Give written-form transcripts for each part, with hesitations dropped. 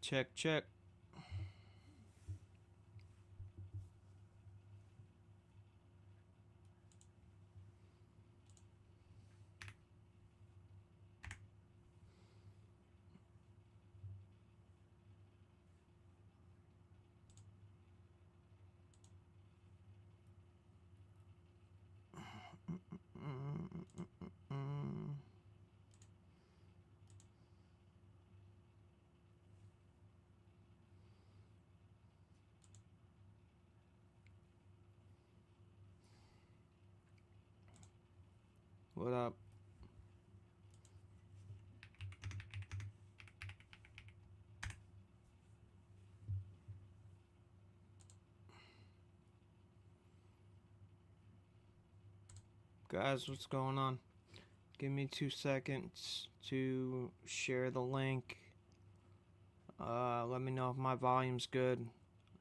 Check, check. What up? Guys, what's going on? Give me 2 seconds to share the link. Let me know if my volume's good.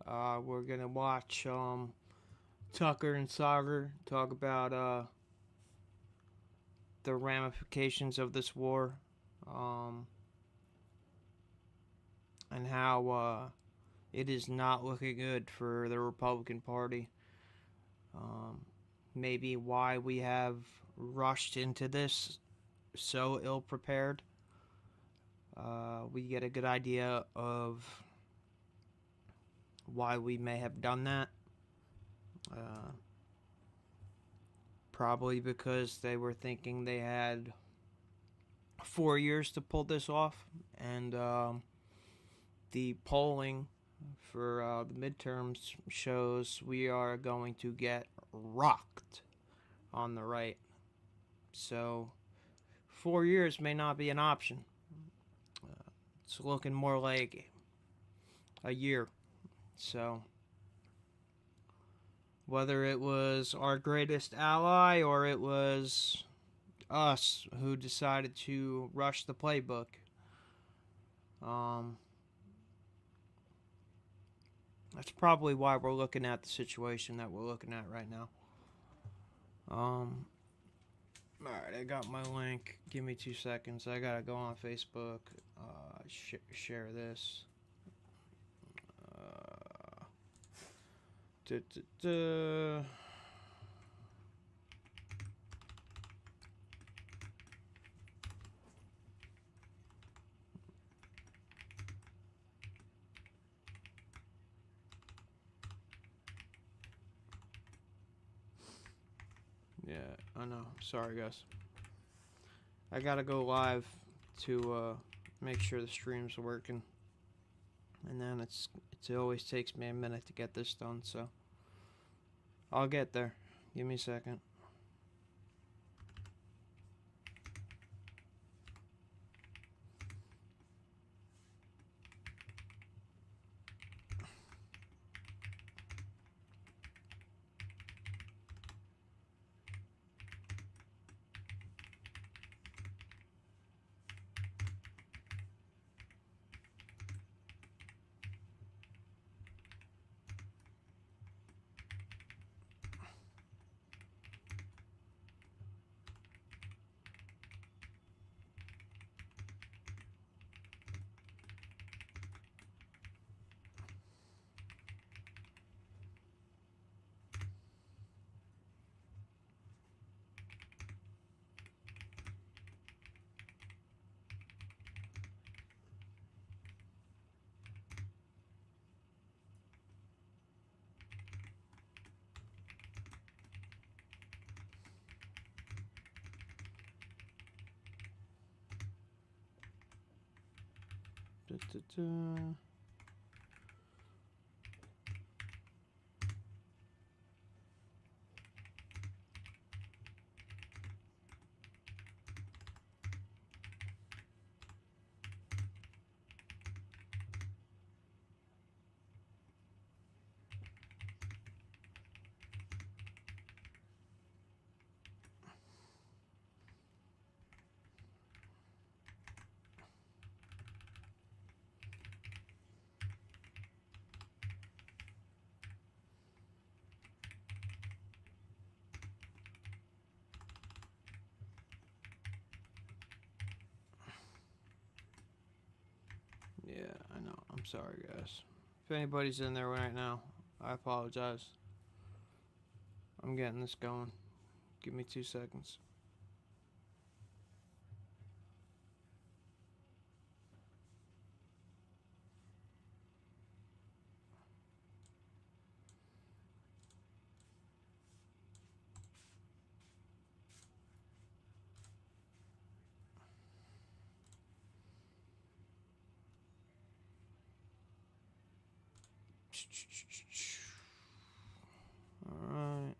We're gonna watch Tucker and Sagaar talk about the ramifications of this war, and how it is not looking good for the Republican Party. Maybe why we have rushed into this so ill prepared. We get a good idea of why we may have done that. Probably because they were thinking they had 4 years to pull this off, and the polling for the midterms shows we are going to get rocked on the right. So 4 years may not be an option. It's looking more like a year. So whether it was our greatest ally or it was us who decided to rush the playbook, that's probably why we're looking at the situation that we're looking at right now. Alright, I got my link. Give me 2 seconds. I gotta go on Facebook. Share this. Yeah, I know. Sorry, guys. I gotta go live to make sure the streams are working, and then it always takes me a minute to get this done. So I'll get there. Give me a second. sorry, guys. If anybody's in there right now, I apologize. I'm getting this going. Give me 2 seconds. Alright.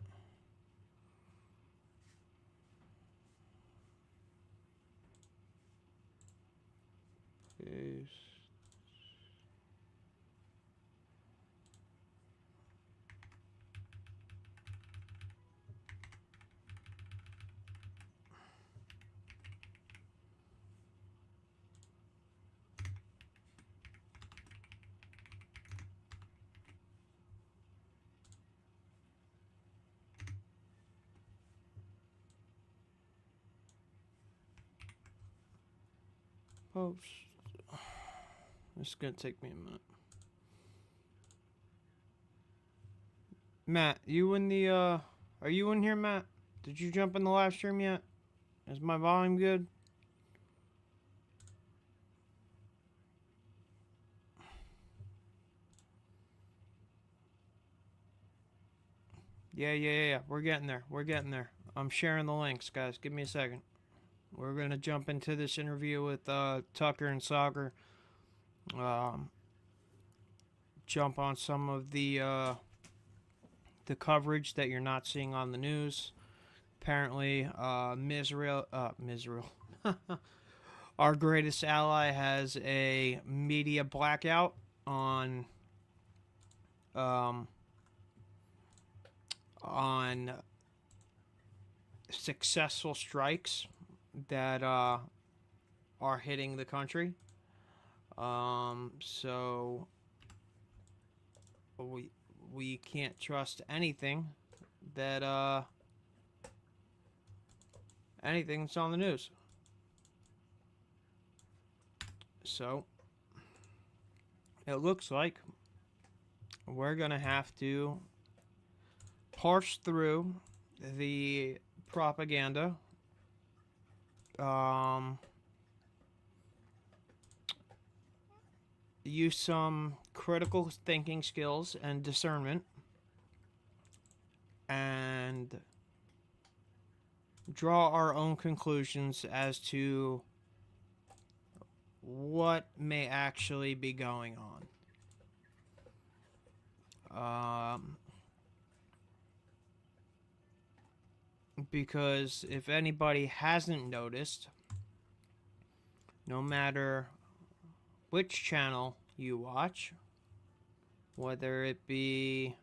Paste. Post. This is gonna take me a minute. Matt, you in the are you in here, Matt? Did you jump in the live stream yet? Is my volume good? Yeah. We're getting there. We're getting there. I'm sharing the links, guys. Give me a second. We're gonna jump into this interview with Tucker and Sagaar. Jump on some of the coverage that you're not seeing on the news. Apparently, Misrael, our greatest ally, has a media blackout on successful strikes that are hitting the country. So we can't trust anything that anything that's on the news. So it looks like we're gonna have to parse through the propaganda, use some critical thinking skills and discernment, and draw our own conclusions as to what may actually be going on. Because if anybody hasn't noticed, no matter which channel you watch, whether it be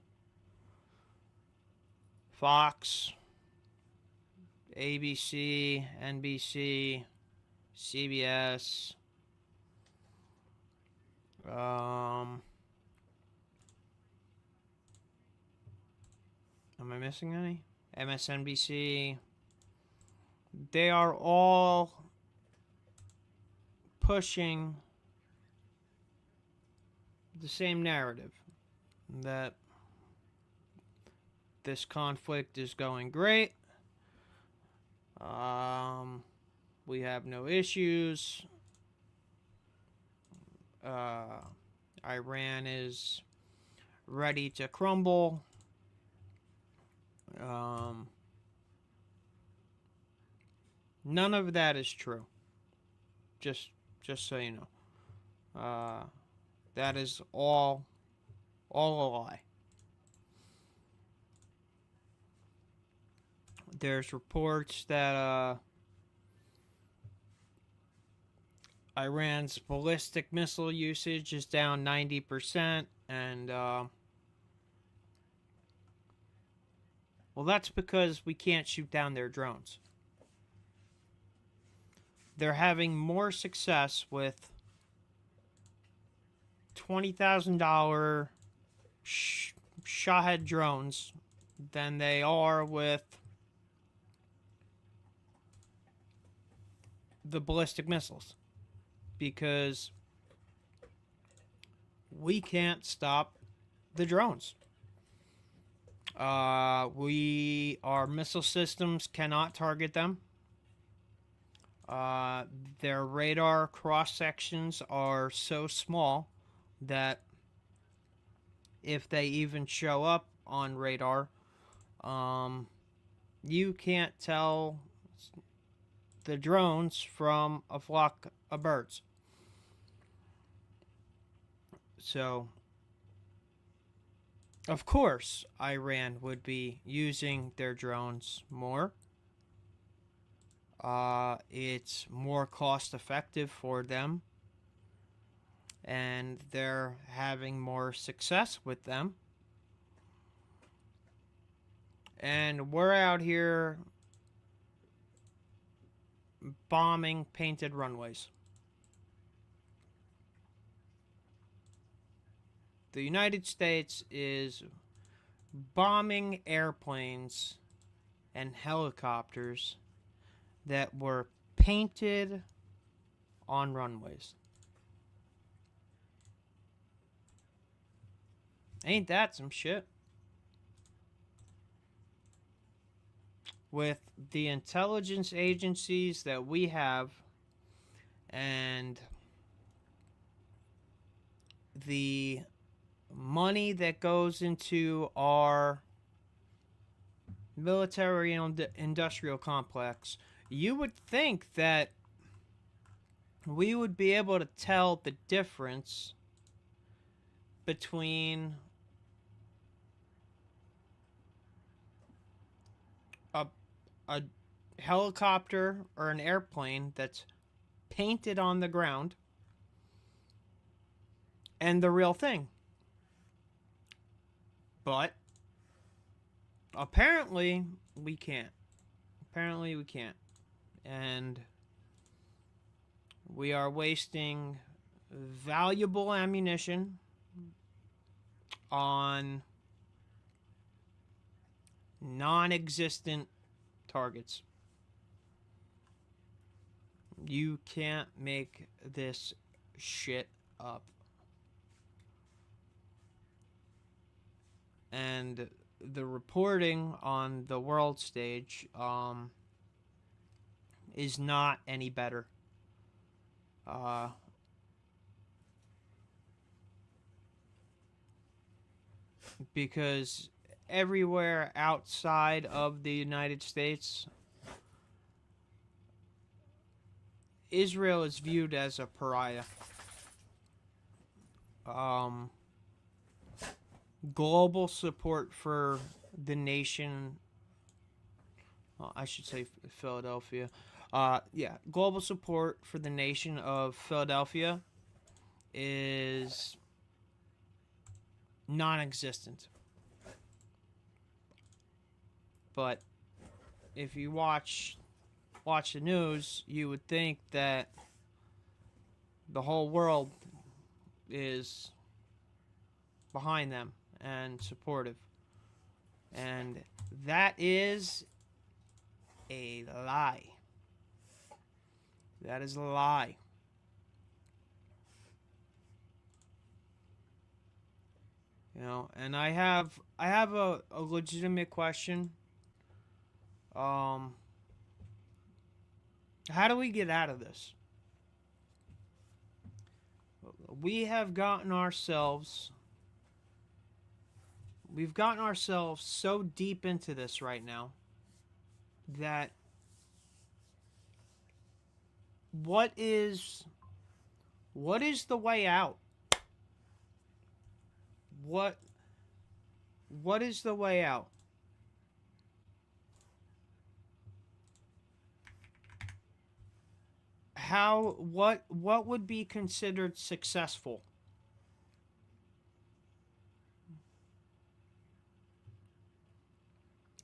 Fox, ABC, NBC, CBS, am I missing any? MSNBC, they are all pushing the same narrative, that this conflict is going great, we have no issues, Iran is ready to crumble. None of that is true. Just so you know. That is all a lie. There's reports that Iran's ballistic missile usage is down 90%, and well, that's because we can't shoot down their drones. They're having more success with $20,000 Shahed drones than they are with the ballistic missiles. Because we can't stop the drones. Our missile systems cannot target them. Uh, their radar cross sections are so small that if they even show up on radar, um, you can't tell the drones from a flock of birds. So, of course, Iran would be using their drones more. It's more cost effective for them, and they're having more success with them. And we're out here bombing painted runways. The United States is bombing airplanes and helicopters that were painted on runways. Ain't that some shit? With the intelligence agencies that we have and the money that goes into our military and industrial complex, you would think that we would be able to tell the difference between a helicopter or an airplane that's painted on the ground and the real thing. But apparently we can't. And we are wasting valuable ammunition on non-existent targets. You can't make this shit up. And the reporting on the world stage is not any better. Because everywhere outside of the United States, Israel is viewed as a pariah. Global support for the nation, I should say Philadelphia. Global support for the nation of Philadelphia is non-existent. But if you watch the news, you would think that the whole world is behind them and supportive. And that is a lie. That is a lie. You know, and I have a legitimate question. How do we get out of this? We've gotten ourselves so deep into this right now that what is the way out? What is the way out? What would be considered successful?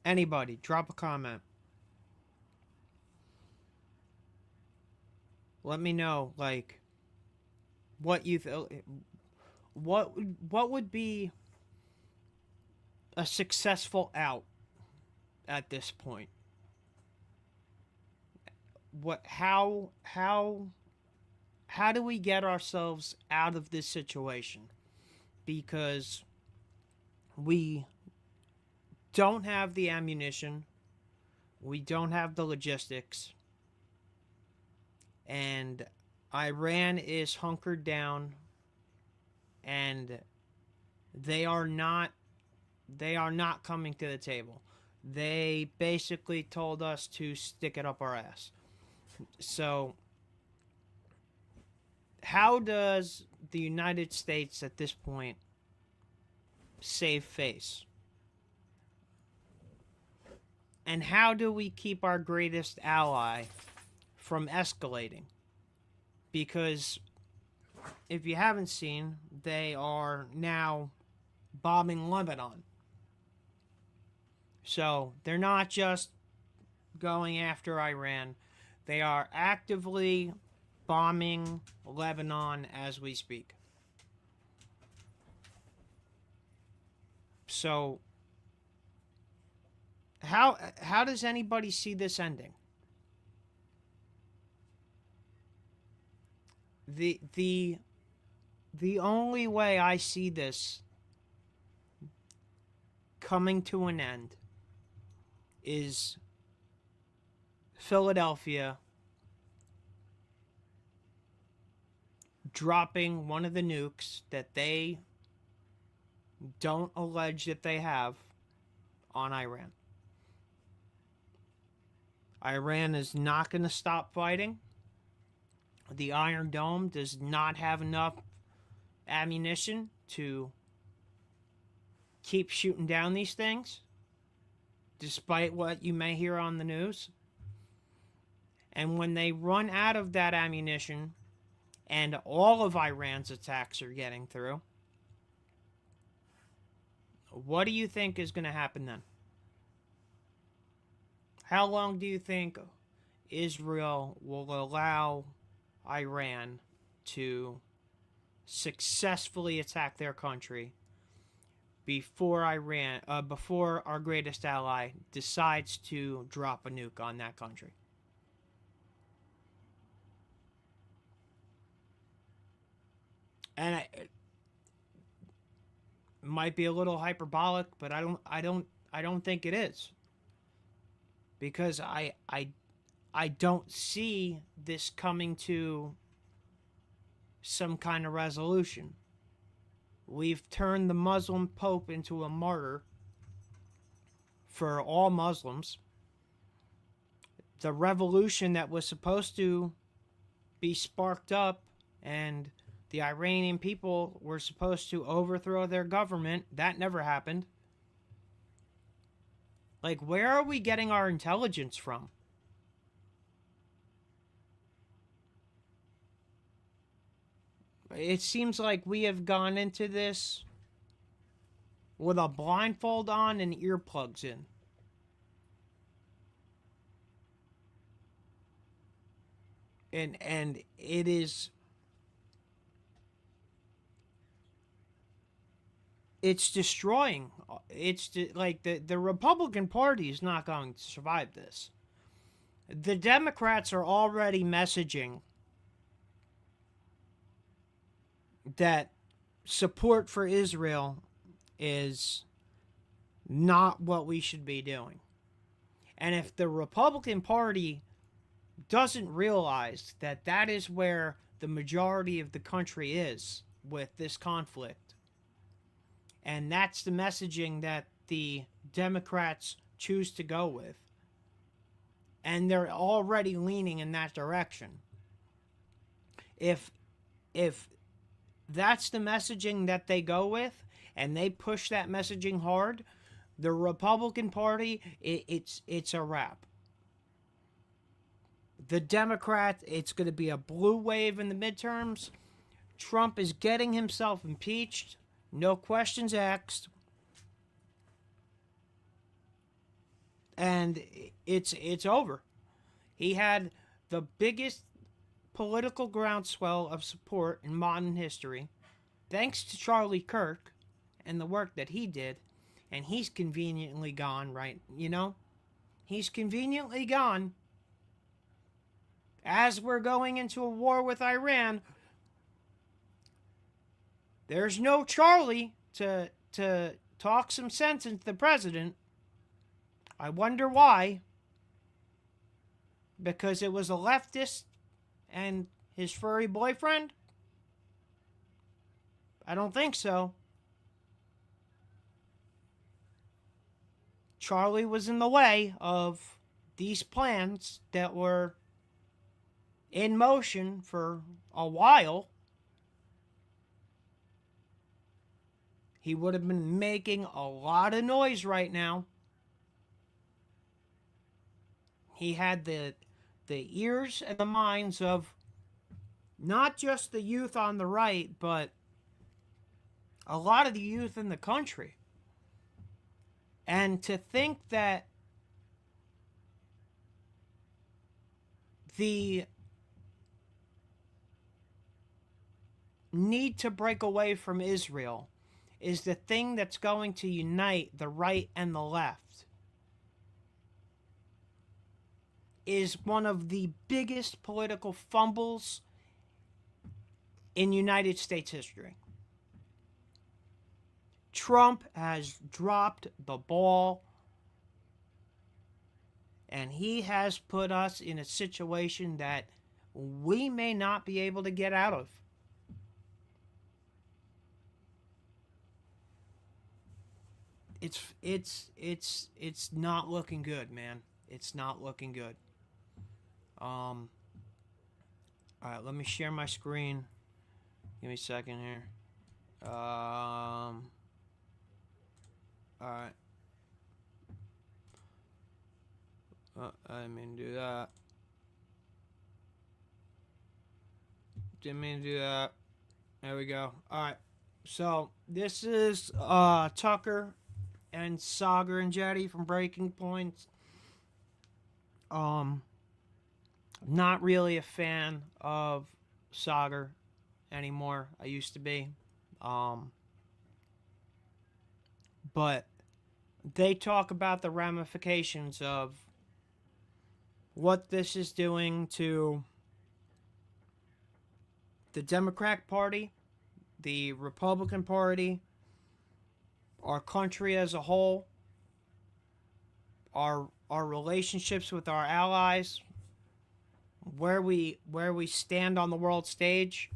Anybody, drop a comment. Let me know, like, what you what would be a successful out at this point? How do we get ourselves out of this situation? because we don't have the ammunition, we don't have the logistics, and Iran is hunkered down, and they are not coming to the table. They basically told us to stick it up our ass. So how does the United States at this point save face? And how do we keep our greatest ally from escalating? Because if you haven't seen, they are now bombing Lebanon. So they're not just going after Iran, they are actively bombing Lebanon as we speak. So how does anybody see this ending? The only way I see this coming to an end is Philadelphia dropping one of the nukes that they don't allege that they have on Iran. Iran is not going to stop fighting. The Iron Dome does not have enough ammunition to keep shooting down these things, despite what you may hear on the news. And when they run out of that ammunition, and all of Iran's attacks are getting through, what do you think is going to happen then? How long do you think Israel will allow Iran to successfully attack their country before before our greatest ally decides to drop a nuke on that country? And it might be a little hyperbolic, but I don't think it is. Because I don't see this coming to some kind of resolution. We've turned the Muslim Pope into a martyr for all Muslims. The revolution that was supposed to be sparked up and the Iranian people were supposed to overthrow their government, that never happened. Like, where are we getting our intelligence from? It seems like we have gone into this with a blindfold on and earplugs in. And it is... it's destroying. Like the Republican Party is not going to survive this. The Democrats are already messaging that support for Israel is not what we should be doing. And if the Republican Party doesn't realize that that is where the majority of the country is with this conflict, and that's the messaging that the Democrats choose to go with, and they're already leaning in that direction. If that's the messaging that they go with, and they push that messaging hard, the Republican Party, it's a wrap. The Democrats, it's going to be a blue wave in the midterms. Trump is getting himself impeached. No questions asked. And it's over. He had the biggest political groundswell of support in modern history, thanks to Charlie Kirk and the work that he did. And he's conveniently gone, right? You know? He's conveniently gone. As we're going into a war with Iran, there's no Charlie to talk some sense into the president. I wonder why. Because it was a leftist and his furry boyfriend? I don't think so. Charlie was in the way of these plans that were in motion for a while. He would have been making a lot of noise right now. He had the ears and the minds of not just the youth on the right, but a lot of the youth in the country. And to think that the need to break away from Israel is the thing that's going to unite the right and the left is one of the biggest political fumbles in United States history. Trump has dropped the ball, and he has put us in a situation that we may not be able to get out of. It's not looking good, man. It's not looking good. All right, let me share my screen. Give me a second here. All right. I didn't mean to do that. Didn't mean to do that. There we go. All right. So this is Tucker and Sagaar Enjetti from Breaking Point. Not really a fan of Sagaar anymore. I used to be. But they talk about the ramifications of what this is doing to the Democratic Party, the Republican Party, our country as a whole, our relationships with our allies, where we stand on the world stage,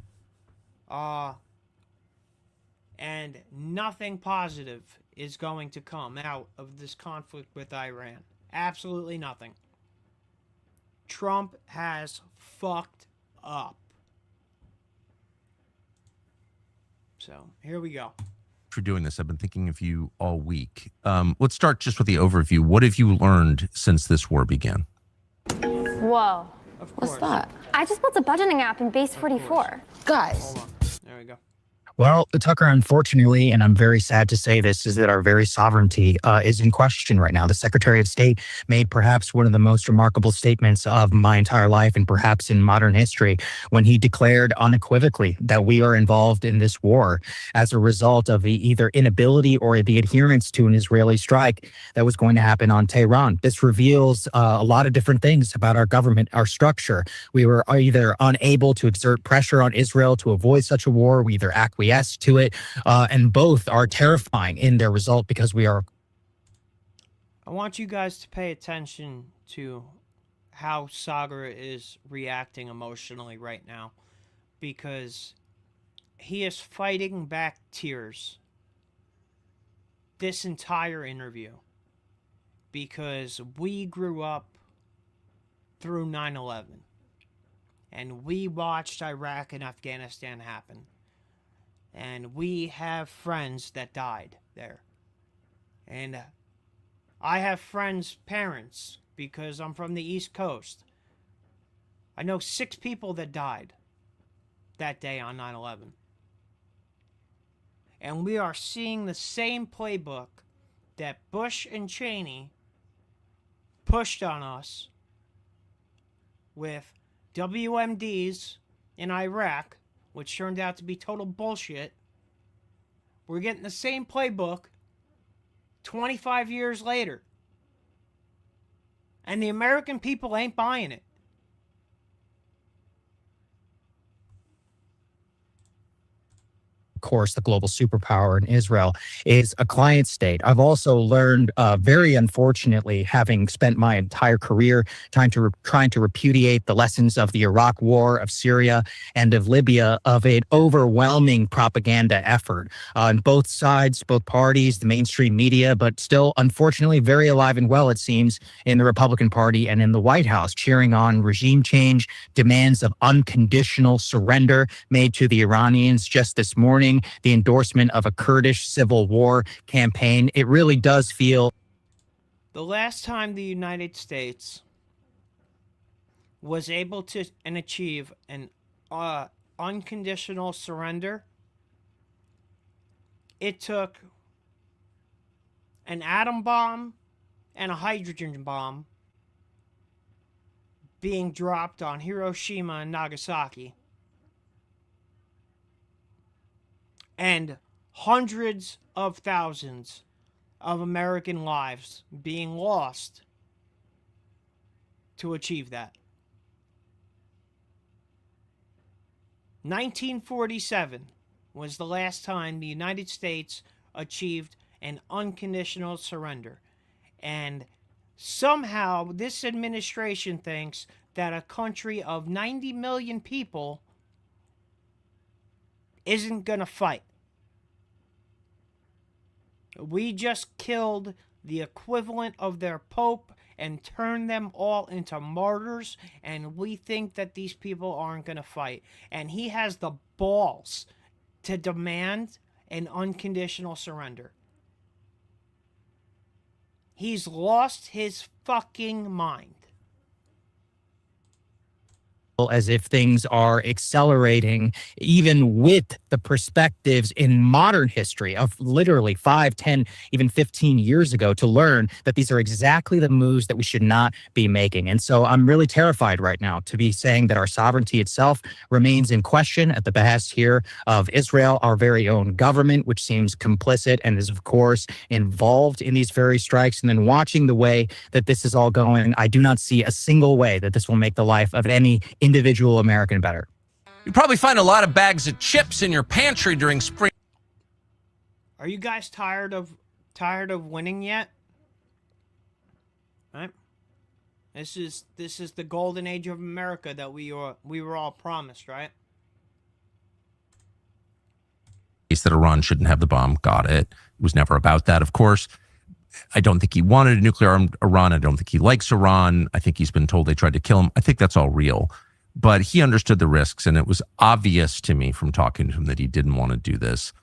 and nothing positive is going to come out of this conflict with Iran. Absolutely nothing. Trump has fucked up. So, here we go. For doing this, I've been thinking of you all week. Let's start just with the overview. What have you learned since this war began? Whoa. Of course. What's that? I just built a budgeting app in Base 44. Guys. Hold on. There we go. Well, Tucker, unfortunately, and I'm very sad to say this, is that our very sovereignty is in question right now. The Secretary of State made perhaps one of the most remarkable statements of my entire life and perhaps in modern history when he declared unequivocally that we are involved in this war as a result of the either inability or the adherence to an Israeli strike that was going to happen on Tehran. This reveals a lot of different things about our government, our structure. We were either unable to exert pressure on Israel to avoid such a war, we either acquiesced to it, and both are terrifying in their result because we are. I want you guys to pay attention to how Sagaar is reacting emotionally right now, because he is fighting back tears this entire interview, because we grew up through 9/11 and we watched Iraq and Afghanistan happen. And we have friends that died there. And I have friends' parents because I'm from the East Coast. I know 6 people that died that day on 9/11. And we are seeing the same playbook that Bush and Cheney pushed on us with WMDs in Iraq, which turned out to be total bullshit. We're getting the same playbook 25 years later. And the American people ain't buying it. course, the global superpower in Israel, is a client state. I've also learned, very unfortunately, having spent my entire career trying to repudiate the lessons of the Iraq War, of Syria, and of Libya, of an overwhelming propaganda effort on both sides, both parties, the mainstream media, but still, unfortunately, very alive and well, it seems, in the Republican Party and in the White House, cheering on regime change, demands of unconditional surrender made to the Iranians just this morning, the endorsement of a Kurdish civil war campaign. It really does feel. The last time the United States was able to and achieve an unconditional surrender, it took an atom bomb and a hydrogen bomb being dropped on Hiroshima and Nagasaki, and hundreds of thousands of American lives being lost to achieve that. 1947 was the last time the United States achieved an unconditional surrender. And somehow this administration thinks that a country of 90 million people isn't going to fight. We just killed the equivalent of their pope and turned them all into martyrs, and we think that these people aren't going to fight. And he has the balls to demand an unconditional surrender. He's lost his fucking mind. As if things are accelerating, even with the perspectives in modern history of literally 5, 10, even 15 years ago, to learn that these are exactly the moves that we should not be making. And so I'm really terrified right now to be saying that our sovereignty itself remains in question at the behest here of Israel, our very own government, which seems complicit and is, of course, involved in these very strikes. And then watching the way that this is all going, I do not see a single way that this will make the life of any individual American better. You probably find a lot of bags of chips in your pantry during spring. Are you guys tired of winning yet? Right? This is the golden age of America that we were all promised, right? That Iran shouldn't have the bomb. Got it. It was never about that, of course. I don't think he wanted a nuclear-armed Iran. I don't think he likes Iran. I think he's been told they tried to kill him. I think that's all real. But he understood the risks, and it was obvious to me from talking to him that he didn't want to do this,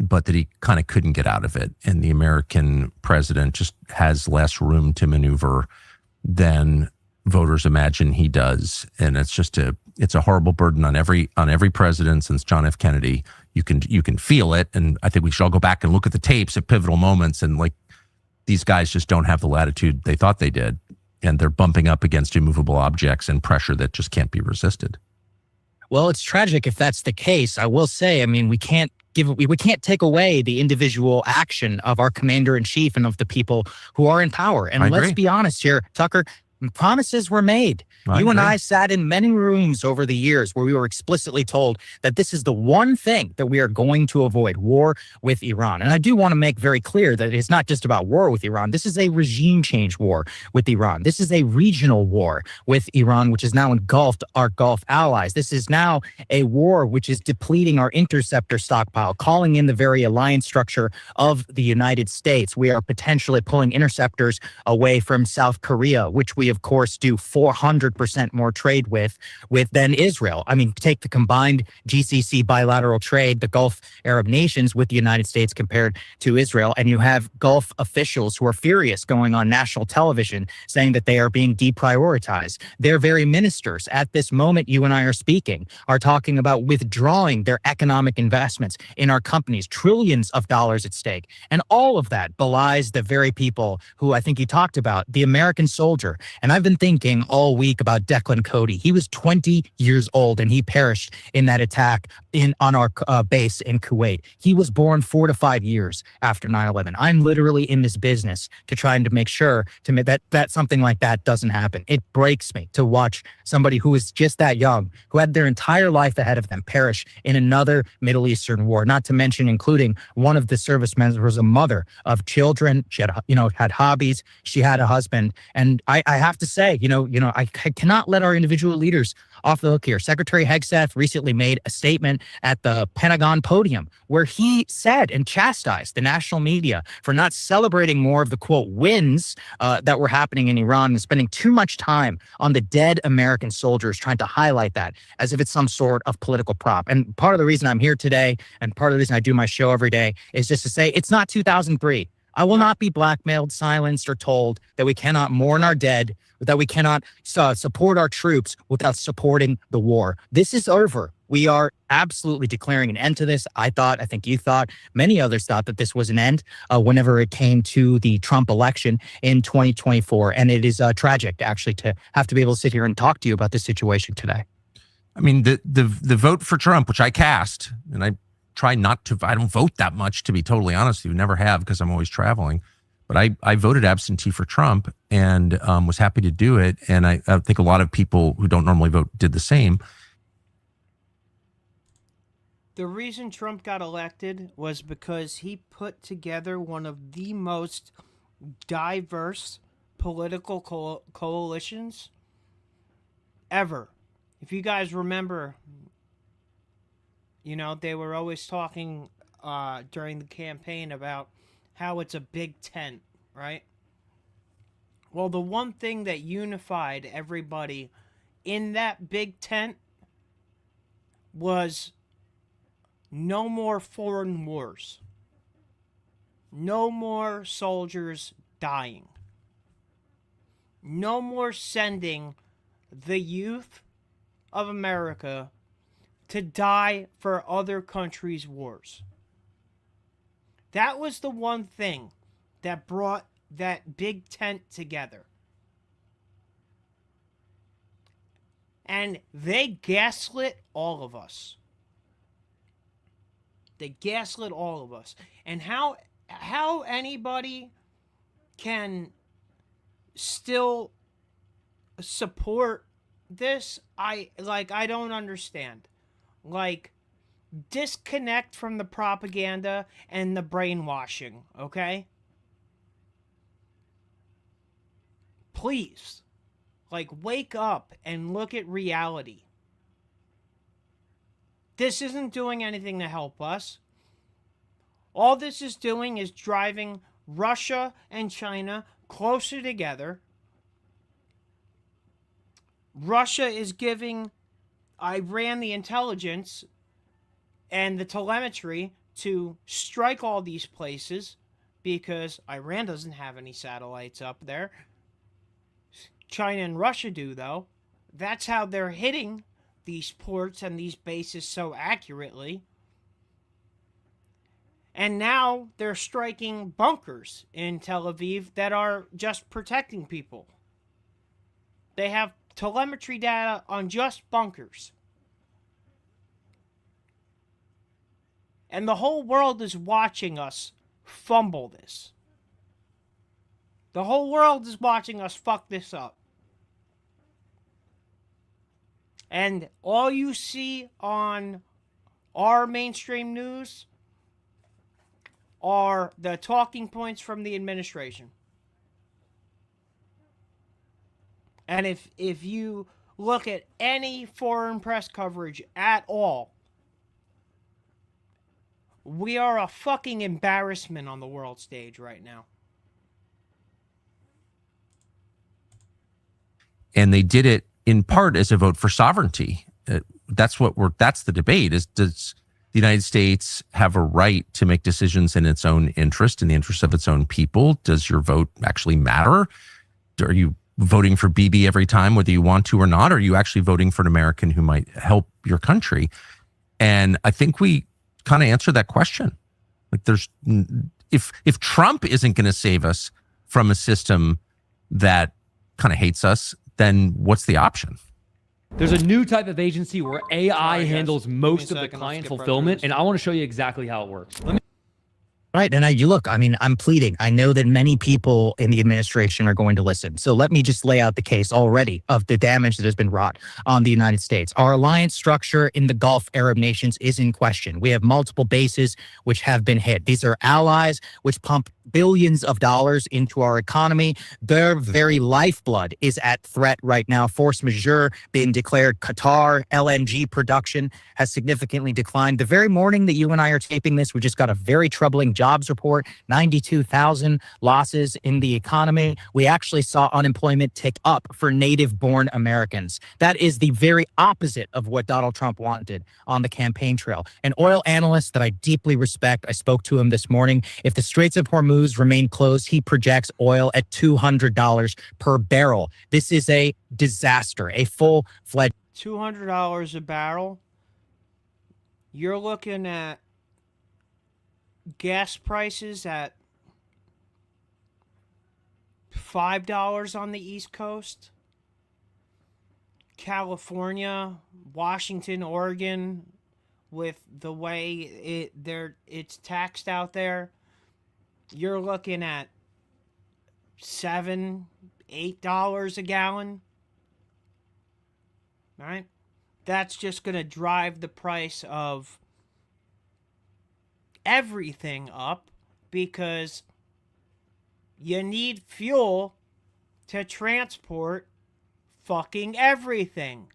but that he kind of couldn't get out of it. And the American president just has less room to maneuver than voters imagine he does. And it's just it's a horrible burden on every president since John F. Kennedy. You can feel it. And I think we should all go back and look at the tapes at pivotal moments, and like, these guys just don't have the latitude they thought they did. And they're bumping up against immovable objects and pressure that just can't be resisted. Well, it's tragic if that's the case. I will say, I mean, we can't take away the individual action of our commander in chief and of the people who are in power. And let's be honest here, Tucker, promises were made. You and I sat in many rooms over the years where we were explicitly told that this is the one thing that we are going to avoid: war with Iran. And I do want to make very clear that it's not just about war with Iran. This is a regime change war with Iran. This is a regional war with Iran, which has now engulfed our Gulf allies. This is now a war which is depleting our interceptor stockpile, calling in the very alliance structure of the United States. We are potentially pulling interceptors away from South Korea, which we, of course, do 400% more trade with than Israel. I mean, take the combined GCC bilateral trade, the Gulf Arab nations with the United States compared to Israel, and you have Gulf officials who are furious going on national television saying that they are being deprioritized. Their very ministers at this moment you and I are speaking are talking about withdrawing their economic investments in our companies, trillions of dollars at stake. And all of that belies the very people who I think you talked about, the American soldier And I've been thinking all week about Declan Cody. He was 20 years old and he perished in that attack on our base in Kuwait. He was born 4 to 5 years after 9/11. I'm literally in this business to trying to make sure that something like that doesn't happen. It breaks me to watch somebody who is just that young, who had their entire life ahead of them, perish in another Middle Eastern war. Not to mention, including one of the servicemen was a mother of children. She had, had hobbies. She had a husband. And I have to say, I cannot let our individual leaders off the hook here. Secretary Hegseth recently made a statement at the Pentagon podium where he said and chastised the national media for not celebrating more of the, quote, wins that were happening in Iran and spending too much time on the dead American soldiers, trying to highlight that as if it's some sort of political prop. And part of the reason I'm here today and part of the reason I do my show every day is just to say it's not 2003. I will not be blackmailed, silenced, or told that we cannot mourn our dead, that we cannot support our troops without supporting the war. This is over. We are absolutely declaring an end to this. I think you thought, many others thought that this was an end whenever it came to the Trump election in 2024. And it is tragic, actually, to have to be able to sit here and talk to you about this situation today. I mean, the vote for Trump, which I cast, and I try not to, I don't vote that much, to be totally honest with you, never have, because I'm always traveling. But I voted absentee for Trump and was happy to do it. And I think a lot of people who don't normally vote did the same. The reason Trump got elected was because he put together one of the most diverse political coalitions ever. If you guys remember, they were always talking during the campaign about how it's a big tent, right? Well, the one thing that unified everybody in that big tent was no more foreign wars. No more soldiers dying. No more sending the youth of America to die for other countries' wars. That was the one thing that brought that big tent together. And they gaslit all of us. They gaslit all of us. And how anybody can still support this, I don't understand. Disconnect from the propaganda and the brainwashing, okay? Please. Wake up and look at reality. This isn't doing anything to help us. All this is doing is driving Russia and China closer together. Russia is giving Iran the intelligence and the telemetry to strike all these places because Iran doesn't have any satellites up there. China and Russia do, though. That's how they're hitting these ports and these bases so accurately. And now they're striking bunkers in Tel Aviv that are just protecting people. They have telemetry data on just bunkers. And the whole world is watching us fumble this. The whole world is watching us fuck this up. And all you see on our mainstream news are the talking points from the administration. And if you look at any foreign press coverage at all, we are a fucking embarrassment on the world stage right now. And they did it in part as a vote for sovereignty. That's the debate is, does the United States have a right to make decisions in its own interest, in the interest of its own people? Does your vote actually matter? Are you voting for Bibi every time, whether you want to or not? Or are you actually voting for an American who might help your country? And I think we kind of answer that question. If Trump isn't going to save us from a system that kind of hates us, then what's the option? There's a new type of agency where AI Sorry, guys. handles Give me most a of the second, I'll client skip right fulfillment, through and this. I want to show you exactly how it works. Right. And you look, I mean, I'm pleading. I know that many people in the administration are going to listen. So let me just lay out the case already of the damage that has been wrought on the United States. Our alliance structure in the Gulf Arab nations is in question. We have multiple bases which have been hit. These are allies which pump billions of dollars into our economy. Their very lifeblood is at threat right now. Force majeure being declared. Qatar LNG production has significantly declined. The very morning that you and I are taping this, we just got a very troubling jobs report, 92,000 losses in the economy. We actually saw unemployment tick up for native-born Americans. That is the very opposite of what Donald Trump wanted on the campaign trail. An oil analyst that I deeply respect, I spoke to him this morning. If the Straits of Hormuz remain closed, he projects oil at $200 per barrel. This is a disaster, a full-fledged $200 a barrel. You're looking at gas prices at $5 on the East Coast. California, Washington, Oregon, with the way it's taxed out there, you're looking at $7, $8 a gallon. All right? That's just going to drive the price of everything up because you need fuel to transport fucking everything.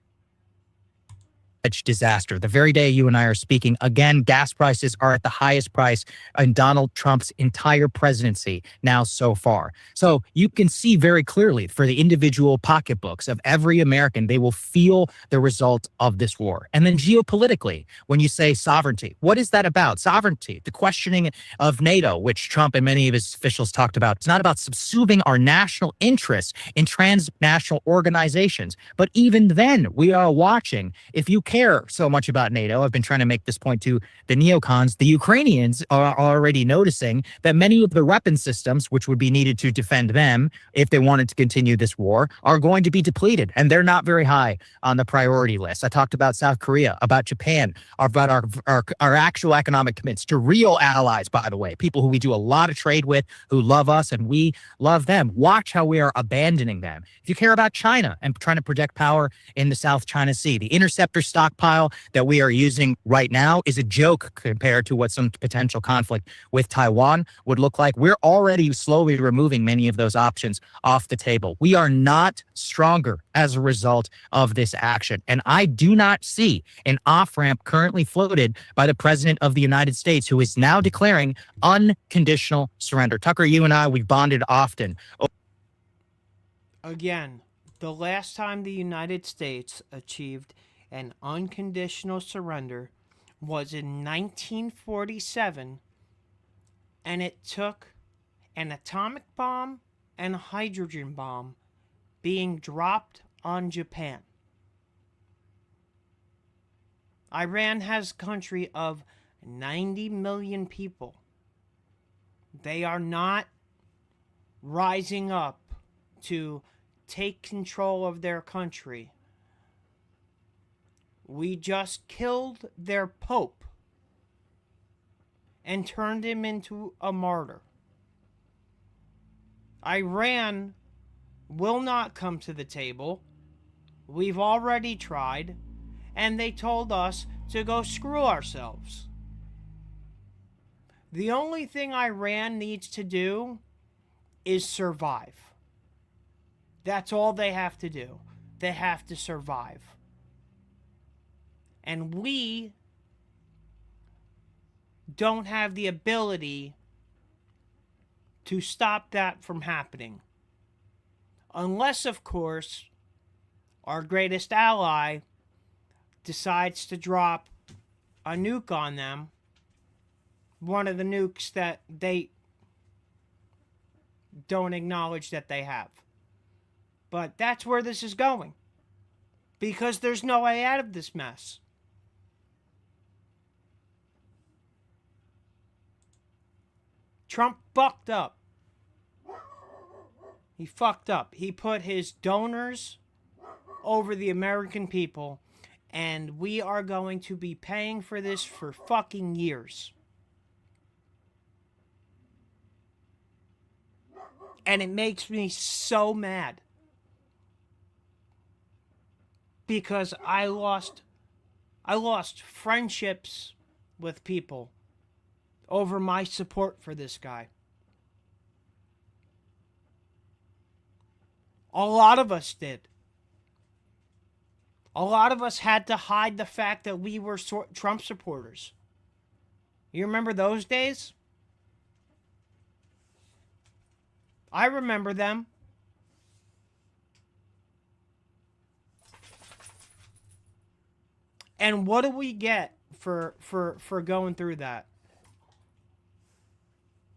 Disaster. The very day you and I are speaking, again, gas prices are at the highest price in Donald Trump's entire presidency now so far. So you can see very clearly for the individual pocketbooks of every American, they will feel the result of this war. And then geopolitically, when you say sovereignty, what is that about? Sovereignty, the questioning of NATO, which Trump and many of his officials talked about. It's not about subsuming our national interests in transnational organizations. But even then, we are watching. If you care so much about NATO, I've been trying to make this point to the neocons, the Ukrainians are already noticing that many of the weapon systems, which would be needed to defend them if they wanted to continue this war, are going to be depleted. And they're not very high on the priority list. I talked about South Korea, about Japan, about our actual economic commitments to real allies, by the way, people who we do a lot of trade with, who love us and we love them. Watch how we are abandoning them. If you care about China and trying to project power in the South China Sea, the interceptor stockpile that we are using right now is a joke compared to what some potential conflict with Taiwan would look like. We're already slowly removing many of those options off the table. We are not stronger as a result of this action. And I do not see an off-ramp currently floated by the President of the United States, who is now declaring unconditional surrender. Tucker, you and I, we've bonded often. Again, the last time the United States achieved an unconditional surrender was in 1947, and it took an atomic bomb and a hydrogen bomb being dropped on Japan. Iran has a country of 90 million people. They are not rising up to take control of their country. We just killed their Pope and turned him into a martyr. Iran will not come to the table. We've already tried, and they told us to go screw ourselves. The only thing Iran needs to do is survive. That's all they have to do. They have to survive. And we don't have the ability to stop that from happening. Unless, of course, our greatest ally decides to drop a nuke on them. One of the nukes that they don't acknowledge that they have. But that's where this is going. Because there's no way out of this mess. Trump fucked up. He fucked up. He put his donors over the American people, and we are going to be paying for this for fucking years. And it makes me so mad. Because I lost friendships with people over my support for this guy. A lot of us did. A lot of us had to hide the fact that we were Trump supporters. You remember those days? I remember them. And what do we get for going through that?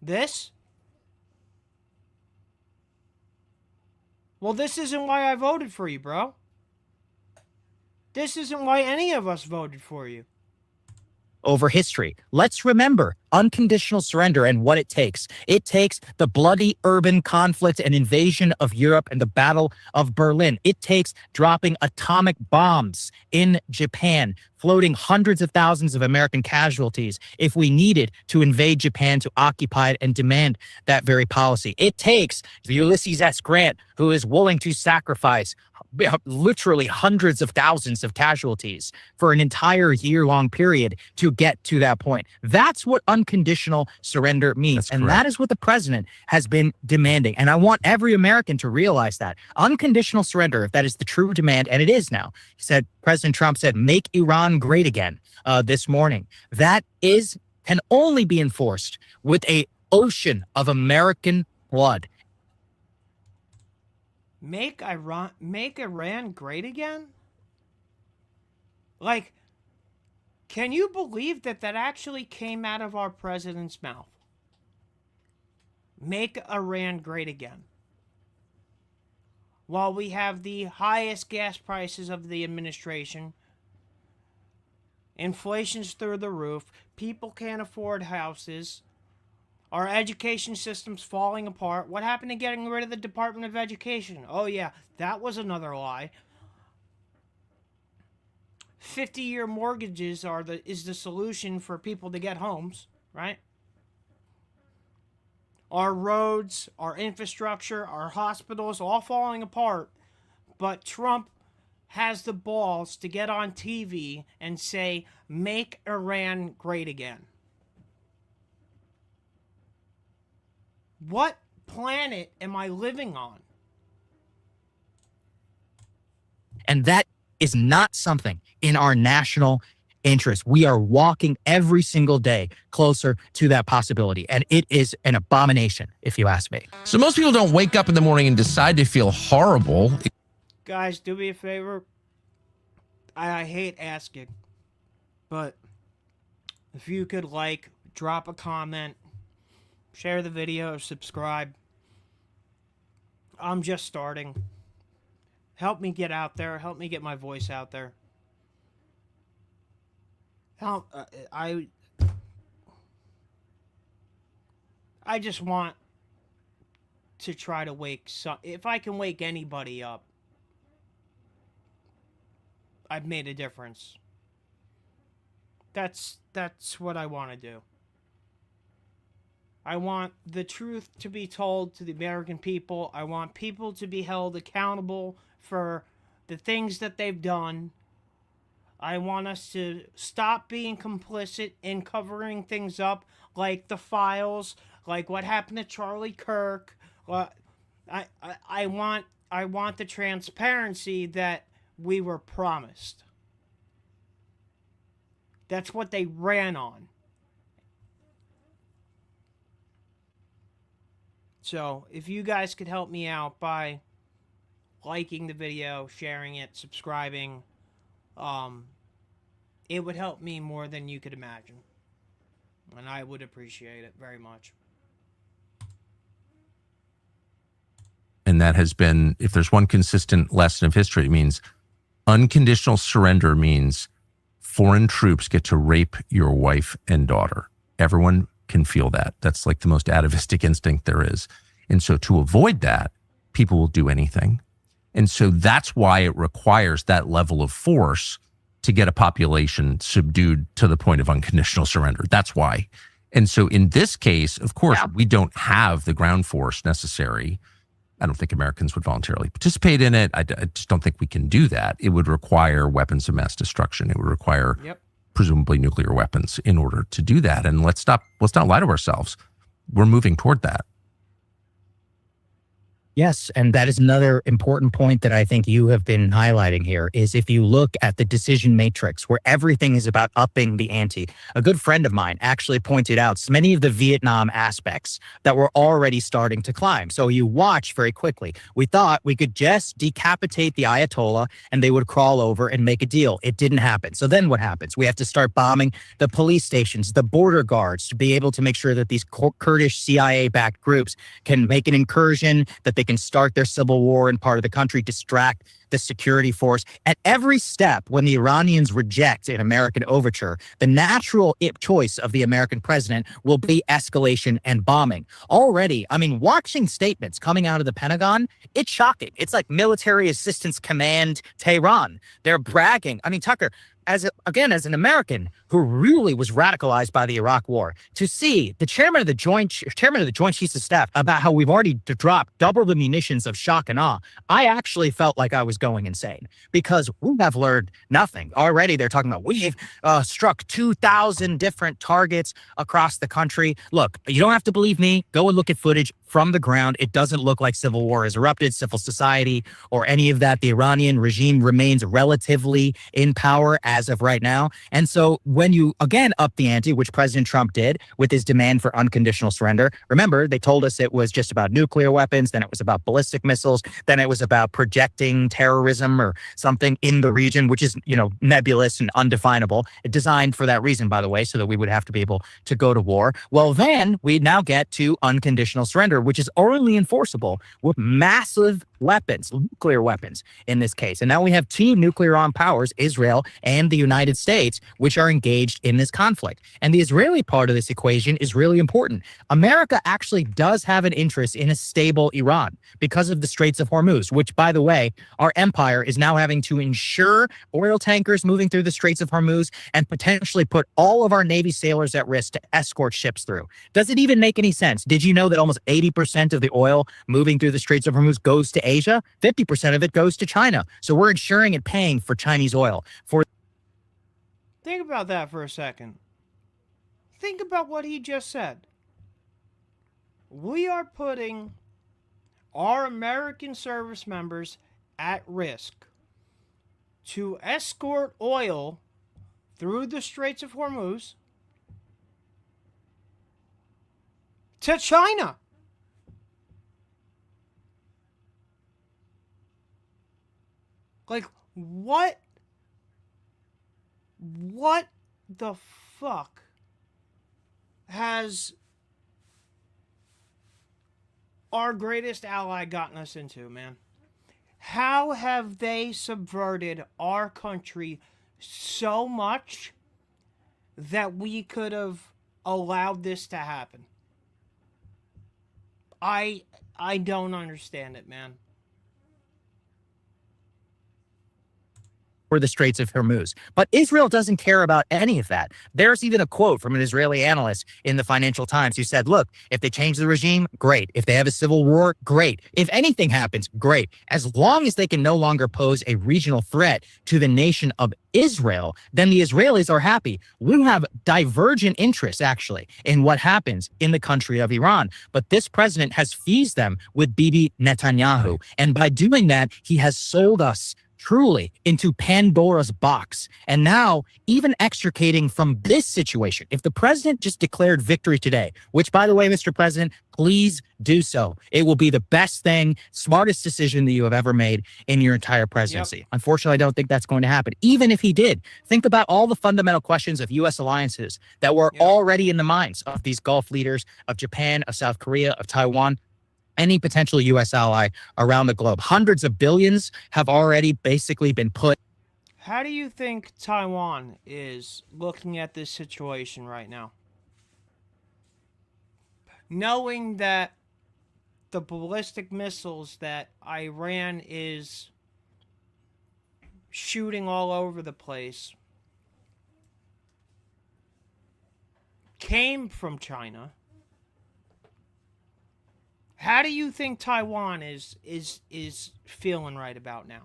This? Well, this isn't why I voted for you, bro. This isn't why any of us voted for you. Over history. Let's remember unconditional surrender and what it takes. It takes the bloody urban conflict and invasion of Europe and the Battle of Berlin. It takes dropping atomic bombs in Japan, floating hundreds of thousands of American casualties if we needed to invade Japan to occupy it and demand that very policy. It takes Ulysses S. Grant, who is willing to sacrifice literally hundreds of thousands of casualties for an entire year-long period to get to that point. That's what unconditional surrender means. And that is what the president has been demanding. And I want every American to realize that. Unconditional surrender, if that is the true demand, and it is now, President Trump said, make Iran great again this morning. That can only be enforced with an ocean of American blood. Make Iran great again? Like, can you believe that actually came out of our president's mouth? Make Iran great again. While we have the highest gas prices of the administration, inflation's through the roof, people can't afford houses, our education system's falling apart. What happened to getting rid of the Department of Education? Oh yeah, that was another lie. 50-year mortgages is the solution for people to get homes, right? Our roads, our infrastructure, our hospitals, all falling apart. But Trump has the balls to get on TV and say, make Iran great again. What planet am I living on? And that is not something in our national interest. We are walking every single day closer to that possibility. And it is an abomination, if you ask me. So most people don't wake up in the morning and decide to feel horrible. Guys, do me a favor. I hate asking, but if you could drop a comment, share the video, subscribe. I'm just starting. Help me get out there. Help me get my voice out there. I just want to try to wake if I can wake anybody up, I've made a difference. That's what I want to do. I want the truth to be told to the American people. I want people to be held accountable for the things that they've done. I want us to stop being complicit in covering things up, like the files, like what happened to Charlie Kirk. I want the transparency that we were promised. That's what they ran on. So, if you guys could help me out by liking the video, sharing it, subscribing, it would help me more than you could imagine. And I would appreciate it very much. And that has been, if there's one consistent lesson of history, it means unconditional surrender means foreign troops get to rape your wife and daughter. Everyone can feel that. That's like the most atavistic instinct there is. And so to avoid that, people will do anything. And so that's why it requires that level of force to get a population subdued to the point of unconditional surrender. That's why. And so in this case, of course, we don't have the ground force necessary. I don't think Americans would voluntarily participate in it. I just don't think we can do that. It would require weapons of mass destruction. It would require presumably nuclear weapons in order to do that. And let's not lie to ourselves. We're moving toward that. Yes, and that is another important point that I think you have been highlighting here is if you look at the decision matrix where everything is about upping the ante. A good friend of mine actually pointed out many of the Vietnam aspects that were already starting to climb. So you watch very quickly. We thought we could just decapitate the Ayatollah and they would crawl over and make a deal. It didn't happen. So then what happens? We have to start bombing the police stations, the border guards to be able to make sure that these Kurdish CIA-backed groups can make an incursion, that they can start their civil war in part of the country, distract the security force. At every step, when the Iranians reject an American overture, the natural choice of the American president will be escalation and bombing. Already, I mean, watching statements coming out of the Pentagon, it's shocking. It's like Military Assistance Command Tehran. They're bragging. I mean, Tucker, as an American who really was radicalized by the Iraq War, to see the chairman of the Joint Chiefs of Staff about how we've already dropped double the munitions of shock and awe, I actually felt like I was going insane because we have learned nothing. Already they're talking about we've struck 2,000 different targets across the country. Look, you don't have to believe me. Go and look at footage from the ground. It doesn't look like civil war has erupted, civil society, or any of that. The Iranian regime remains relatively in power as of right now. And so when you, again, up the ante, which President Trump did with his demand for unconditional surrender, remember, they told us it was just about nuclear weapons, then it was about ballistic missiles, then it was about projecting terrorism or something in the region, which is, nebulous and undefinable, designed for that reason, by the way, so that we would have to be able to go to war. Well, then we now get to unconditional surrender, which is only enforceable with massive weapons, nuclear weapons in this case. And now we have two nuclear armed powers, Israel and the United States, which are engaged in this conflict. And the Israeli part of this equation is really important. America actually does have an interest in a stable Iran because of the Straits of Hormuz, which, by the way, our empire is now having to ensure oil tankers moving through the Straits of Hormuz and potentially put all of our Navy sailors at risk to escort ships through. Does it even make any sense? Did you know that almost 80% of the oil moving through the Straits of Hormuz goes to Asia? 50% of it goes to China. So we're insuring and paying for Chinese oil. Think about that for a second. Think about what he just said. We are putting our American service members at risk to escort oil through the Straits of Hormuz to China. Like, what the fuck has our greatest ally gotten us into, man? How have they subverted our country so much that we could have allowed this to happen? I don't understand it, man. For the Straits of Hormuz. But Israel doesn't care about any of that. There's even a quote from an Israeli analyst in the Financial Times who said, look, if they change the regime, great. If they have a civil war, great. If anything happens, great. As long as they can no longer pose a regional threat to the nation of Israel, then the Israelis are happy. We have divergent interests, actually, in what happens in the country of Iran. But this president has fused them with Bibi Netanyahu. And by doing that, he has sold us truly into Pandora's box. And now, even extricating from this situation, if the president just declared victory today, which, by the way, Mr. President, please do so. It will be the best thing, smartest decision that you have ever made in your entire presidency. Yep. Unfortunately, I don't think that's going to happen. Even if he did, think about all the fundamental questions of U.S. alliances that were already in the minds of these Gulf leaders, of Japan, of South Korea, of Taiwan, any potential U.S. ally around the globe. Hundreds of billions have already basically been put. How do you think Taiwan is looking at this situation right now? Knowing that the ballistic missiles that Iran is shooting all over the place came from China, how do you think Taiwan is feeling right about now?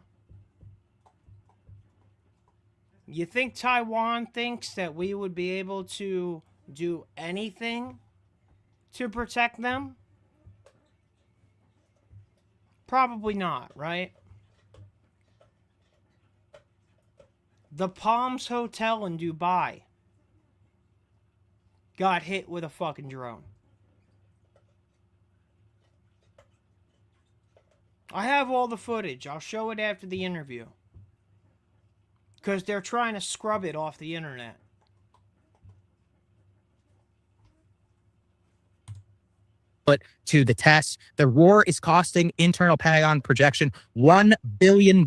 You think Taiwan thinks that we would be able to do anything to protect them? Probably not, right? The Palms Hotel in Dubai got hit with a fucking drone. I have all the footage. I'll show it after the interview. Because they're trying to scrub it off the internet. But to the tests, the war is costing internal Pentagon projection $1 billion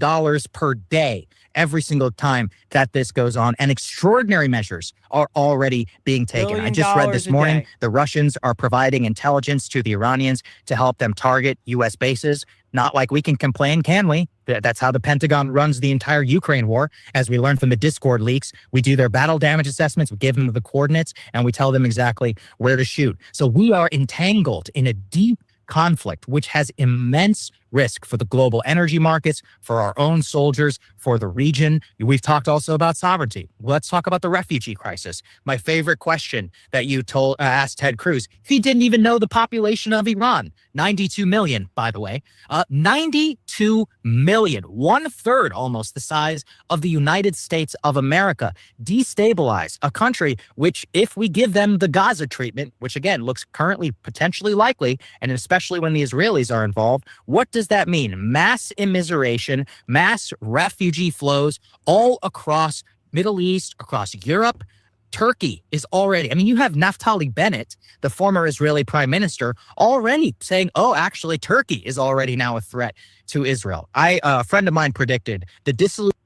per day every single time that this goes on. And extraordinary measures are already being taken. I just read this morning, the Russians are providing intelligence to the Iranians to help them target U.S. bases. Not like we can complain, can we? That's how the Pentagon runs the entire Ukraine war. As we learned from the Discord leaks, we do their battle damage assessments, we give them the coordinates, and we tell them exactly where to shoot. So we are entangled in a deep conflict, which has immense risk for the global energy markets, for our own soldiers, for the region. We've talked also about sovereignty. Let's talk about the refugee crisis. My favorite question that you asked Ted Cruz. He didn't even know the population of Iran. 92 million, by the way. 92 million, 1/3 almost the size of the United States of America. Destabilize a country which, if we give them the Gaza treatment, which again looks currently potentially likely, and especially when the Israelis are involved, what does that mean? Mass immiseration, mass refugee flows all across Middle East, across Europe. Turkey is already, I mean, you have Naftali Bennett, the former Israeli prime minister, already saying, oh, actually, Turkey is already now a threat to Israel. A friend of mine predicted the dissolution.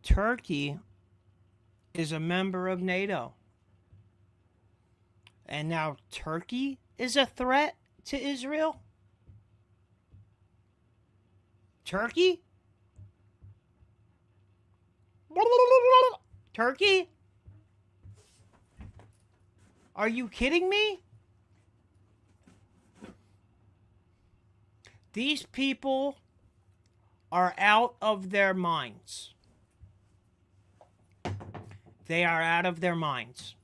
Turkey is a member of NATO. And now Turkey is a threat to Israel? Turkey? Turkey? Are you kidding me? These people are out of their minds. They are out of their minds.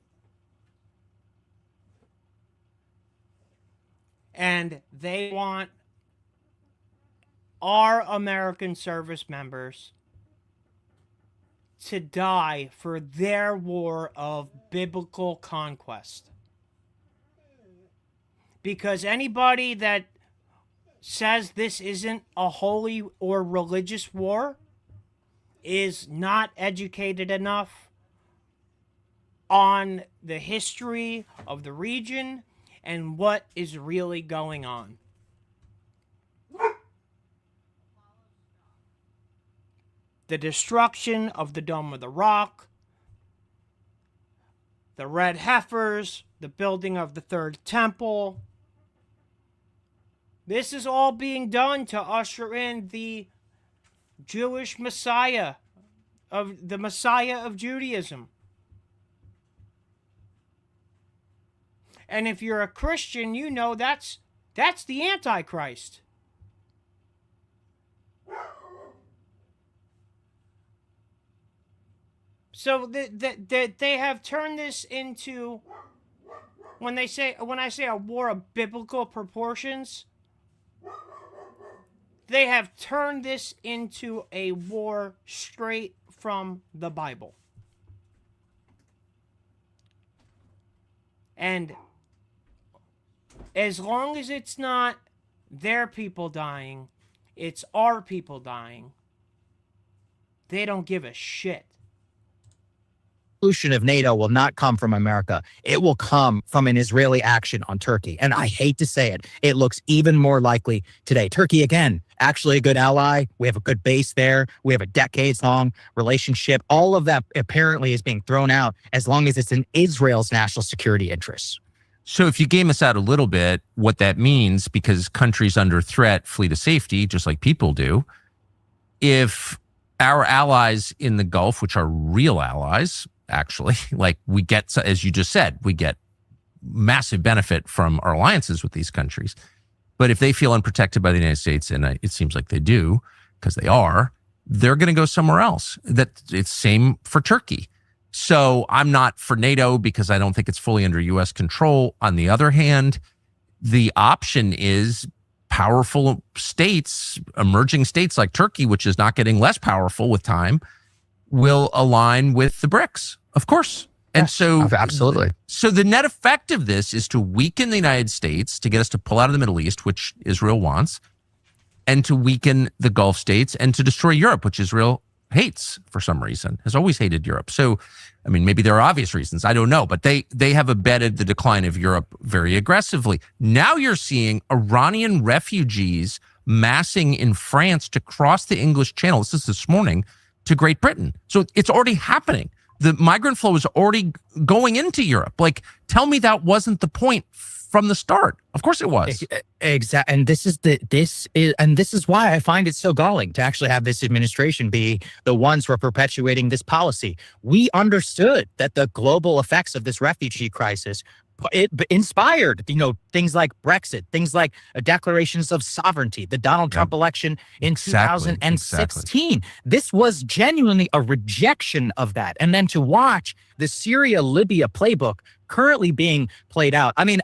And they want our American service members to die for their war of biblical conquest. Because anybody that says this isn't a holy or religious war is not educated enough on the history of the region and what is really going on. The destruction of the Dome of the Rock, the red heifers, the building of the third temple. This is all being done to usher in the Jewish Messiah, of the Messiah of Judaism. And if you're a Christian, you know that's the Antichrist. So they have turned this into, when I say a war of biblical proportions, they have turned this into a war straight from the Bible. And as long as it's not their people dying, it's our people dying, they don't give a shit. Solution of NATO will not come from America. It will come from an Israeli action on Turkey. And I hate to say it, it looks even more likely today. Turkey, again, actually a good ally. We have a good base there. We have a decades-long relationship. All of that apparently is being thrown out as long as it's in Israel's national security interests. So if you game this out a little bit, what that means, because countries under threat flee to safety, just like people do, if our allies in the Gulf, which are real allies, actually, like we get, as you just said, we get massive benefit from our alliances with these countries. But if they feel unprotected by the United States, and it seems like they do, because they are, they're going to go somewhere else. That it's same for Turkey. So I'm not for NATO because I don't think it's fully under U.S. control. On the other hand, the option is powerful states, emerging states like Turkey, which is not getting less powerful with time, will align with the BRICS, of course. And so absolutely. So the net effect of this is to weaken the United States, to get us to pull out of the Middle East, which Israel wants, and to weaken the Gulf states and to destroy Europe, which Israel hates for some reason, has always hated Europe. So, I mean, maybe there are obvious reasons, I don't know, but they have abetted the decline of Europe very aggressively. Now you're seeing Iranian refugees massing in France to cross the English Channel. This is this morning, to Great Britain. So it's already happening. The migrant flow is already going into Europe. Like, tell me that wasn't the point from the start. Of course it was. Exactly. And this is why I find it so galling to actually have this administration be the ones who are perpetuating this policy. We understood that the global effects of this refugee crisis, it inspired, things like Brexit, things like declarations of sovereignty, the Donald Trump election in 2016. This was genuinely a rejection of that. And then to watch the Syria-Libya playbook currently being played out. I mean,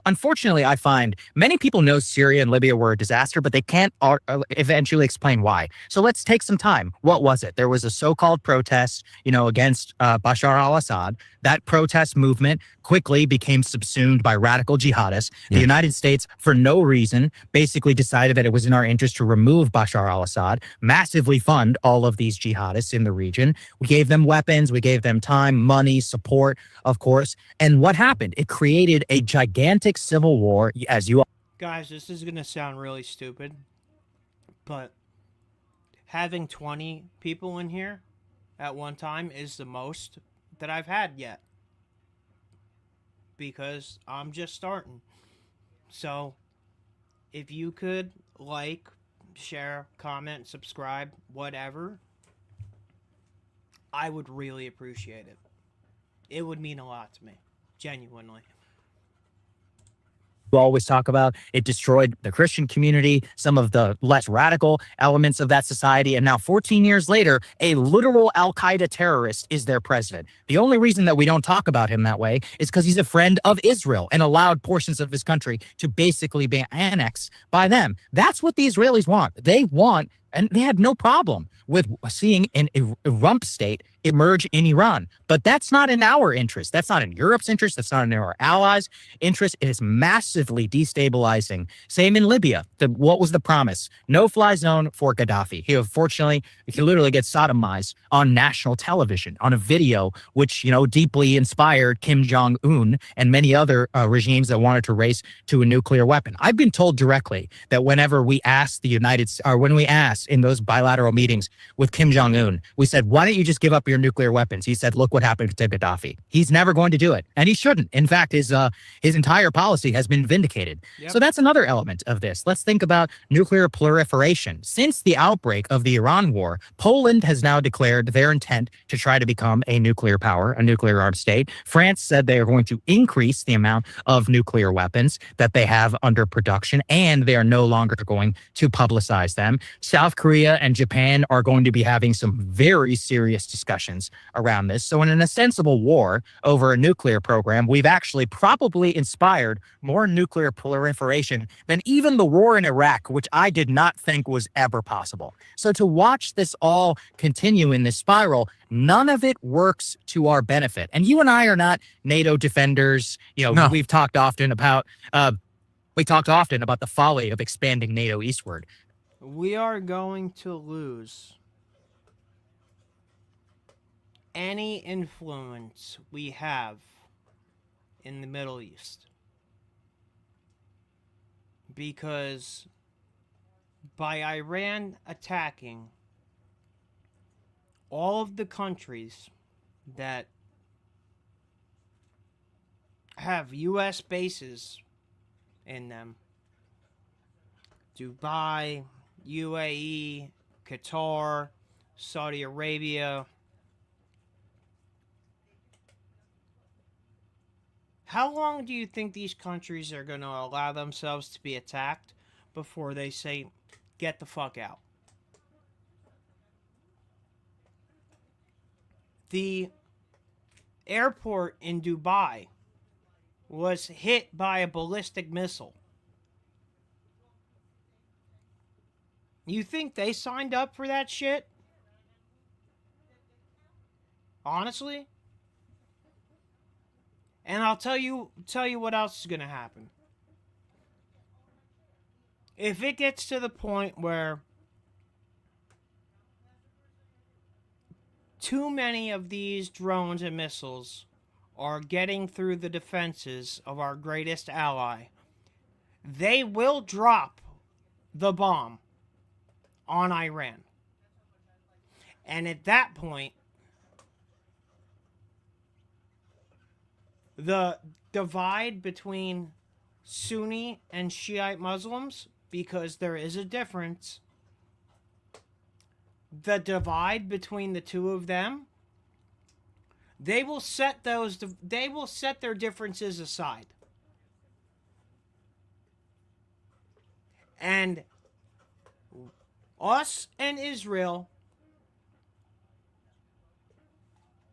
unfortunately, I find many people know Syria and Libya were a disaster, but they can't eventually explain why. So let's take some time. What was it? There was a so-called protest, against Bashar al-Assad. That protest movement quickly became subsumed by radical jihadists. The United States, for no reason, basically decided that it was in our interest to remove Bashar al-Assad, massively fund all of these jihadists in the region. We gave them weapons, we gave them time, money, support, of course. And what happened? It created a gigantic civil war, as you all. Guys, this is going to sound really stupid, but having 20 people in here at one time is the most that I've had yet. Because I'm just starting. So, if you could like, share, comment, subscribe, whatever, I would really appreciate it. It would mean a lot to me. Genuinely. Always talk about it destroyed the Christian community, some of the less radical elements of that society. And now 14 years later, a literal al-Qaeda terrorist is their president. The only reason that we don't talk about him that way is because he's a friend of Israel and allowed portions of his country to basically be annexed by them. That's what the Israelis want. They want, and they had no problem with seeing a rump state emerge in Iran. But that's not in our interest. That's not in Europe's interest. That's not in our allies' interest. It is massively destabilizing. Same in Libya. What was the promise? No-fly zone for Gaddafi. He literally gets sodomized on national television, on a video, which, deeply inspired Kim Jong-un and many other regimes that wanted to race to a nuclear weapon. I've been told directly that whenever we asked when we asked in those bilateral meetings with Kim Jong-un, we said, why don't you just give up your nuclear weapons? He said, look what happened to Gaddafi. He's never going to do it. And he shouldn't. In fact, his entire policy has been vindicated. Yep. So that's another element of this. Let's think about nuclear proliferation. Since the outbreak of the Iran war, Poland has now declared their intent to try to become a nuclear power, a nuclear armed state. France said they are going to increase the amount of nuclear weapons that they have under production, and they are no longer going to publicize them. South Korea and Japan are going to be having some very serious discussions around this. So in an ostensible war over a nuclear program, we've actually probably inspired more nuclear proliferation than even the war in Iraq, which I did not think was ever possible. So to watch this all continue in this spiral, none of it works to our benefit. And you and I are not NATO defenders. No. We've talked often about the folly of expanding NATO eastward. We are going to lose any influence we have in the Middle East. Because by Iran attacking all of the countries that have U.S. bases in them. Dubai, UAE, Qatar, Saudi Arabia. How long do you think these countries are going to allow themselves to be attacked before they say, get the fuck out? The airport in Dubai was hit by a ballistic missile. You think they signed up for that shit? Honestly? And I'll tell you what else is going to happen. If it gets to the point where too many of these drones and missiles are getting through the defenses of our greatest ally, they will drop the bomb on Iran. And at that point, the divide between Sunni and Shiite Muslims, because there is a difference, the divide between the two of them, they will set their differences aside. And us and Israel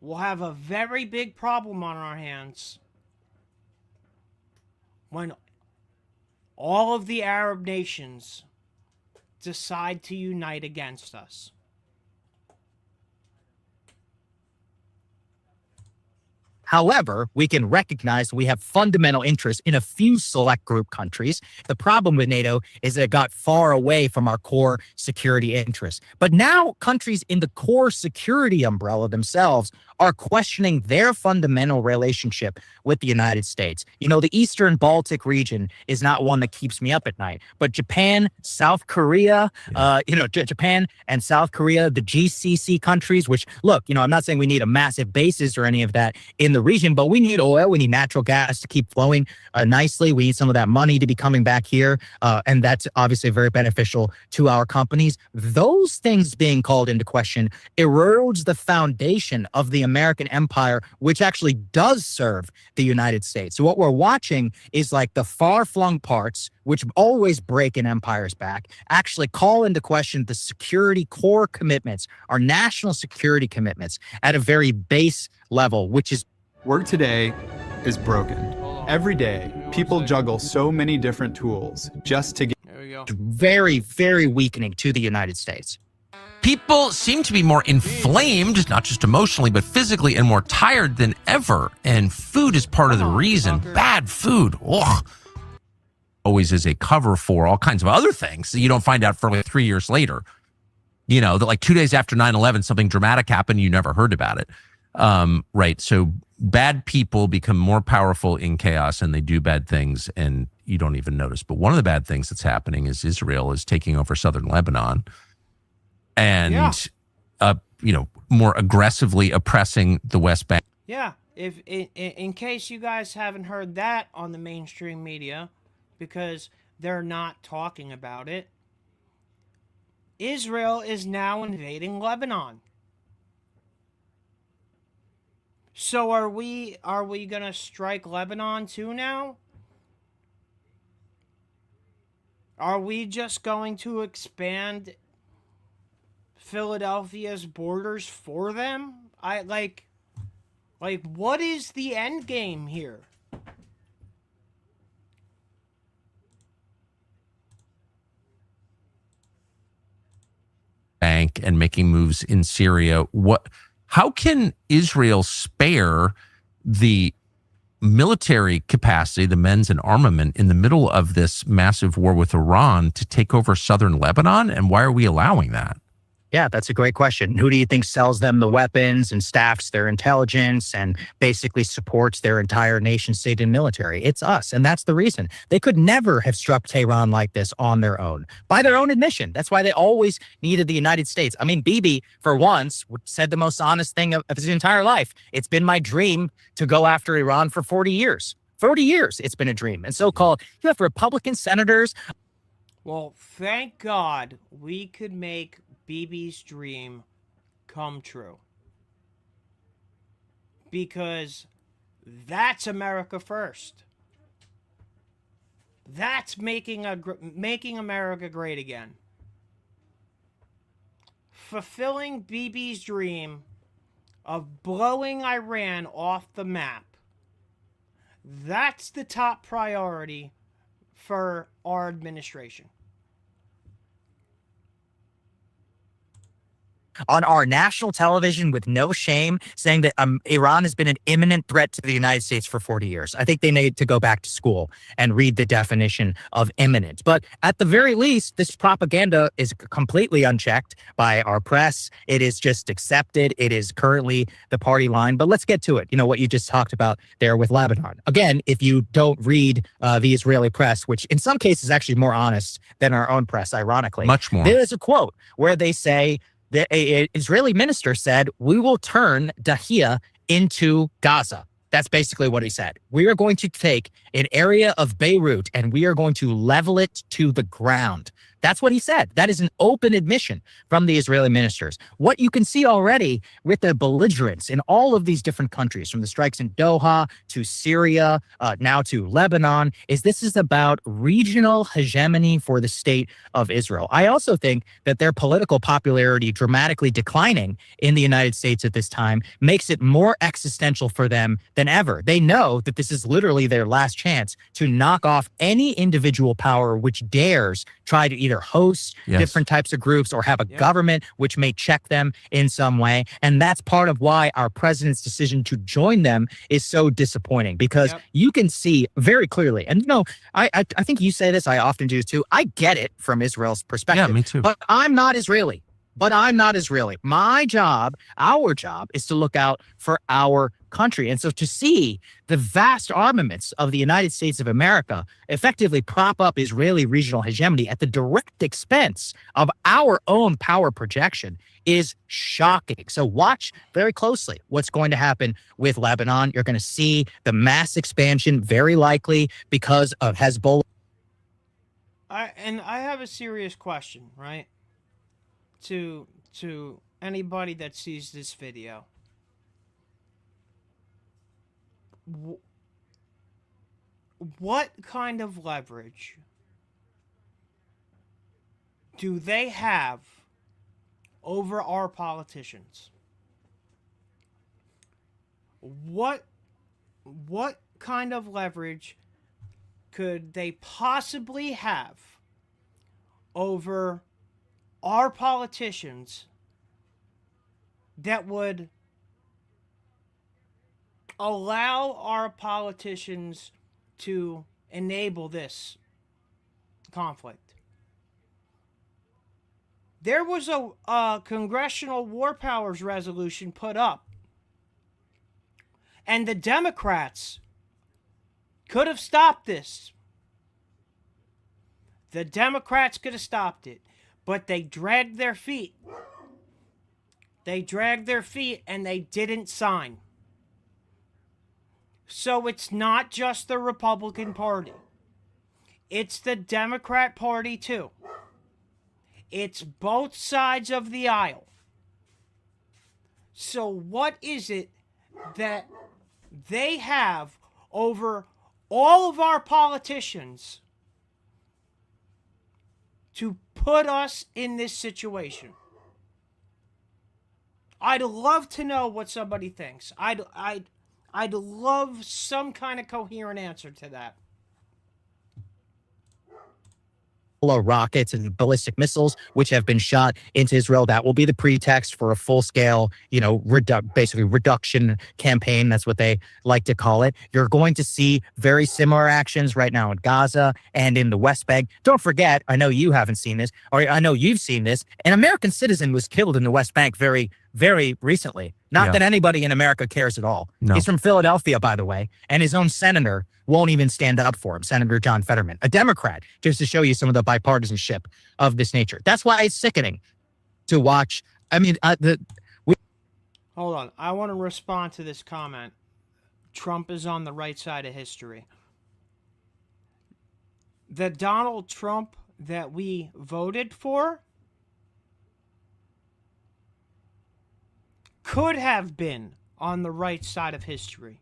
will have a very big problem on our hands when all of the Arab nations decide to unite against us. However, we can recognize we have fundamental interests in a few select group countries. The problem with NATO is that it got far away from our core security interests. But now countries in the core security umbrella themselves are questioning their fundamental relationship with the United States. You know, the Eastern Baltic region is not one that keeps me up at night, but Japan, South Korea, Japan and South Korea, the GCC countries, which, look, I'm not saying we need a massive basis or any of that in the region, but we need oil, we need natural gas to keep flowing nicely. We need some of that money to be coming back here. And that's obviously very beneficial to our companies. Those things being called into question erodes the foundation of the American empire, which actually does serve the United States. So what we're watching is like the far-flung parts, which always break an empire's back, actually call into question the security core commitments, our national security commitments at a very base level, which is work today is broken. Every day, people juggle so many different tools just to get very, very weakening to the United States. People seem to be more inflamed, not just emotionally, but physically, and more tired than ever. And food is part of the reason. Bad food. Ugh. Always is a cover for all kinds of other things that you don't find out for like 3 years later. That like 2 days after 9/11, something dramatic happened. You never heard about it. Right. So bad people become more powerful in chaos and they do bad things and you don't even notice. But one of the bad things that's happening is Israel is taking over southern Lebanon and, more aggressively oppressing the West Bank. Yeah. If in case you guys haven't heard that on the mainstream media, because they're not talking about it, Israel is now invading Lebanon. So are we gonna strike Lebanon too now? Are we just going to expand Philadelphia's borders for them? What is the end game here? Bank and making moves in Syria. How can Israel spare the military capacity, the men's and armament in the middle of this massive war with Iran to take over southern Lebanon? And why are we allowing that? Yeah, that's a great question. Who do you think sells them the weapons and staffs their intelligence and basically supports their entire nation state and military? It's us. And that's the reason. They could never have struck Tehran like this on their own, by their own admission. That's why they always needed the United States. I mean, Bibi, for once, said the most honest thing of his entire life. It's been my dream to go after Iran for 40 years. 30 years, it's been a dream. And so-called, you have Republican senators. Well, thank God we could make BB's dream come true. Because that's America first. That's making America great again. Fulfilling BB's dream of blowing Iran off the map. That's the top priority for our administration. On our national television with no shame, saying that Iran has been an imminent threat to the United States for 40 years. I think they need to go back to school and read the definition of imminent. But at the very least, this propaganda is completely unchecked by our press. It is just accepted. It is currently the party line. But let's get to it. You know, what you just talked about there with Lebanon. Again, if you don't read the Israeli press, which in some cases is actually more honest than our own press, ironically. Much more. There is a quote where they say, an Israeli minister said, "We will turn Dahia into Gaza." That's basically what he said. We are going to take an area of Beirut and we are going to level it to the ground. That's what he said. That is an open admission from the Israeli ministers. What you can see already with the belligerence in all of these different countries, from the strikes in Doha to Syria, now to Lebanon, is this is about regional hegemony for the state of Israel. I also think that their political popularity dramatically declining in the United States at this time makes it more existential for them than ever. They know that this is literally their last chance to knock off any individual power which dares try to either host different types of groups or have a government which may check them in some way. And that's part of why our president's decision to join them is so disappointing, because you can see very clearly, and you know, I think you say this, I often do too, I get it from Israel's perspective. Yeah, me too. But I'm not Israeli. My job, our job, is to look out for our country. And so to see the vast armaments of the United States of America effectively prop up Israeli regional hegemony at the direct expense of our own power projection is shocking. So watch very closely what's going to happen with Lebanon. You're going to see the mass expansion, very likely because of Hezbollah. And I have a serious question, right? To anybody that sees this video. What kind of leverage do they have over our politicians? What kind of leverage could they possibly have over our politicians that would allow our politicians to enable this conflict? There was a Congressional War Powers resolution put up, and the Democrats could have stopped this. The Democrats could have stopped it, but they dragged their feet. They dragged their feet and they didn't sign. So it's not just the Republican Party. It's the Democrat Party too. It's both sides of the aisle. So what is it that they have over all of our politicians to put us in this situation? I'd love to know what somebody thinks. I'd love some kind of coherent answer to that. Rockets and ballistic missiles, which have been shot into Israel. That will be the pretext for a full-scale, basically reduction campaign. That's what they like to call it. You're going to see very similar actions right now in Gaza and in the West Bank. Don't forget, I know you haven't seen this, or I know you've seen this, an American citizen was killed in the West Bank very, very recently. Not that anybody in America cares at all. No. He's from Philadelphia, by the way, and his own senator won't even stand up for him, Senator John Fetterman, a Democrat, just to show you some of the bipartisanship of this nature. That's why it's sickening to watch. I mean, Hold on. I want to respond to this comment. Trump is on the right side of history. The Donald Trump that we voted for could have been on the right side of history.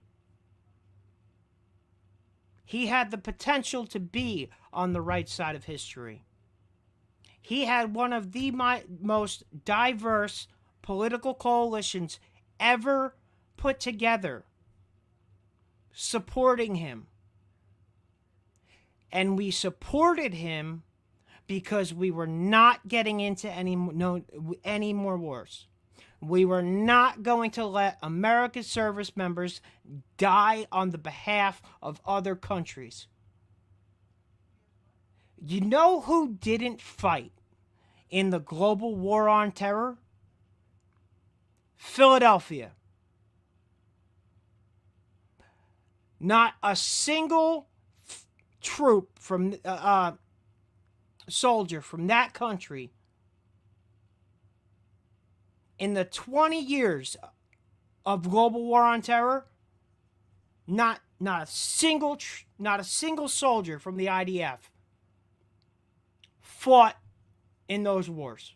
He had the potential to be on the right side of history. He had one of the most diverse political coalitions ever put together supporting him. And we supported him because we were not getting into any more wars. We were not going to let American service members die on the behalf of other countries. You know who didn't fight in the global war on terror? Philadelphia. Not a single troop from soldier from that country in the 20 years of global war on terror, not a single soldier from the IDF fought in those wars.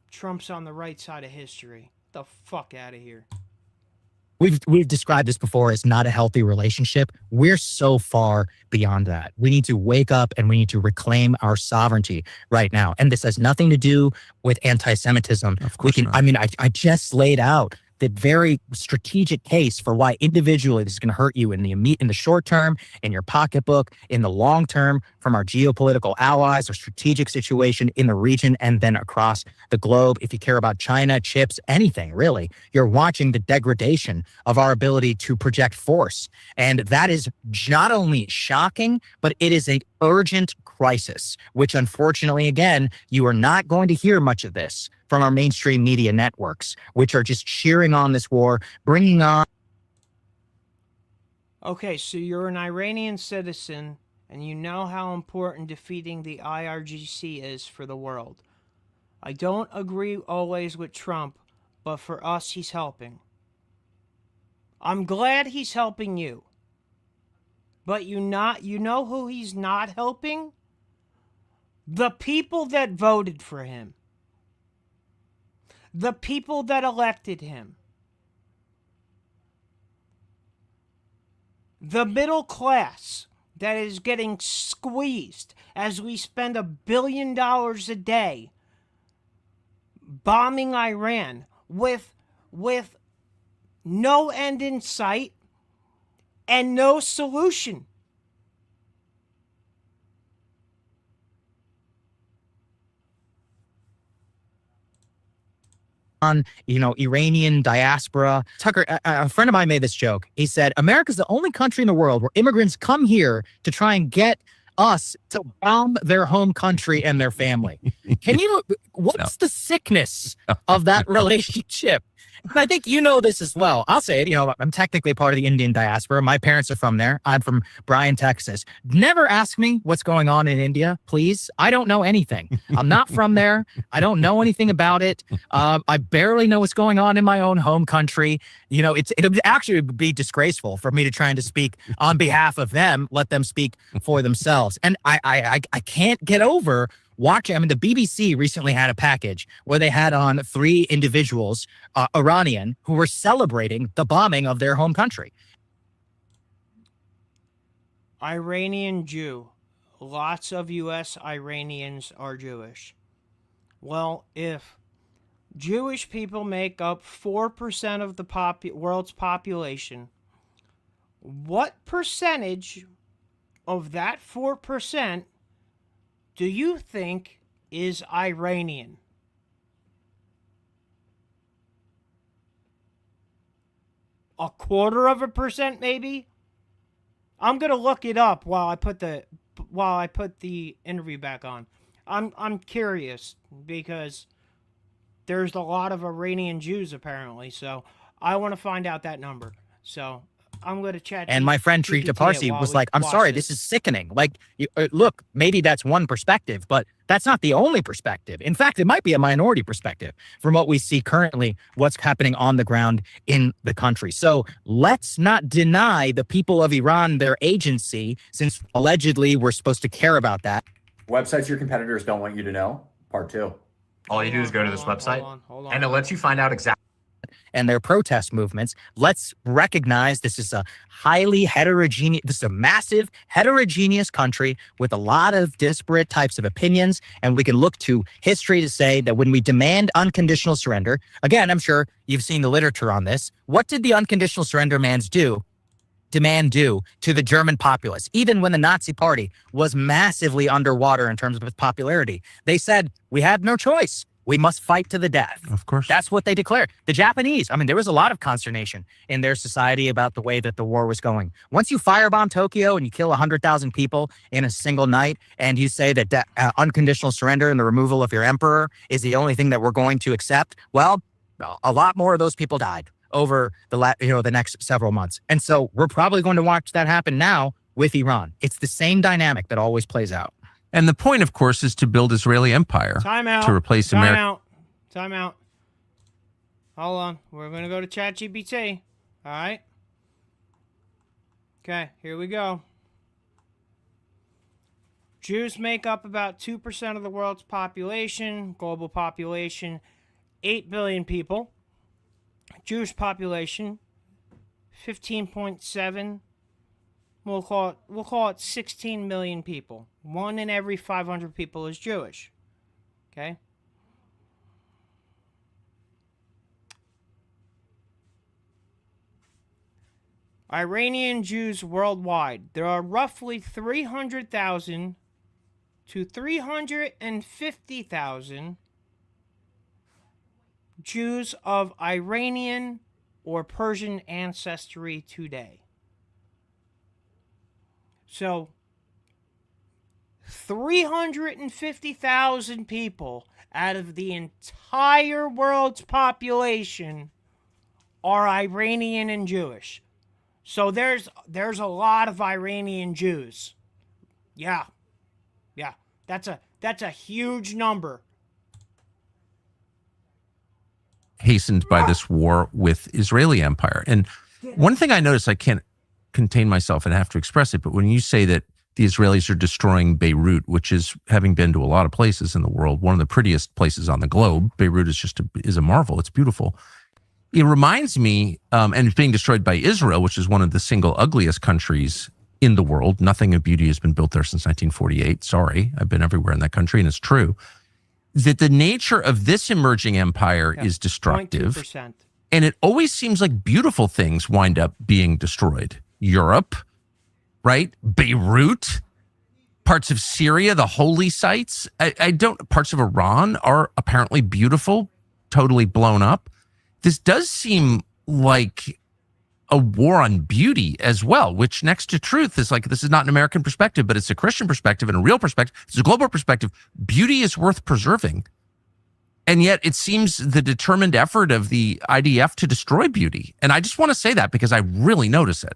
Trump's on the right side of history. Get the fuck out of here. We've described this before as not a healthy relationship. We're so far beyond that. We need to wake up and we need to reclaim our sovereignty right now. And this has nothing to do with anti-Semitism. Of course not. I mean, I just laid out the very strategic case for why individually this is going to hurt you in the short term, in your pocketbook, in the long term, from our geopolitical allies or strategic situation in the region and then across the globe. If you care about China, chips, anything really, you're watching the degradation of our ability to project force. And that is not only shocking, but it is an urgent crisis, which unfortunately, again, you are not going to hear much of this from our mainstream media networks, which are just cheering on this war, bringing on. Okay, so you're an Iranian citizen, and you know how important defeating the IRGC is for the world. I don't agree always with Trump, but for us, he's helping. I'm glad he's helping you. But you know who he's not helping? The people that voted for him. The people that elected him. The middle class that is getting squeezed as we spend $1 billion a day bombing Iran with no end in sight and no solution. On, Iranian diaspora. Tucker, a friend of mine made this joke. He said, America's the only country in the world where immigrants come here to try and get us to bomb their home country and their family. What's the sickness of that relationship? And I think you know this as well. I'll say it, I'm technically part of the Indian diaspora. My parents are from there. I'm from Bryan, Texas. Never ask me what's going on in India, please. I don't know anything. I'm not from there. I don't know anything about it. I barely know what's going on in my own home country. It'll actually be disgraceful for me to try and to speak on behalf of them, let them speak for themselves. And I can't get over watching. I mean, the BBC recently had a package where they had on 3 individuals, Iranian, who were celebrating the bombing of their home country. Iranian Jew. Lots of U.S. Iranians are Jewish. Well, if Jewish people make up 4% of the world's population, what percentage of that 4% do you think is Iranian? A 1/4%, maybe? I'm gonna look it up while I put the interview back on. I'm curious because there's a lot of Iranian Jews apparently, so I want to find out that number. So I'm going to chat. And my friend Trita Parsi was like, I'm sorry, this is sickening. Like, look, maybe that's one perspective, but that's not the only perspective. In fact, it might be a minority perspective from what we see currently, what's happening on the ground in the country. So let's not deny the people of Iran their agency, since allegedly we're supposed to care about that. Websites your competitors don't want you to know, part 2. All you do is go to this website, and it lets you find out exactly. And their protest movements. Let's recognize this is a highly heterogeneous, this is a massive heterogeneous country with a lot of disparate types of opinions. And we can look to history to say that when we demand unconditional surrender, again, I'm sure you've seen the literature on this. What did the unconditional surrender demand do to the German populace? Even when the Nazi party was massively underwater in terms of its popularity, they said, we had no choice. We must fight to the death. Of course. That's what they declared. The Japanese, I mean, there was a lot of consternation in their society about the way that the war was going. Once you firebomb Tokyo and you kill 100,000 people in a single night, and you say that unconditional surrender and the removal of your emperor is the only thing that we're going to accept, well, a lot more of those people died over the next several months. And so we're probably going to watch that happen now with Iran. It's the same dynamic that always plays out. And the point, of course, is to build Israeli empire. Time out. To replace America. Time out. Hold on. We're going to go to ChatGPT. All right? Okay, here we go. Jews make up about 2% of the world's population. Global population, 8 billion people. Jewish population, 15.7. We'll call it 16 million people. 1 in every 500 people is Jewish. Okay? Iranian Jews worldwide. There are roughly 300,000 to 350,000 Jews of Iranian or Persian ancestry today. So, 350,000 people out of the entire world's population are Iranian and Jewish. So there's a lot of Iranian Jews. Yeah. That's a huge number. Hastened by this war with Israeli empire. And one thing I noticed, I can't contain myself and have to express it, but when you say that the Israelis are destroying Beirut, which is, having been to a lot of places in the world, one of the prettiest places on the globe, Beirut is a marvel. It's beautiful. It reminds me, and it's being destroyed by Israel, which is one of the single ugliest countries in the world. Nothing of beauty has been built there since 1948. Sorry, I've been everywhere in that country, and it's true. That the nature of this emerging empire is destructive. 0.2%. And it always seems like beautiful things wind up being destroyed. Europe, right? Beirut, parts of Syria, the holy sites. Parts of Iran are apparently beautiful, totally blown up. This does seem like a war on beauty as well, which next to truth is like, this is not an American perspective, but it's a Christian perspective and a real perspective. It's a global perspective. Beauty is worth preserving. And yet it seems the determined effort of the IDF to destroy beauty. And I just want to say that because I really notice it.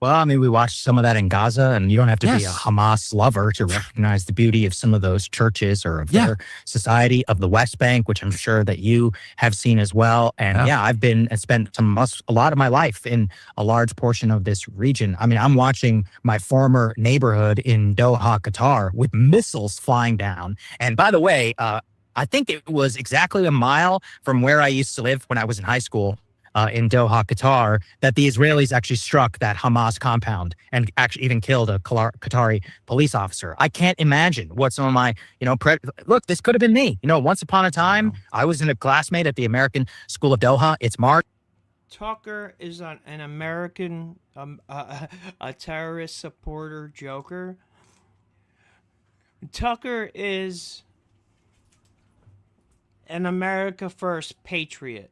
Well, I mean, we watched some of that in Gaza, and you don't have to be a Hamas lover to recognize the beauty of some of those churches or of their society, of the West Bank, which I'm sure that you have seen as well. And I've been and spent a lot of my life in a large portion of this region. I mean, I'm watching my former neighborhood in Doha, Qatar, with missiles flying down. And by the way, I think it was exactly a mile from where I used to live when I was in high school. In Doha, Qatar, that the Israelis actually struck that Hamas compound and actually even killed a Qatari police officer. I can't imagine what some of my, look, this could have been me. Once upon a time, I was a classmate at the American School of Doha. It's March. Tucker is an American, a terrorist supporter joker. Tucker is an America First patriot.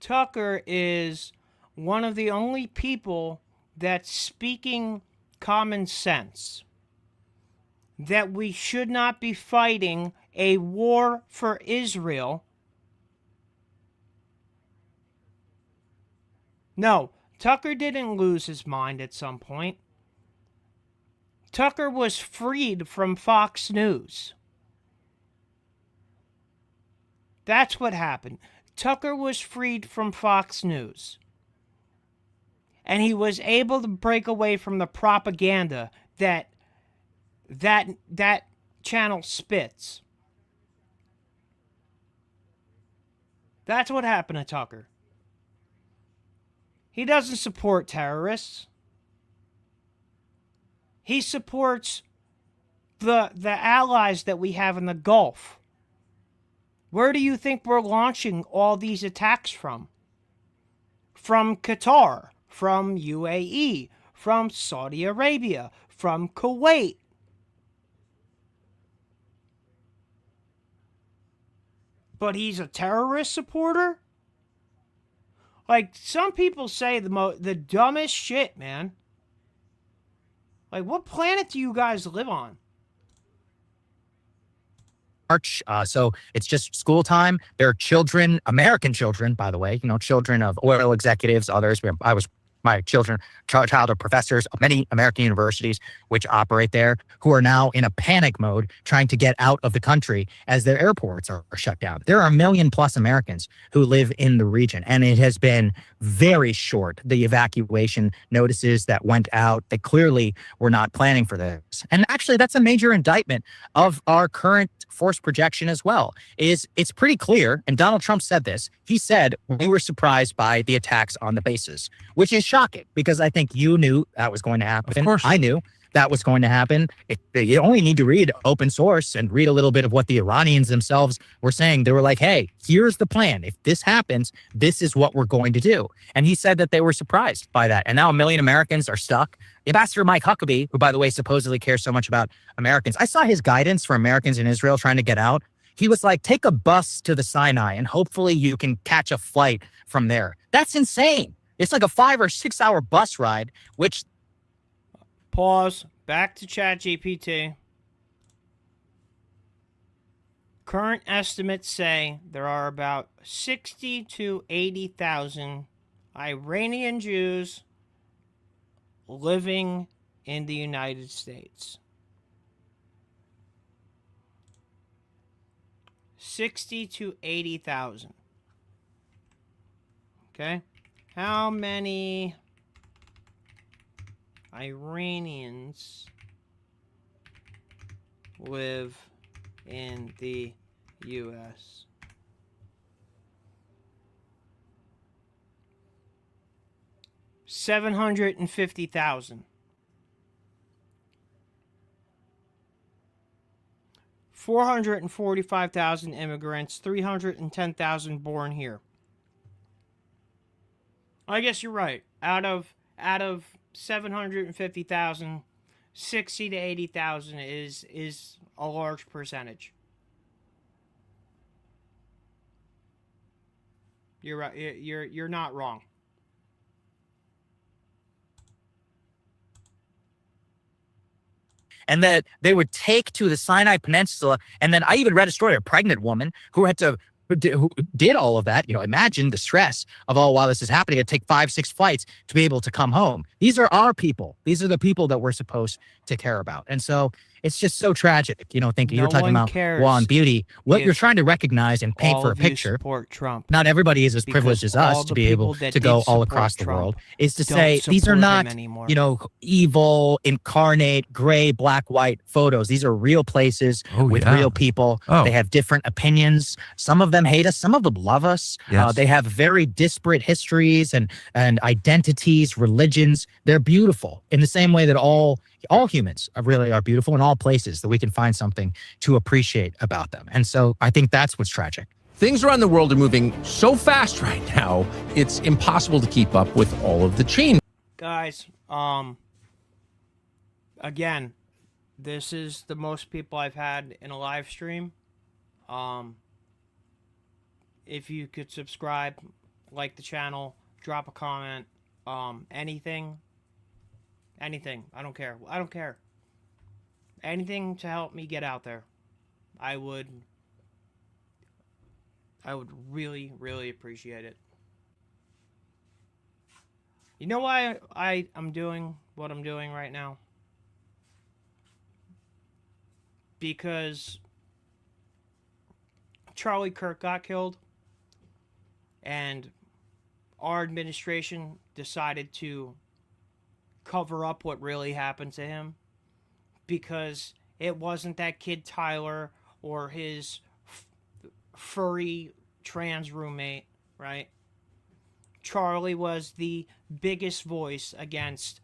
Tucker is one of the only people that's speaking common sense. That we should not be fighting a war for Israel No, Tucker didn't lose his mind at some point. Tucker was freed from Fox News. That's what happened. Tucker was freed from Fox News. And he was able to break away from the propaganda that channel spits. That's what happened to Tucker. He doesn't support terrorists. He supports the allies that we have in the Gulf. Where do you think we're launching all these attacks from? From Qatar, from UAE, from Saudi Arabia, from Kuwait. But he's a terrorist supporter? Like, some people say the dumbest shit, man. Like, what planet do you guys live on? March. So it's just school time. There are children, American children, by the way, children of oil executives, others. My children, child of professors of many American universities which operate there, who are now in a panic mode trying to get out of the country as their airports are shut down. There are 1 million plus Americans who live in the region, and it has been very short. The evacuation notices that went out, they clearly were not planning for this. And actually, that's a major indictment of our current force projection as well. It's pretty clear, and Donald Trump said this. He said, we were surprised by the attacks on the bases, which is shocking because I think you knew that was going to happen. Of course. I knew that was going to happen. You only need to read open source and read a little bit of what the Iranians themselves were saying. They were like, hey, here's the plan. If this happens, this is what we're going to do. And he said that they were surprised by that. And now 1 million Americans are stuck. Ambassador Mike Huckabee, who, by the way, supposedly cares so much about Americans. I saw his guidance for Americans in Israel trying to get out. He was like, take a bus to the Sinai and hopefully you can catch a flight from there. That's insane. It's like a 5 or 6 hour bus ride, which... Pause. Back to ChatGPT. Current estimates say there are about 60 to 80,000 Iranian Jews living in the United States. 60 to 80,000. Okay? How many Iranians live in the U.S.? $750,000. 445,000 immigrants, 310,000 born here. I guess you're right. Out of 750,000, 60 to 80,000 is a large percentage. You're right. You're not wrong. And that they would take to the Sinai Peninsula. And then I even read a story of a pregnant woman who did all of that. Imagine the stress of, while this is happening, it'd take 5-6 flights to be able to come home. These are our people. These are the people that we're supposed to care about. And so it's just so tragic. Thinking you're talking about law and beauty. What you're trying to recognize and paint for a picture. Support Trump. Not everybody is as privileged as us to be able to go all across the world. Is to say these are not, evil, incarnate, gray, black, white photos. These are real places with real people. They have different opinions. Some of them hate us. Some of them love us. Yes. They have very disparate histories and identities, religions. They're beautiful in the same way that all humans really are beautiful in all places, that we can find something to appreciate about them. And so I think that's what's tragic. Things around the world are moving so fast right now, it's impossible to keep up with all of the change. Guys, again, this is the most people I've had in a live stream. If you could subscribe, like the channel, drop a comment, anything, I don't care. Anything to help me get out there. I would really, really appreciate it. You know why I'm doing what I'm doing right now? Because Charlie Kirk got killed, and our administration decided to cover up what really happened to him, because it wasn't that kid Tyler or his furry trans roommate, right? Charlie was the biggest voice against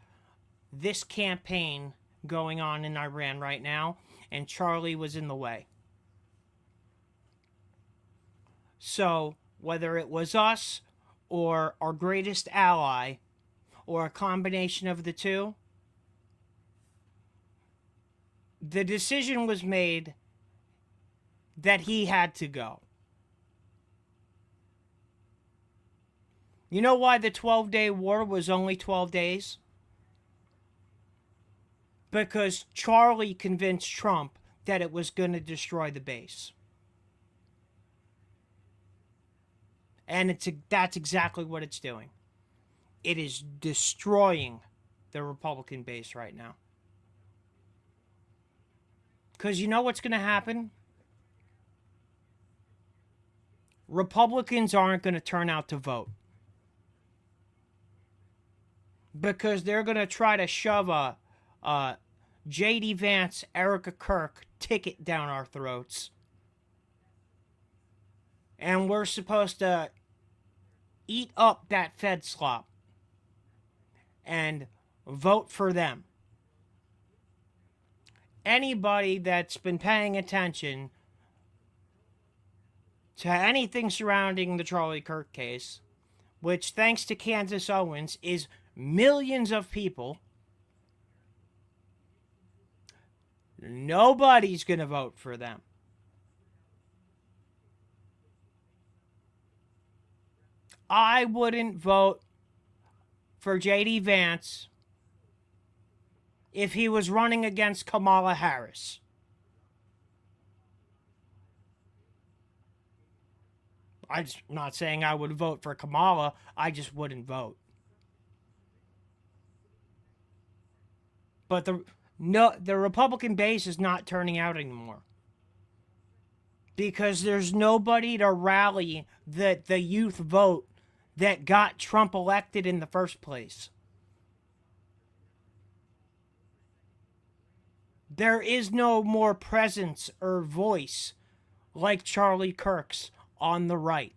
this campaign going on in Iran right now, and Charlie was in the way. So, whether it was us or our greatest ally or a combination of the two, the decision was made that he had to go. You know why the 12-day war was only 12 days? Because Charlie convinced Trump that it was going to destroy the base. And that's exactly what it's doing. It is destroying the Republican base right now. Because you know what's going to happen? Republicans aren't going to turn out to vote. Because they're going to try to shove a J.D. Vance, Erica Kirk ticket down our throats. And we're supposed to eat up that Fed slop and vote for them. Anybody that's been paying attention to anything surrounding the Charlie Kirk case, which, thanks to Candace Owens, is millions of people, nobody's going to vote for them. I wouldn't vote for J.D. Vance if he was running against Kamala Harris. I'm not saying I would vote for Kamala. I just wouldn't vote. But the Republican base is not turning out anymore. Because there's nobody to rally the youth vote that got Trump elected in the first place. There is no more presence or voice like Charlie Kirk's on the right.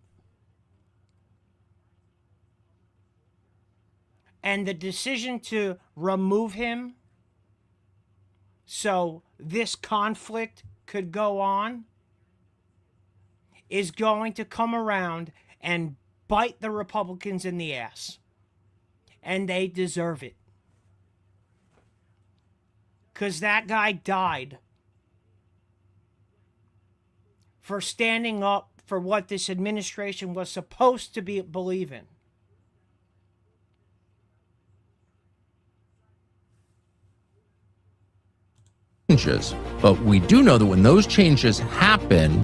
And the decision to remove him so this conflict could go on is going to come around and bite the Republicans in the ass. And they deserve it. Because that guy died for standing up for what this administration was supposed to believe in. Changes, but we do know that when those changes happen,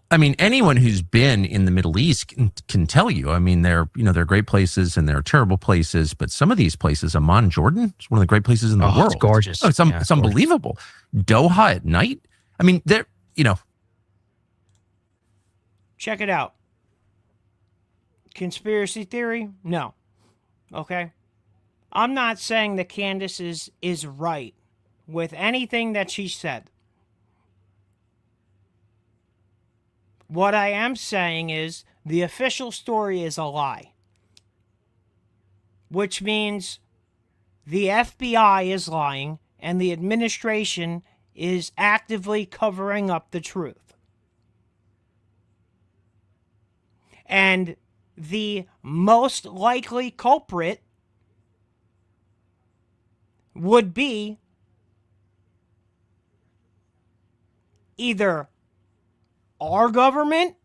I mean, anyone who's been in the Middle East can tell you. I mean, they're great places and they're terrible places, but some of these places, Amman, Jordan, it's one of the great places in the world. It's gorgeous. Oh, it's unbelievable. Doha at night. I mean, they're Check it out. Conspiracy theory? No. Okay? I'm not saying that Candace is right with anything that she said. What I am saying is the official story is a lie. Which means the FBI is lying and the administration is actively covering up the truth. And the most likely culprit would be either our government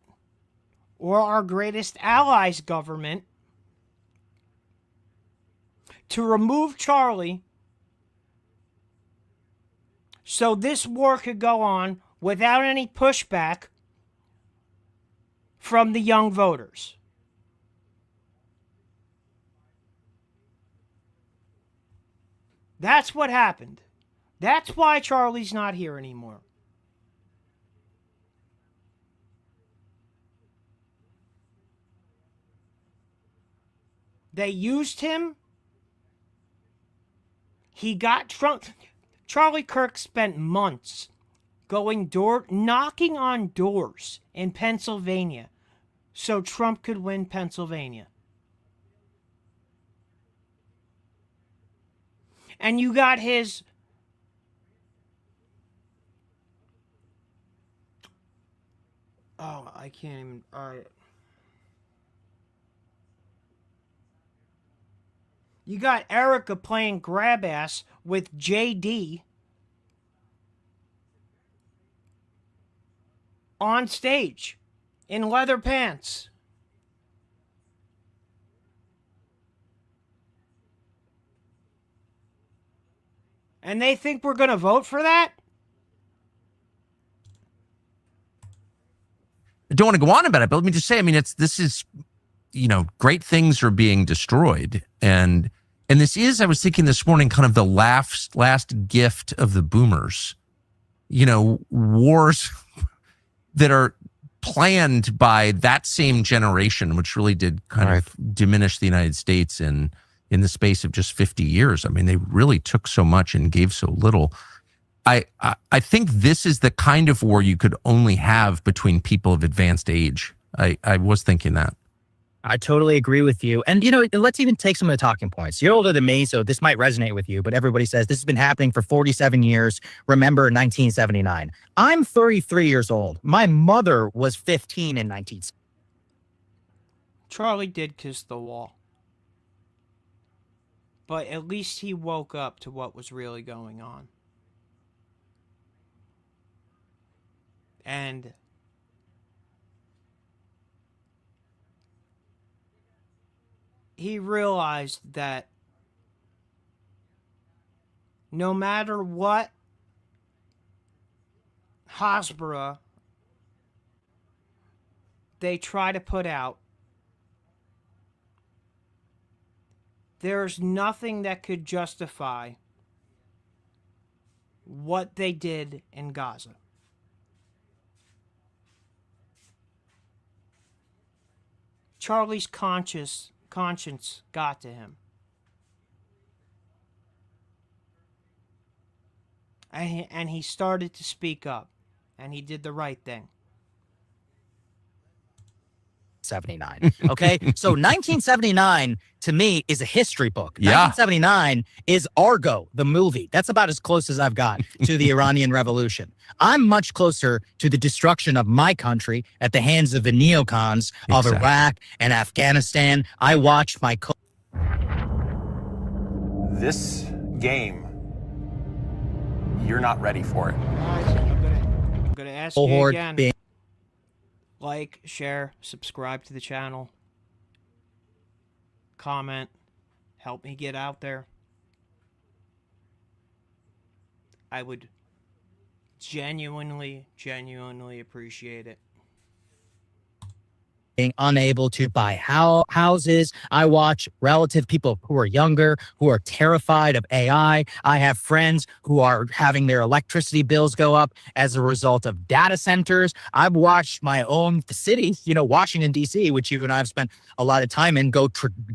or our greatest allies' government to remove Charlie so this war could go on without any pushback from the young voters. That's what happened. That's why Charlie's not here anymore. They used him. He got drunk. Charlie Kirk spent months knocking on doors in Pennsylvania so Trump could win Pennsylvania. And you got his I can't even you got Erica playing grab ass with JD on stage in leather pants. And they think we're going to vote for that? I don't want to go on about it, but let me just say, I mean, this is, great things are being destroyed. And this is, I was thinking this morning, kind of the last gift of the boomers. Wars that are planned by that same generation, which really did kind of diminish the United States in the space of just 50 years. I mean, they really took so much and gave so little. I think this is the kind of war you could only have between people of advanced age. I was thinking that. I totally agree with you. And, let's even take some of the talking points. You're older than me, so this might resonate with you, but everybody says this has been happening for 47 years. Remember 1979. I'm 33 years old. My mother was 15 in 1970. Charlie did kiss the wall. But at least he woke up to what was really going on. And he realized that no matter what Hasbara they try to put out, there's nothing that could justify what they did in Gaza. Charlie's conscience got to him. And he started to speak up. And he did the right thing. 79. Okay. So 1979 to me is a history book. Yeah. 1979 is Argo, the movie. That's about as close as I've got to the Iranian Revolution. I'm much closer to the destruction of my country at the hands of the neocons of Iraq and Afghanistan. I watched my this game, you're not ready for it. I'm gonna ask you again. Like, share, subscribe to the channel, comment, help me get out there. I would genuinely appreciate it. Being unable to buy houses. I watch relative people who are younger, who are terrified of AI. I have friends who are having their electricity bills go up as a result of data centers. I've watched my own city, Washington, D.C., which you and I have spent a lot of time in, go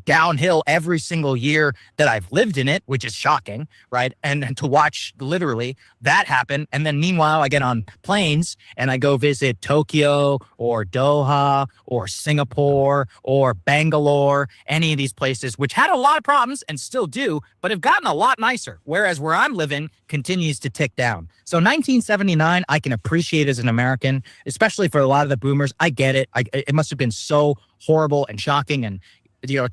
downhill every single year that I've lived in it, which is shocking, right? And to watch literally that happen. And then meanwhile, I get on planes and I go visit Tokyo or Doha or Singapore or Bangalore, any of these places, which had a lot of problems and still do, but have gotten a lot nicer. Whereas where I'm living continues to tick down. So 1979, I can appreciate as an American, especially for a lot of the boomers. I get it. It must have been so horrible and shocking. And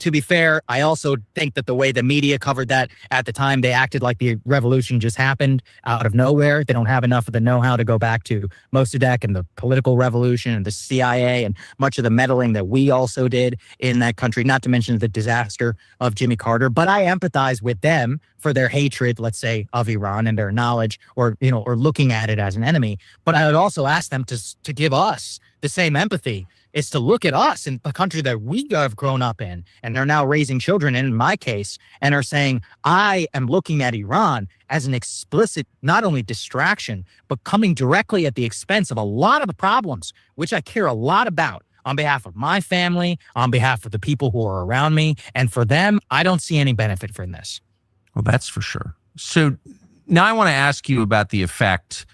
to be fair, I also think that the way the media covered that at the time, they acted like the revolution just happened out of nowhere. They don't have enough of the know-how to go back to Mossadegh and the political revolution and the CIA and much of the meddling that we also did in that country, not to mention the disaster of Jimmy Carter. But I empathize with them for their hatred, let's say, of Iran and their knowledge or looking at it as an enemy. But I would also ask them to give us the same empathy is to look at us in the country that we have grown up in and are now raising children in my case, and are saying, I am looking at Iran as an explicit, not only distraction, but coming directly at the expense of a lot of the problems, which I care a lot about on behalf of my family, on behalf of the people who are around me. And for them, I don't see any benefit from this. Well, that's for sure. So now I want to ask you about the effect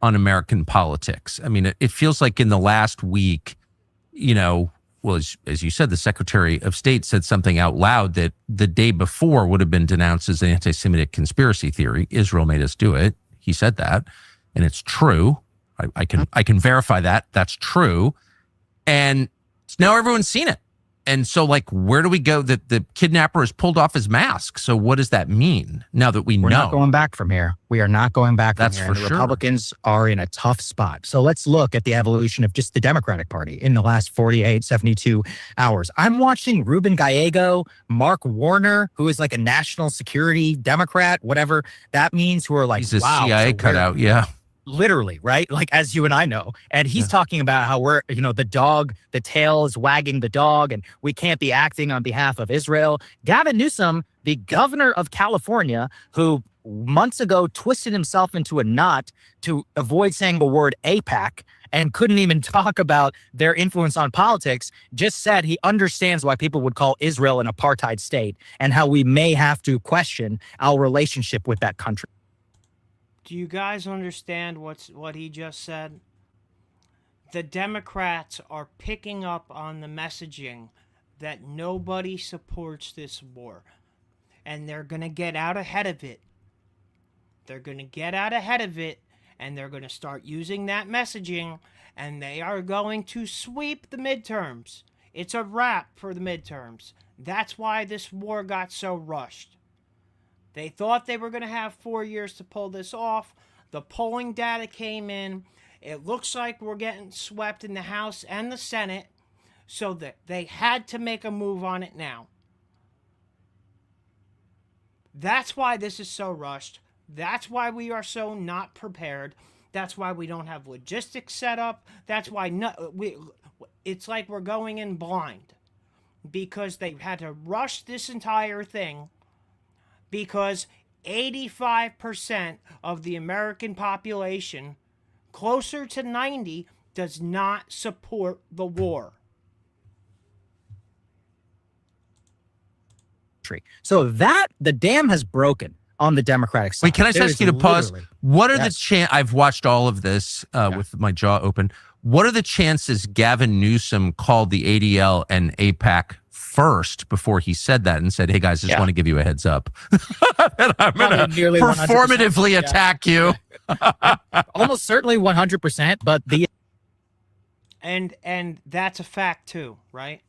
on American politics. I mean, it feels like in the last week, well, as you said, the Secretary of State said something out loud that the day before would have been denounced as an anti-Semitic conspiracy theory. Israel made us do it. He said that, and it's true. I can verify that. That's true. And now everyone's seen it. And so, where do we go? That the kidnapper has pulled off his mask. So what does that mean now that We're know? not going back from here. We are not going back from That's here. for And the sure. Republicans are in a tough spot. So let's look at the evolution of just the Democratic Party in the last 48, 72 hours. I'm watching Ruben Gallego, Mark Warner, who is like a national security Democrat, whatever that means, who are like, He's a wow, CIA cutout, yeah. Literally, right? Like, as you and I know. And he's talking about how we're, the tail is wagging the dog and we can't be acting on behalf of Israel. Gavin Newsom, the governor of California, who months ago twisted himself into a knot to avoid saying the word AIPAC and couldn't even talk about their influence on politics, just said he understands why people would call Israel an apartheid state and how we may have to question our relationship with that country. Do you guys understand what he just said? The Democrats are picking up on the messaging that nobody supports this war. And they're going to get out ahead of it. They're going to get out ahead of it, and they're going to start using that messaging, and they are going to sweep the midterms. It's a wrap for the midterms. That's why this war got so rushed. They thought they were going to have 4 years to pull this off. The polling data came in. It looks like we're getting swept in the House and the Senate, so that they had to make a move on it now. That's why this is so rushed. That's why we are so not prepared. That's why we don't have logistics set up. That's why it's like we're going in blind, because they had to rush this entire thing. Because 85% of the American population, closer to 90, does not support the war. So that the dam has broken on the Democratic side. Wait, can I just ask you to pause? What are the chances? I've watched all of this with my jaw open. What are the chances Gavin Newsom called the ADL and AIPAC first before he said that and said, hey guys, just want to give you a heads up that I'm going to performatively attack you? Almost certainly 100%, but and that's a fact too, right?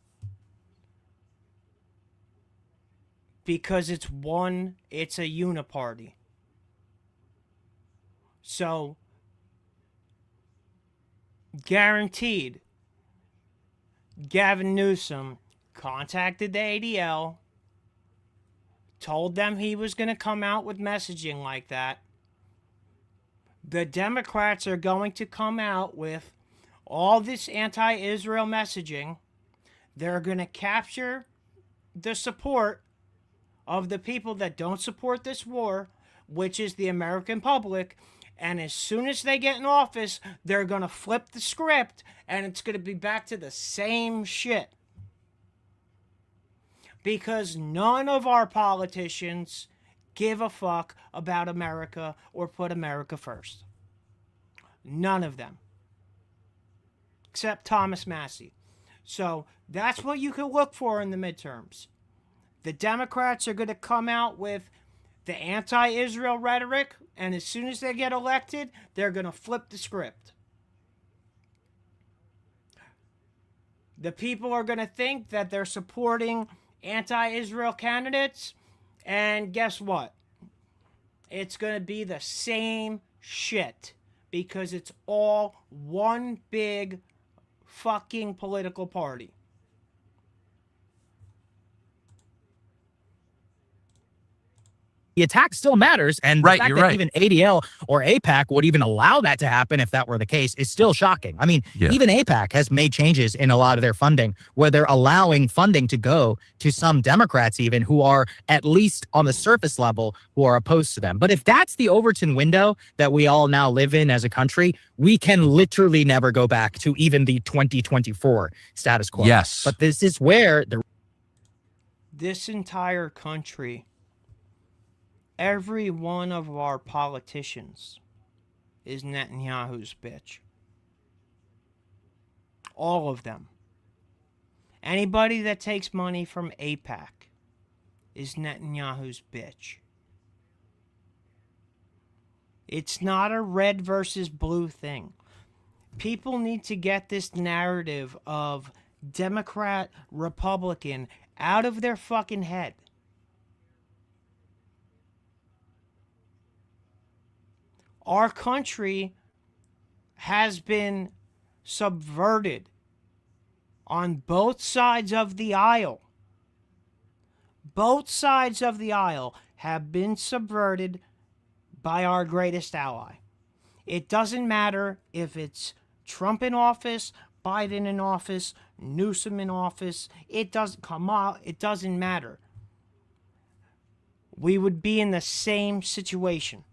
Because it's a uniparty. So guaranteed Gavin Newsom contacted the ADL, told them he was going to come out with messaging like that. The Democrats are going to come out with all this anti-Israel messaging. They're going to capture the support of the people that don't support this war, which is the American public. And as soon as they get in office, they're going to flip the script and it's going to be back to the same shit. Because none of our politicians give a fuck about America or put America first. None of them. Except Thomas Massey. So that's what you can look for in the midterms. The Democrats are going to come out with the anti-Israel rhetoric, and as soon as they get elected, they're going to flip the script. The people are going to think that they're supporting anti-Israel candidates, and guess what? It's going to be the same shit, because it's all one big fucking political party. the attack still matters. And the Right, fact you're that right. even ADL or APAC would even allow that to happen if that were the case is still shocking. I mean, Yeah. even APAC has made changes in a lot of their funding where they're allowing funding to go to some Democrats even who are at least on the surface level who are opposed to them. But if that's the Overton window that we all now live in as a country, we can literally never go back to even the 2024 status quo. Yes. But this is where This entire country, every one of our politicians is Netanyahu's bitch. All of them. Anybody that takes money from AIPAC is Netanyahu's bitch. It's not a red versus blue thing. People need to get this narrative of Democrat, Republican out of their fucking head. Our country has been subverted on both sides of the aisle. Both sides of the aisle have been subverted by our greatest ally. It doesn't matter if it's Trump in office, Biden in office, Newsom in office. It doesn't matter. We would be in the same situation.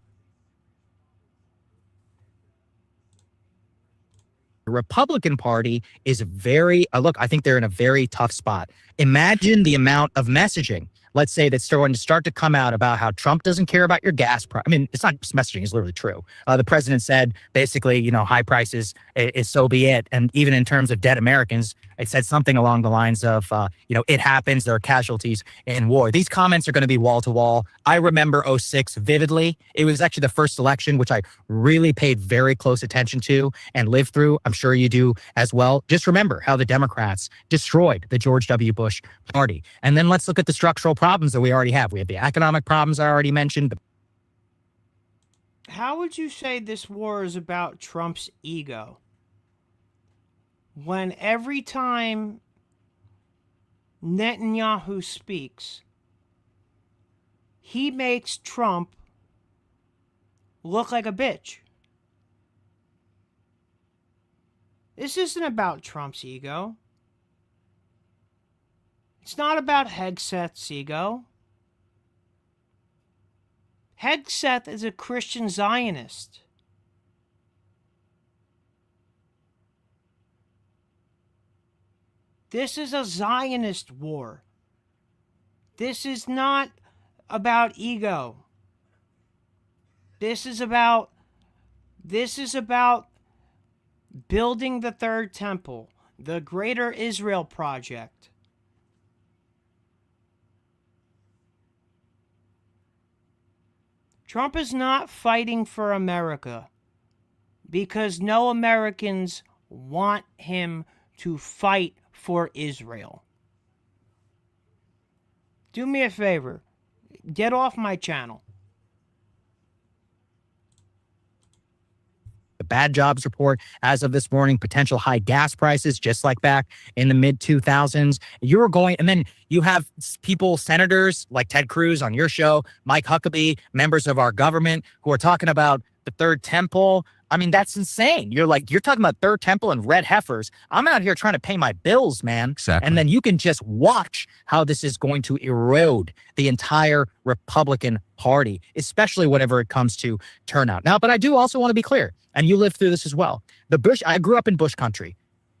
the Republican Party is very, look, I think they're in a very tough spot. Imagine the amount of messaging, let's say, that's going to start to come out about how Trump doesn't care about your gas price. I mean, it's not just messaging, it's literally true. The president said, basically, high prices is so be it. And even in terms of dead Americans, it said something along the lines of, it happens, there are casualties in war. These comments are going to be wall to wall. I remember 06 vividly. It was actually the first election, which I really paid very close attention to and lived through. I'm sure you do as well. Just remember how the Democrats destroyed the George W. Bush party. And then let's look at the structural problems that we already have. We have the economic problems I already mentioned. How would you say this war is about Trump's ego? When every time Netanyahu speaks, he makes Trump look like a bitch. This isn't about Trump's ego. It's not about Hegseth's ego. Hegseth is a Christian Zionist. This is a Zionist war. This is not about ego. This is about building the third temple, the Greater Israel Project. Trump is not fighting for America because no Americans want him to fight for Israel. Do me a favor. Get off my channel. The bad jobs report as of this morning, potential high gas prices, just like back in the mid 2000s. And then you have people, senators like Ted Cruz on your show, Mike Huckabee, members of our government who are talking about the third temple. I mean, that's insane. You're talking about third temple and red heifers. I'm out here trying to pay my bills, man. Exactly. And then you can just watch how this is going to erode the entire Republican Party, especially whenever it comes to turnout. Now, but I do also want to be clear, and you lived through this as well. I grew up in Bush country.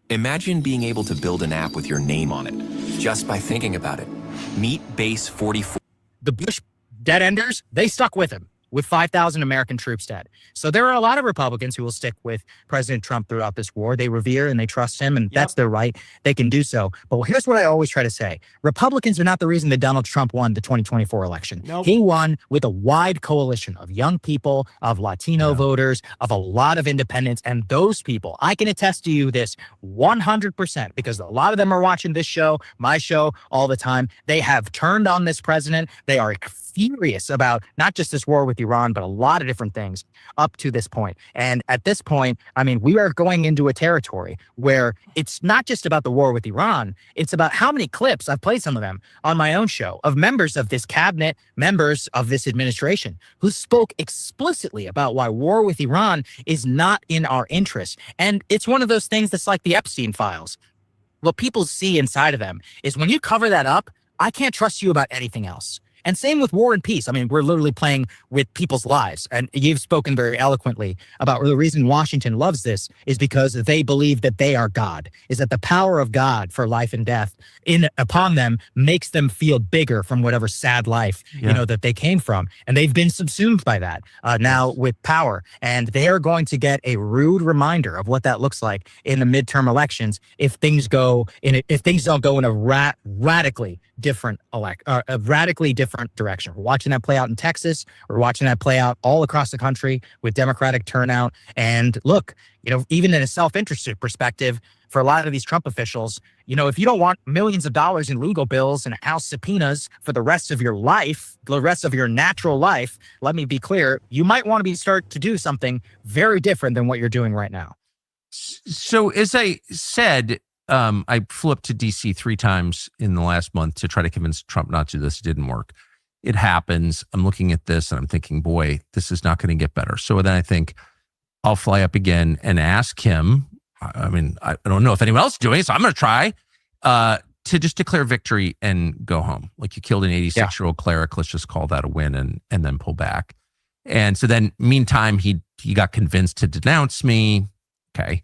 Imagine being able to build an app with your name on it, just by thinking about it. Meet Base 44. The Bush dead enders, they stuck with him, with 5,000 American troops dead. So there are a lot of Republicans who will stick with President Trump throughout this war. They revere and they trust him, and that's their right. They can do so. But here's what I always try to say. Republicans are not the reason that Donald Trump won the 2024 election. Nope. He won with a wide coalition of young people, of Latino voters, of a lot of independents. And those people, I can attest to you this 100%, because a lot of them are watching this show, my show, all the time. They have turned on this president. They are furious about not just this war with with Iran, but a lot of different things up to this point. And at this point, I mean, we are going into a territory where it's not just about the war with Iran. It's about how many clips, I've played some of them on my own show, of members of this cabinet, members of this administration who spoke explicitly about why war with Iran is not in our interest. And it's one of those things that's like the Epstein files. What people see inside of them is when you cover that up, I can't trust you about anything else. And same with War and Peace. I mean, we're literally playing with people's lives. And you've spoken very eloquently about the reason Washington loves this is because they believe that they are God, is that the power of God for life and death upon them makes them feel bigger from whatever sad life, that they came from. And they've been subsumed by that now with power. And they are going to get a rude reminder of what that looks like in the midterm elections if things don't go in a radically different direction. We're watching that play out in Texas. We're watching that play out all across the country with Democratic turnout. And look, even in a self-interested perspective, for a lot of these Trump officials, if you don't want millions of dollars in legal bills and house subpoenas for the rest of your life, the rest of your natural life, let me be clear, you might want to start to do something very different than what you're doing right now. So as I said, I flew up to DC 3 times in the last month to try to convince Trump not to do this. It didn't work. It happens. I'm looking at this and I'm thinking, boy, this is not going to get better. So then I think I'll fly up again and ask him. I mean, I don't know if anyone else is doing it, so I'm going to try to just declare victory and go home. Like, you killed an 86-year-old cleric. Let's just call that a win and then pull back. And so then meantime, he got convinced to denounce me. Okay.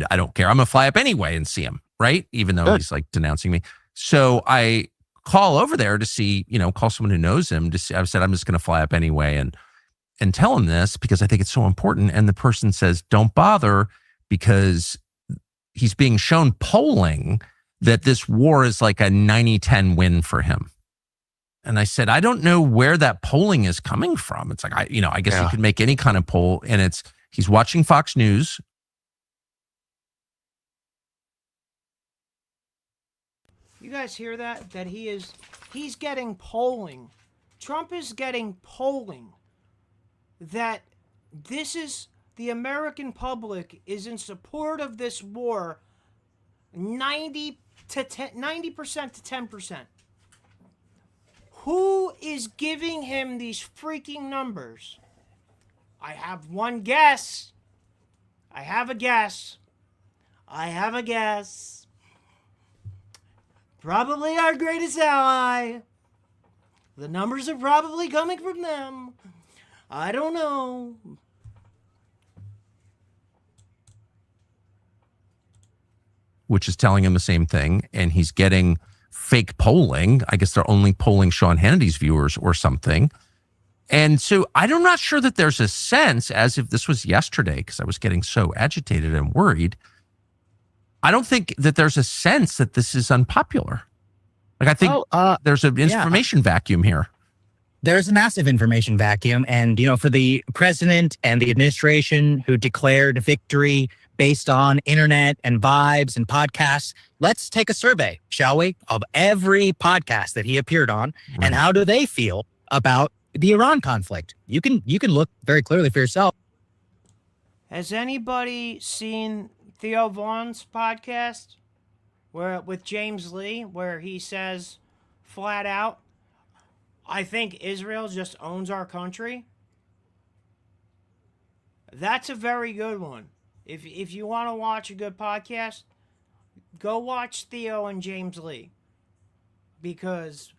I don't care. I'm going to fly up anyway and see him, right? Even though he's like denouncing me. So I call over there to see, call someone who knows him to see. I said, I'm just going to fly up anyway and tell him this because I think it's so important. And the person says, don't bother, because he's being shown polling that this war is like a 90-10 win for him. And I said, I don't know where that polling is coming from. It's like, I guess you could make any kind of poll, and he's watching Fox News. You guys hear that? That he's getting polling. Trump is getting polling that the American public is in support of this war 90% to 10%. Who is giving him these freaking numbers? I have one guess. I have a guess. Probably our greatest ally. The numbers are probably coming from them. I don't know. Which is telling him the same thing, and he's getting fake polling. I guess they're only polling Sean Hannity's viewers or something. And so I'm not sure that there's a sense, as if this was yesterday, because I was getting so agitated and worried. I don't think that there's a sense that this is unpopular. Like, I think there's an information vacuum here. There's a massive information vacuum. And, for the president and the administration who declared victory based on internet and vibes and podcasts, let's take a survey, shall we, of every podcast that he appeared on. Right. And how do they feel about the Iran conflict? You can look very clearly for yourself. Has anybody seen Theo Vaughn's podcast with James Lee, where he says flat out, I think Israel just owns our country? That's a very good one. If you want to watch a good podcast, go watch Theo and James Lee, because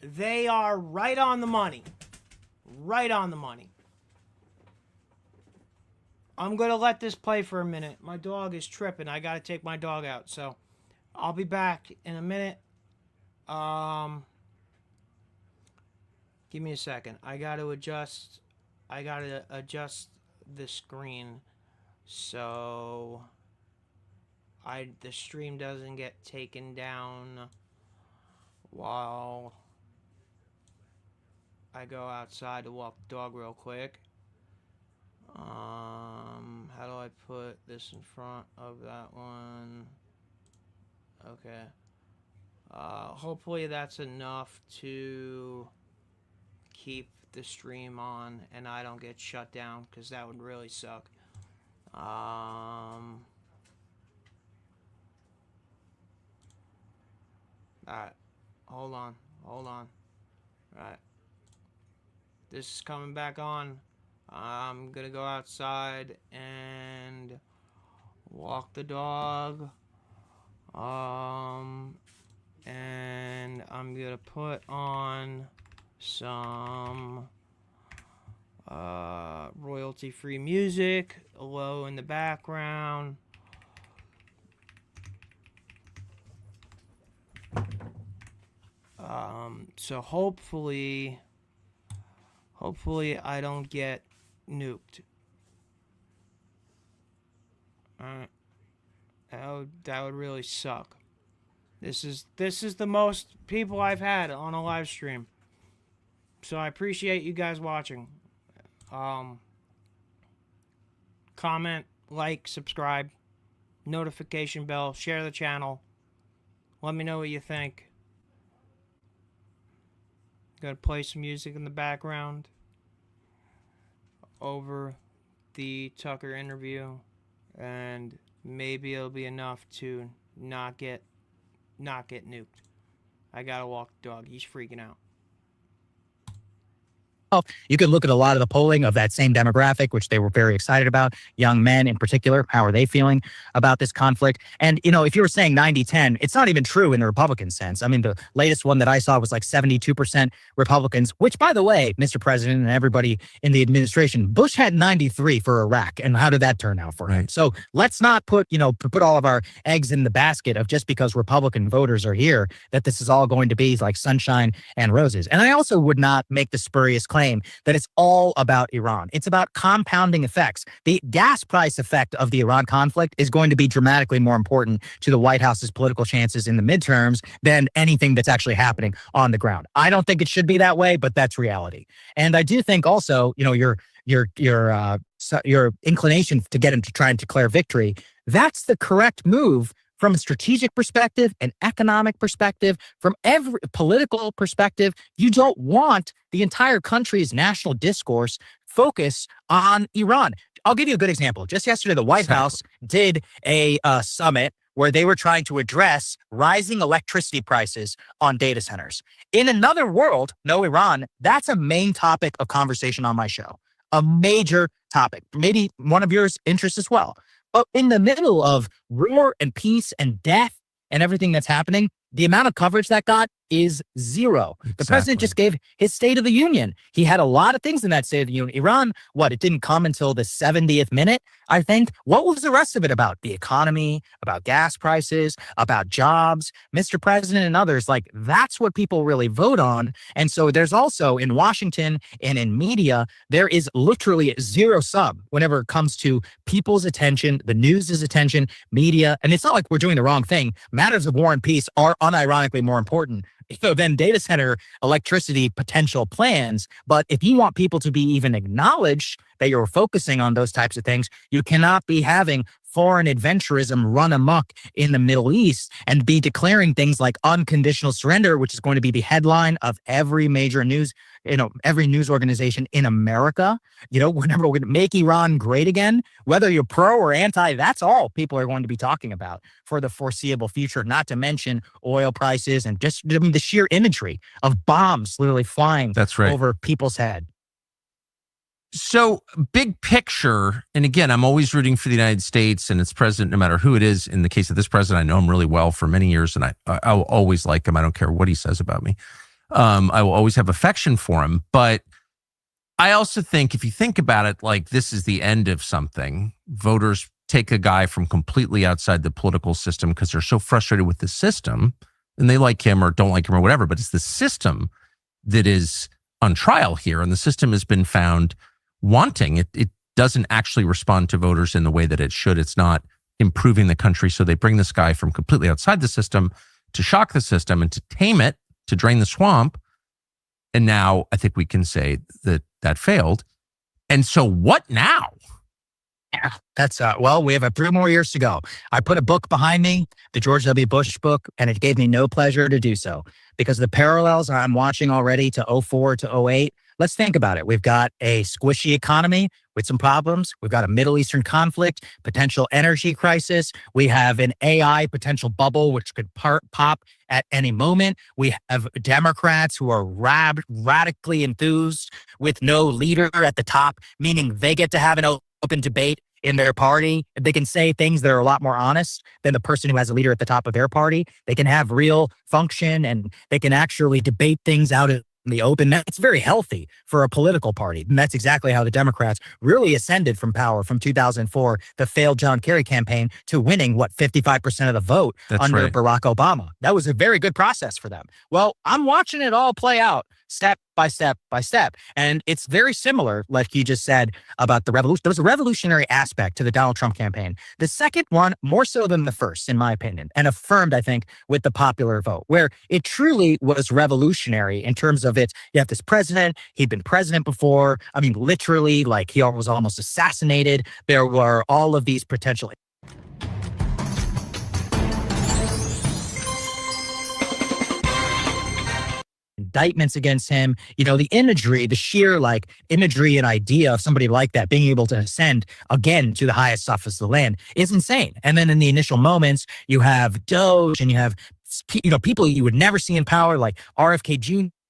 they are right on the money. Right on the money. I'm going to let this play for a minute. My dog is tripping. I got to take my dog out. So I'll be back in a minute. Give me a second. I got to adjust the screen so the stream doesn't get taken down while I go outside to walk the dog real quick. How do I put this in front of that one? Okay. Hopefully that's enough to keep the stream on and I don't get shut down, because that would really suck. Alright. Hold on. Alright. This is coming back on. I'm gonna go outside and walk the dog. And I'm gonna put on some royalty-free music low in the background. So hopefully I don't get nuked. That would really suck. This is the most people I've had on a live stream. So I appreciate you guys watching. Comment, like, subscribe, notification bell, share the channel. Let me know what you think. Gonna play some music in the background over the Tucker interview, and maybe it'll be enough to not get nuked. I gotta walk the dog. He's freaking out. You could look at a lot of the polling of that same demographic, which they were very excited about. Young men in particular, how are they feeling about this conflict? And, if you were saying 90-10, it's not even true in the Republican sense. I mean, the latest one that I saw was like 72% Republicans, which, by the way, Mr. President and everybody in the administration, Bush had 93 for Iraq. And how did that turn out for him? So let's not put all of our eggs in the basket of just because Republican voters are here, that this is all going to be like sunshine and roses. And I also would not make the spurious claim that it's all about Iran. It's about compounding effects. The gas price effect of the Iran conflict is going to be dramatically more important to the White House's political chances in the midterms than anything that's actually happening on the ground. I don't think it should be that way, but that's reality. And I do think also, your inclination to get him to try and declare victory, that's the correct move from a strategic perspective, an economic perspective, from every political perspective. You don't want the entire country's national discourse focus on Iran. I'll give you a good example. Just yesterday, the White House did a summit where they were trying to address rising electricity prices on data centers. In another world, no Iran, that's a main topic of conversation on my show. A major topic, maybe one of yours interests as well. But in the middle of war and peace and death and everything that's happening, the amount of coverage that got is zero. Exactly. The president just gave his State of the Union. He had a lot of things in that State of the Union. Iran, it didn't come until the 70th minute, I think. What was the rest of it about? The economy, about gas prices, about jobs, Mr. President and others. That's what people really vote on. And so there's also in Washington and in media, there is literally zero sum whenever it comes to people's attention, the news's attention, media. And it's not like we're doing the wrong thing. Matters of war and peace are unironically more important than data center electricity potential plans. But if you want people to be even acknowledged that you're focusing on those types of things, you cannot be having foreign adventurism run amok in the Middle East and be declaring things like unconditional surrender, which is going to be the headline of every major news, every news organization in America. Whenever we're going to make Iran great again, whether you're pro or anti, that's all people are going to be talking about for the foreseeable future, not to mention oil prices and just the sheer imagery of bombs literally flying over people's head. So big picture, and again, I'm always rooting for the United States and its president, no matter who it is. In the case of this president, I know him really well for many years, and I will always like him. I don't care what he says about me. I will always have affection for him. But I also think, if you think about it, this is the end of something. Voters take a guy from completely outside the political system because they're so frustrated with the system, and they like him or don't like him or whatever, but it's the system that is on trial here, and the system has been found wanting. It doesn't actually respond to voters in the way that it should. It's not improving the country. So they bring this guy from completely outside the system to shock the system and to tame it, to drain the swamp. And now I think we can say that failed. And so what now? Yeah, that's we have 3 more years to go. I put a book behind me, the George W. Bush book, and it gave me no pleasure to do so because the parallels I'm watching already to 04 to 08 Let's think about it. We've got a squishy economy with some problems. We've got a Middle Eastern conflict, potential energy crisis. We have an AI potential bubble, which could pop at any moment. We have Democrats who are radically enthused with no leader at the top, meaning they get to have an open debate in their party. They can say things that are a lot more honest than the person who has a leader at the top of their party. They can have real function and they can actually debate things out in the open. That's very healthy for a political party. And that's exactly how the Democrats really ascended from power from 2004, the failed John Kerry campaign, to winning, 55% of the vote under Barack Obama. That was a very good process for them. Well, I'm watching it all play out step by step by step. And it's very similar, like you just said, about the revolution. There was a revolutionary aspect to the Donald Trump campaign. The second one, more so than the first, in my opinion, and affirmed, I think, with the popular vote, where it truly was revolutionary in terms of it. You have this president, he'd been president before. I mean, literally, like he was almost assassinated. There were all of these potential indictments against him. You know, the imagery, the sheer imagery and idea of somebody like that being able to ascend again to the highest office of the land is insane. And then in the initial moments, you have Doge and you have, people you would never see in power like RFK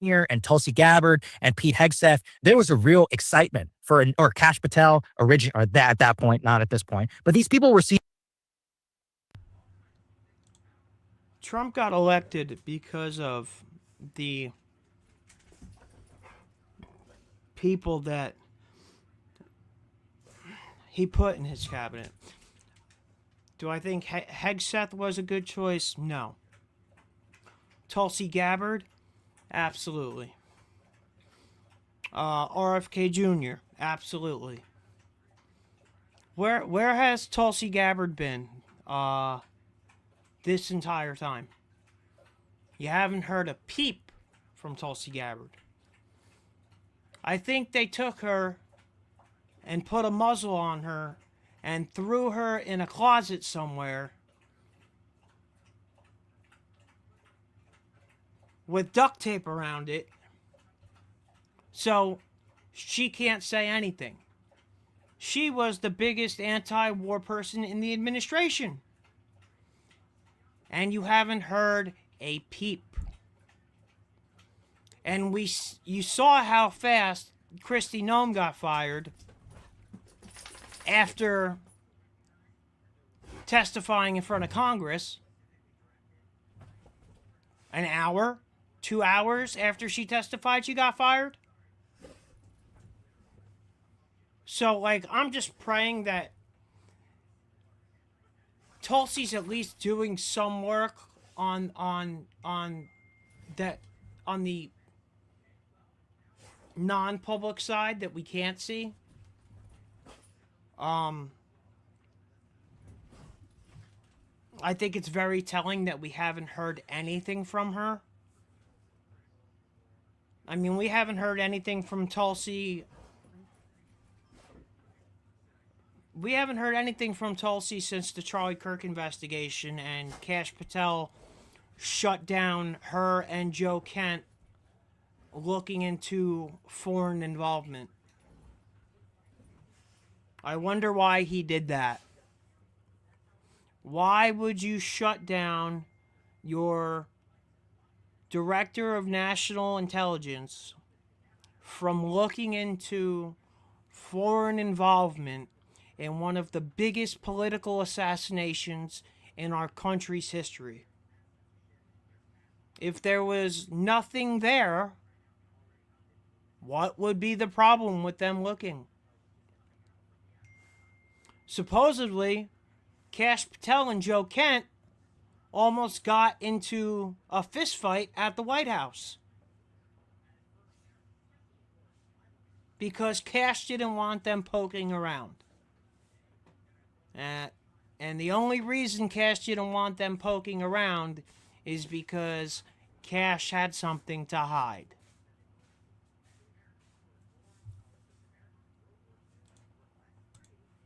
Jr. and Tulsi Gabbard and Pete Hegseth. There was a real excitement or Kash Patel at that point, not at this point, but these people were seeing. Trump got elected because of the people that he put in his cabinet. Do I think Hegseth was a good choice? No. Tulsi Gabbard? Absolutely. RFK Jr.? Absolutely. Where has Tulsi Gabbard been this entire time? You haven't heard a peep from Tulsi Gabbard. I think they took her and put a muzzle on her and threw her in a closet somewhere with duct tape around it so she can't say anything. She was the biggest anti-war person in the administration. And you haven't heard a peep. And you saw how fast Kristi Noem got fired after testifying in front of Congress. An hour, 2 hours after she testified, she got fired. So, I'm just praying that Tulsi's at least doing some work on the non-public side that we can't see. I think it's very telling that we haven't heard anything from her. I mean, we haven't heard anything from Tulsi. We haven't heard anything from Tulsi since the Charlie Kirk investigation and Kash Patel shut down her and Joe Kent looking into foreign involvement. I wonder why he did that. Why would you shut down your Director of National Intelligence from looking into foreign involvement in one of the biggest political assassinations in our country's history? If there was nothing there, what would be the problem with them looking? Supposedly, Kash Patel and Joe Kent almost got into a fistfight at the White House because Kash didn't want them poking around. And the only reason Kash didn't want them poking around is because Kash had something to hide.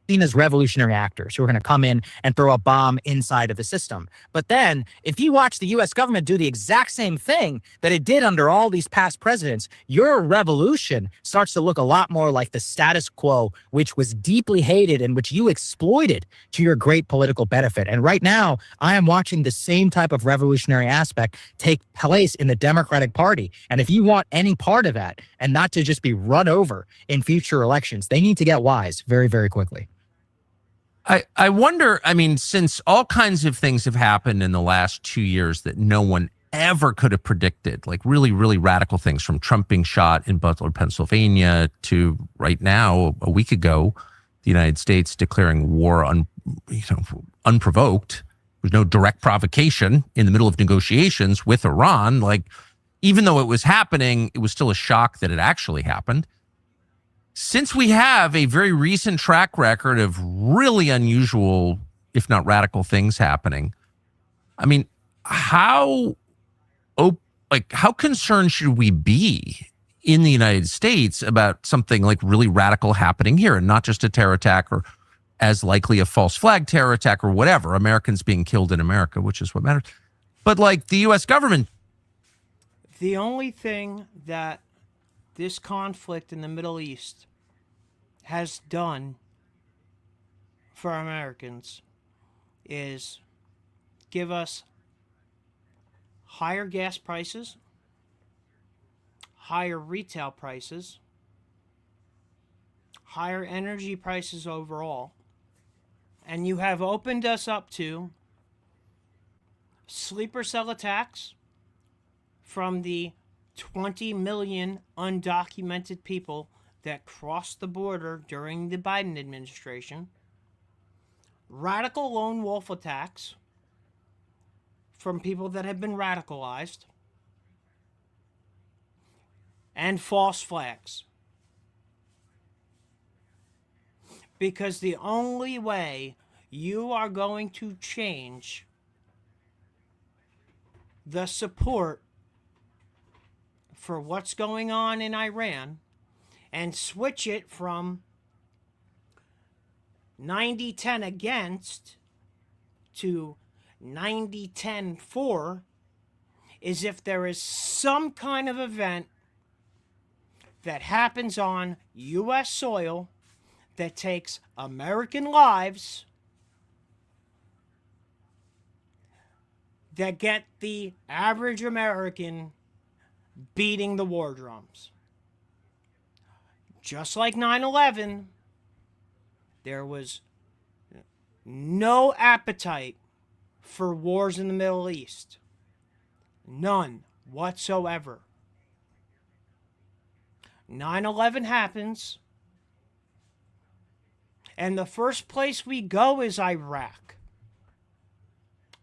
seen as revolutionary actors who are going to come in and throw a bomb inside of the system. But then if you watch the US government do the exact same thing that it did under all these past presidents, your revolution starts to look a lot more like the status quo, which was deeply hated and which you exploited to your great political benefit. And right now, I am watching the same type of revolutionary aspect take place in the Democratic Party. And if you want any part of that and not to just be run over in future elections, they need to get wise very, very quickly. I wonder, I mean, since all kinds of things have happened in the last 2 years that no one ever could have predicted, like really, really radical things, from Trump being shot in Butler, Pennsylvania, to right now, a week ago, the United States declaring war unprovoked. There's no direct provocation in the middle of negotiations with Iran. Like, even though it was happening, it was still a shock that it actually happened. Since we have a very recent track record of really unusual, if not radical, things happening, I mean, how concerned should we be in the United States about something like really radical happening here, and not just a terror attack, or as likely a false flag terror attack, or whatever, Americans being killed in America, which is what matters. But like the U.S. government. The only thing that this conflict in the Middle East has done for Americans is give us higher gas prices, higher retail prices, higher energy prices overall, and you have opened us up to sleeper cell attacks from the 20 million undocumented people that crossed the border during the Biden administration, radical lone wolf attacks from people that have been radicalized, and false flags. Because the only way you are going to change the support for what's going on in Iran and switch it from 90-10 against to 90-10 for is if there is some kind of event that happens on U.S. soil that takes American lives, that get the average American beating the war drums. Just like 9/11, there was no appetite for wars in the Middle East. None whatsoever. 9/11 happens, and the first place we go is Iraq.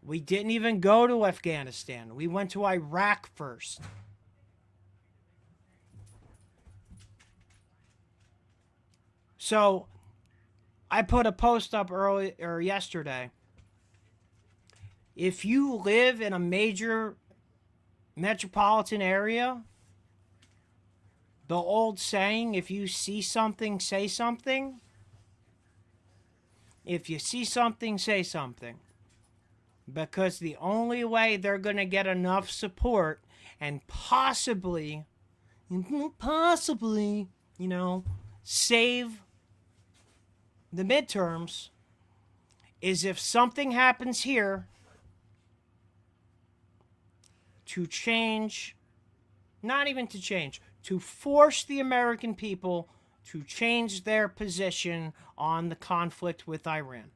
We didn't even go to Afghanistan. We went to Iraq first. So, I put a post up yesterday. If you live in a major metropolitan area, the old saying, if you see something, say something. If you see something, say something. Because the only way they're going to get enough support and possibly, save the midterms is if something happens here to change, not even to change, to force the American people to change their position on the conflict with Iran.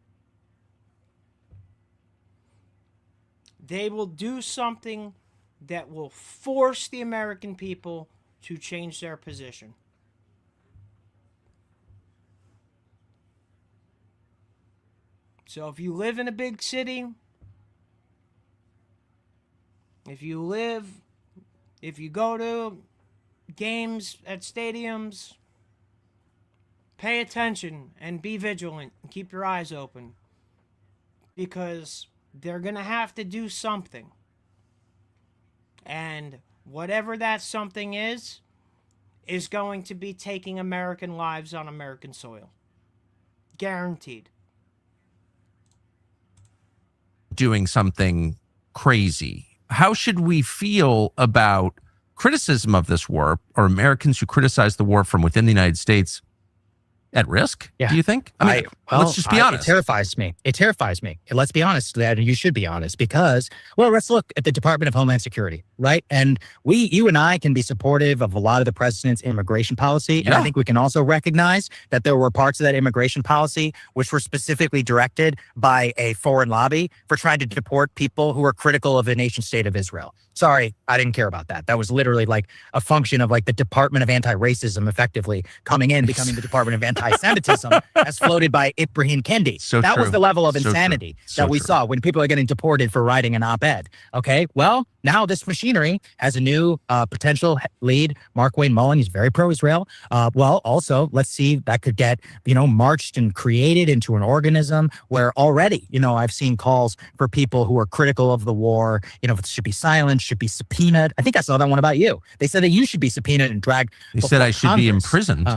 They will do something that will force the American people to change their position. So if you live in a big city, if you go to games at stadiums, pay attention and be vigilant and keep your eyes open, because they're going to have to do something. And whatever that something is going to be taking American lives on American soil. Guaranteed. Doing something crazy. How should we feel about criticism of this war, or Americans who criticize the war from within the United States at risk? Yeah. Do you think? I mean, let's just be honest. It terrifies me. It terrifies me. And let's be honest, that you should be honest, because, well, let's look at the Department of Homeland Security, right? And you and I can be supportive of a lot of the president's immigration policy. And I think we can also recognize that there were parts of that immigration policy which were specifically directed by a foreign lobby for trying to deport people who are critical of the nation state of Israel. Sorry, I didn't care about that. That was literally like a function of like the Department of Anti-Racism effectively coming in, becoming the Department of Anti-Semitism as floated by Ibrahim Kendi. That was the level of insanity that we saw when people are getting deported for writing an op-ed. Okay, well, now this machinery has a new potential lead, Mark Wayne Mullen. He's very pro-Israel. Well, also, let's see, that could get, marched and created into an organism where already, I've seen calls for people who are critical of the war, it should be silenced, should be subpoenaed. I think I saw that one about you. They said that you should be subpoenaed and dragged. They said I should be imprisoned.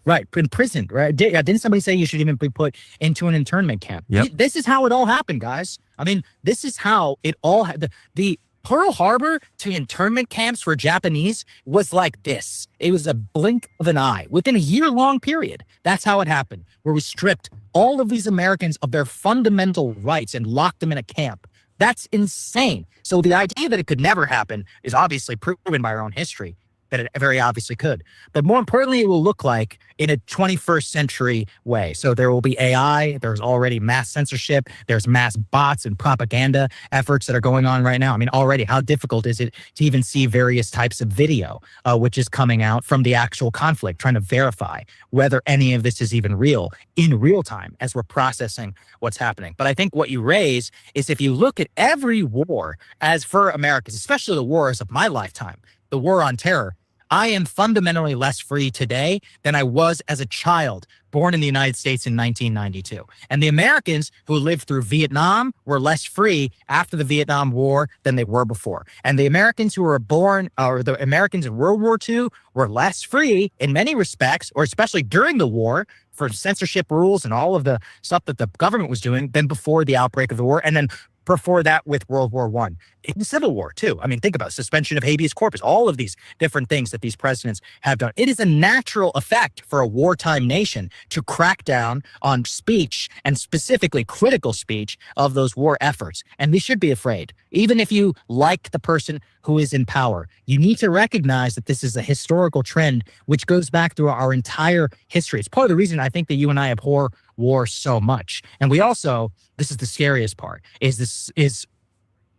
Right, imprisoned. Right? Didn't somebody say you should even be put into an internment camp? Yep. This is how it all happened, guys. I mean, this is how it all the Pearl Harbor to internment camps for Japanese was like this. It was a blink of an eye within a year-long period. That's how it happened, where we stripped all of these Americans of their fundamental rights and locked them in a camp. That's insane. So the idea that it could never happen is obviously proven by our own history that it very obviously could. But more importantly, it will look like in a 21st century way. So there will be AI. There's already mass censorship. There's mass bots and propaganda efforts that are going on right now. I mean, already, how difficult is it to even see various types of video, which is coming out from the actual conflict, trying to verify whether any of this is even real in real time as we're processing what's happening. But I think what you raise is, if you look at every war, as for Americans, especially the wars of my lifetime, the war on terror, I am fundamentally less free today than I was as a child born in the United States in 1992. And the Americans who lived through Vietnam were less free after the Vietnam War than they were before. And the Americans who were born, or the Americans in World War II, were less free in many respects, or especially during the war, for censorship rules and all of the stuff that the government was doing, than before the outbreak of the war. And then before that with World War I, in the Civil War too. I mean, think about suspension of habeas corpus, all of these different things that these presidents have done. It is a natural effect for a wartime nation to crack down on speech, and specifically critical speech of those war efforts. And we should be afraid. Even if you like the person who is in power, you need to recognize that this is a historical trend which goes back through our entire history. It's part of the reason I think that you and I abhor war so much. And we also, this is the scariest part, is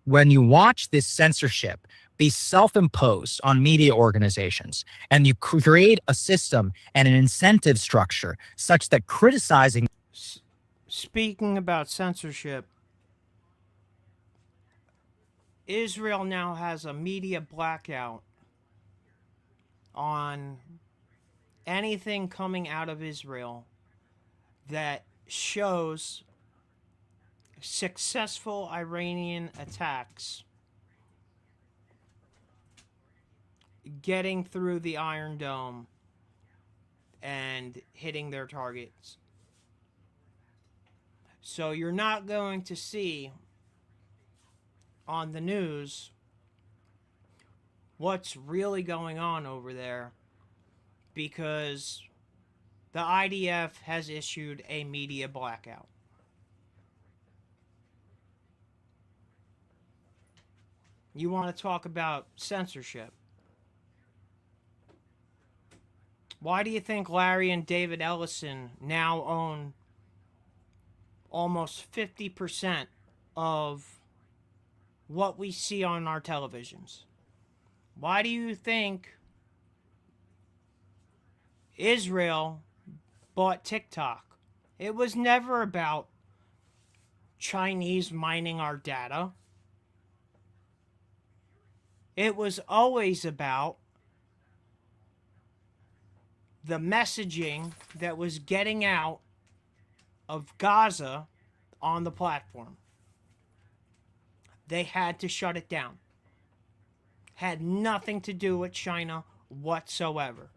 when you watch this censorship be self-imposed on media organizations, and you create a system and an incentive structure such that criticizing. Speaking about censorship, Israel now has a media blackout on anything coming out of Israel that shows successful Iranian attacks getting through the Iron Dome and hitting their targets. So you're not going to see on the news what's really going on over there, because the IDF has issued a media blackout. You want to talk about censorship? Why do you think Larry and David Ellison now own almost 50% of what we see on our televisions? Why do you think Israel bought TikTok? It was never about Chinese mining our data. It was always about the messaging that was getting out of Gaza on the platform. They had to shut it down. Had nothing to do with China whatsoever.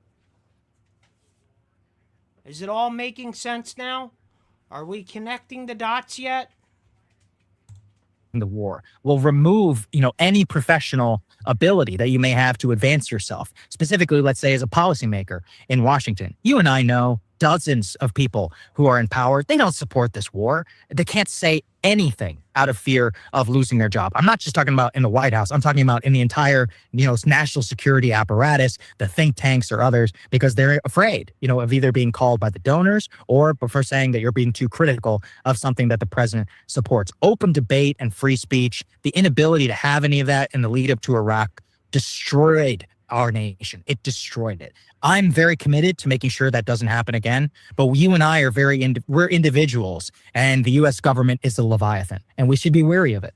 Is it all making sense now? Are we connecting the dots yet? The war will remove, any professional ability that you may have to advance yourself. Specifically, let's say as a policymaker in Washington, you and I know dozens of people who are in power. They don't support this war. They can't say anything out of fear of losing their job. I'm not just talking about in the White House. I'm talking about in the entire, national security apparatus, the think tanks or others, because they're afraid, of either being called by the donors or for saying that you're being too critical of something that the president supports. Open debate and free speech, the inability to have any of that in the lead up to Iraq destroyed our nation. It destroyed it. I'm very committed to making sure that doesn't happen again. But you and I are we're individuals, and the U.S. government is a leviathan, and we should be wary of it.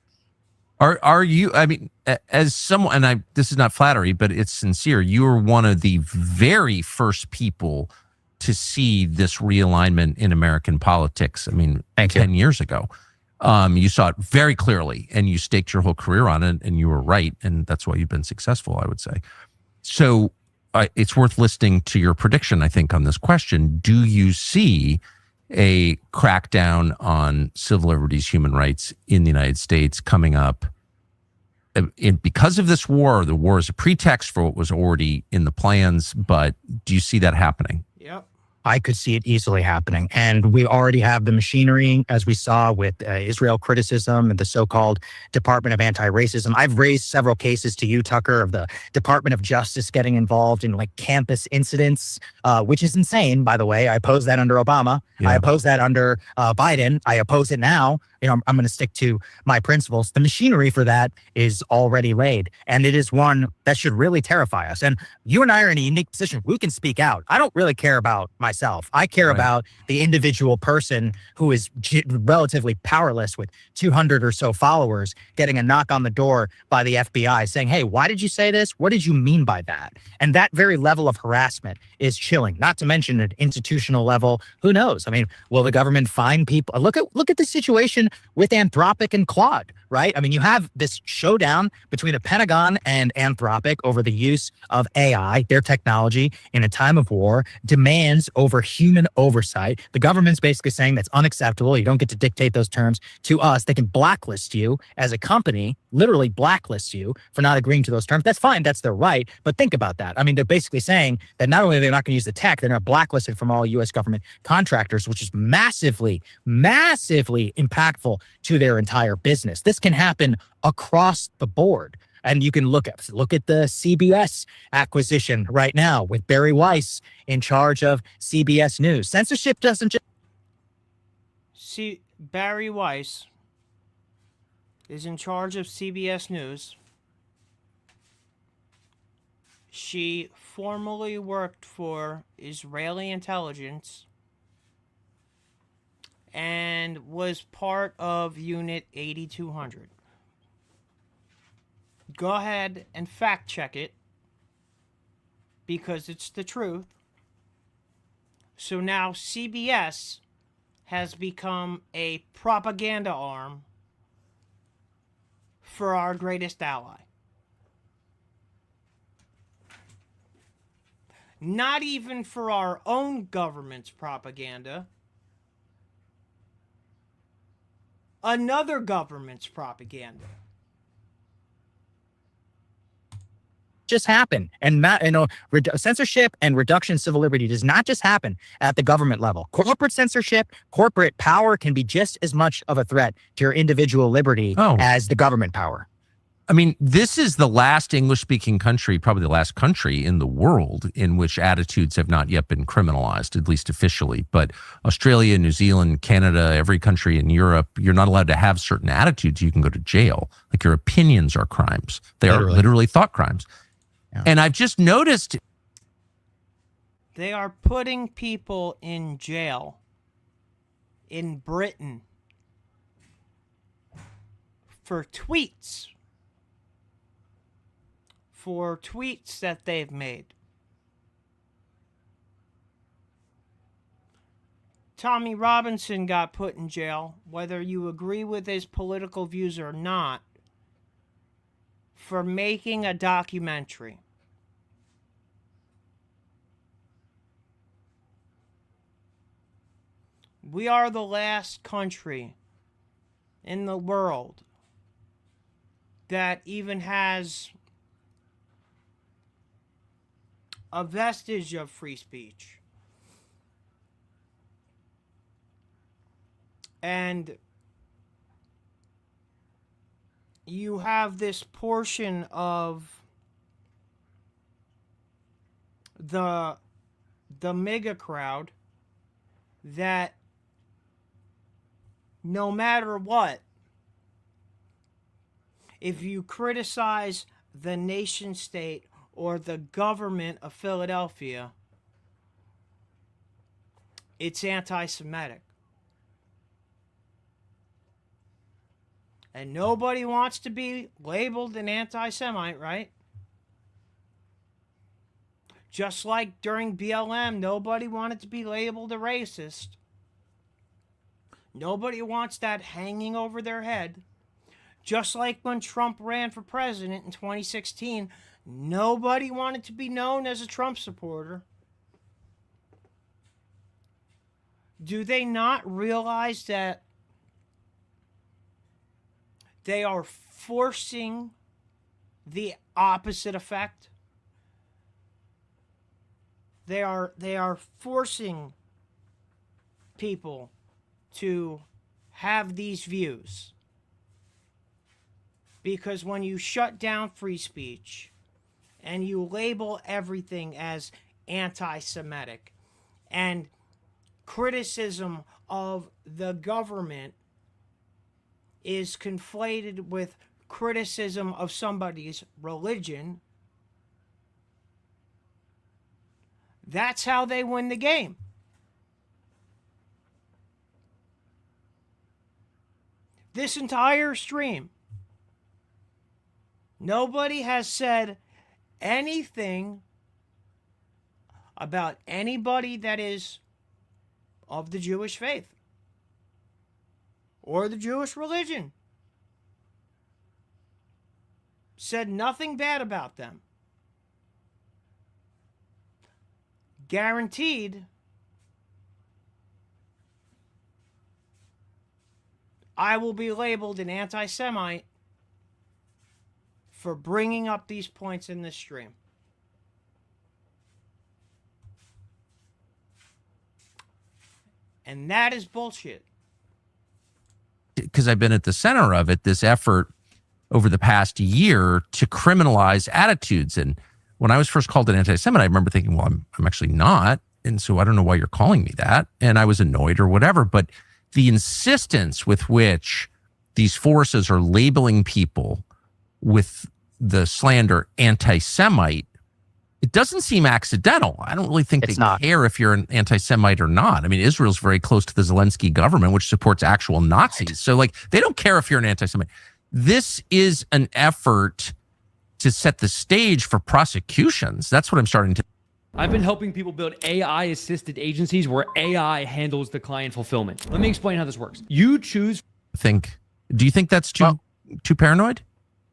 Are you? I mean, as someone, and this is not flattery, but it's sincere. You were one of the very first people to see this realignment in American politics. I mean, 10 years ago. You saw it very clearly, and you staked your whole career on it, and you were right, and that's why you've been successful, I would say. So it's worth listening to your prediction, I think, on this question. Do you see a crackdown on civil liberties, human rights in the United States coming up because of this war? The war is a pretext for what was already in the plans, but do you see that happening? Yep. I could see it easily happening. And we already have the machinery, as we saw with Israel criticism and the so-called Department of Anti-Racism. I've raised several cases to you, Tucker, of the Department of Justice getting involved in campus incidents, which is insane, by the way. I oppose that under Obama. Yeah. I oppose that under Biden. I oppose it now. I'm going to stick to my principles. The machinery for that is already laid, and it is one that should really terrify us. And you and I are in a unique position. We can speak out. I don't really care about myself. I care about the individual person who is relatively powerless with 200 or so followers getting a knock on the door by the FBI saying, hey, why did you say this? What did you mean by that? And that very level of harassment is chilling, not to mention an institutional level. Who knows? I mean, will the government find people? Look at the situation with Anthropic and Claude, right? I mean, you have this showdown between the Pentagon and Anthropic over the use of AI, their technology, in a time of war, demands over human oversight. The government's basically saying that's unacceptable. You don't get to dictate those terms to us. They can blacklist you as a company, literally blacklist you for not agreeing to those terms. That's fine. That's their right. But think about that. I mean, they're basically saying that not only are they not going to use the tech, they're going to blacklist it from all U.S. government contractors, which is massively, massively impactful to their entire business. This can happen across the board. And you can look at the CBS acquisition right now with Barry Weiss in charge of CBS News. Censorship doesn't just... Barry Weiss is in charge of CBS News. She formerly worked for Israeli intelligence and was part of Unit 8200. Go ahead and fact check it, because it's the truth. So now CBS has become a propaganda arm for our greatest ally. Not even for our own government's propaganda. Another government's propaganda. Just happen. And not, censorship and reduction of civil liberty does not just happen at the government level. Corporate censorship, corporate power can be just as much of a threat to your individual liberty as the government power. I mean, this is the last English-speaking country, probably the last country in the world in which attitudes have not yet been criminalized, at least officially. But Australia, New Zealand, Canada, every country in Europe, you're not allowed to have certain attitudes. You can go to jail. Like, your opinions are crimes. They are literally thought crimes. Yeah. And I've just noticed... They are putting people in jail in Britain for tweets. For tweets that they've made. Tommy Robinson got put in jail, whether you agree with his political views or not, for making a documentary. We are the last country in the world that even has a vestige of free speech. And you have this portion of the mega crowd that no matter what, if you criticize the nation state or the government of Philadelphia, it's anti-Semitic. And nobody wants to be labeled an anti-Semite, right? Just like during BLM, nobody wanted to be labeled a racist. Nobody wants that hanging over their head. Just like when Trump ran for president in 2016, nobody wanted to be known as a Trump supporter. Do they not realize that they are forcing the opposite effect? They are forcing people to have these views. Because when you shut down free speech and you label everything as anti-Semitic and criticism of the government is conflated with criticism of somebody's religion, that's how they win the game. This entire stream, nobody has said anything about anybody that is of the Jewish faith or the Jewish religion. Said nothing bad about them. Guaranteed, I will be labeled an anti-Semite for bringing up these points in this stream. And that is bullshit. Because I've been at the center of it, this effort over the past year to criminalize attitudes. And when I was first called an anti-Semite, I remember thinking, well, I'm actually not. And so I don't know why you're calling me that. And I was annoyed or whatever. But the insistence with which these forces are labeling people with the slander anti-Semite, it doesn't seem accidental. I don't really think they care if you're an anti-Semite or not. I mean, Israel's very close to the Zelensky government, which supports actual Nazis. Right. So, like, they don't care if you're an anti-Semite. This is an effort to set the stage for prosecutions. That's what I'm starting to. I've been helping people build AI-assisted agencies where AI handles the client fulfillment. Let me explain how this works. You choose. Do you think that's too paranoid?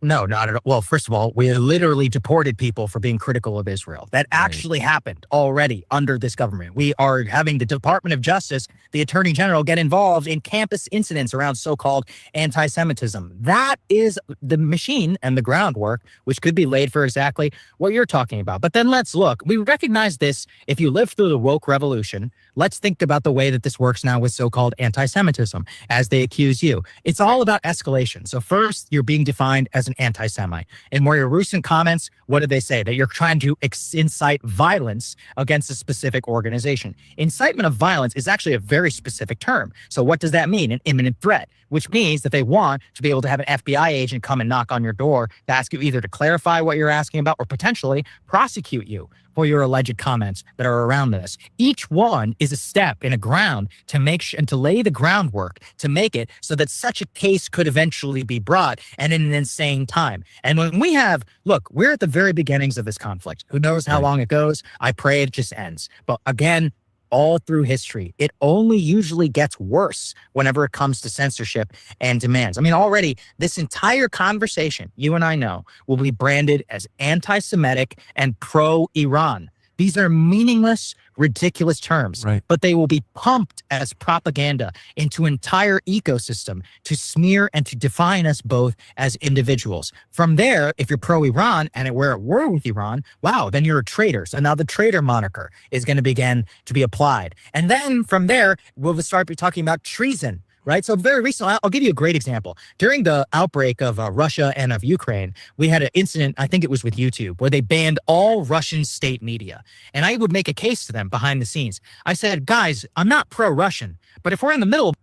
No, not at all. Well, first of all, we literally deported people for being critical of Israel. That actually happened already under this government. We are having the Department of Justice, the Attorney General, get involved in campus incidents around so-called anti-Semitism. That is the machine and the groundwork, which could be laid for exactly what you're talking about. But then let's look. We recognize this. If you live through the woke revolution, let's think about the way that this works now with so-called anti-Semitism, as they accuse you. It's all about escalation. So first, you're being defined as an anti-Semite. In more your recent comments, what did they say? That you're trying to incite violence against a specific organization. Incitement of violence is actually a very specific term. So what does that mean? An imminent threat, which means that they want to be able to have an FBI agent come and knock on your door to ask you either to clarify what you're asking about or potentially prosecute you for your alleged comments that are around this. Each one is a step in a ground to make and to lay the groundwork to make it so that such a case could eventually be brought and in an insane time. And when we have, look, we're at the very beginnings of this conflict. Who knows how long it goes? I pray it just ends. But again, all through history, it only usually gets worse whenever it comes to censorship and demands. I mean, already this entire conversation, you and I know, will be branded as anti-Semitic and pro-Iran. These are meaningless, ridiculous terms, Right. but they will be pumped as propaganda into entire ecosystem to smear and to define us both as individuals. From there, if you're pro-Iran and we're at war with Iran, wow, then you're a traitor. So now the traitor moniker is going to begin to be applied. And then from there, we'll start talking about treason. Right. So very recently, I'll give you a great example. During the outbreak of Russia and of Ukraine, we had an incident, I think it was with YouTube, where they banned all Russian state media. And I would make a case to them behind the scenes. I said, guys, I'm not pro-Russian, but if we're in the middle.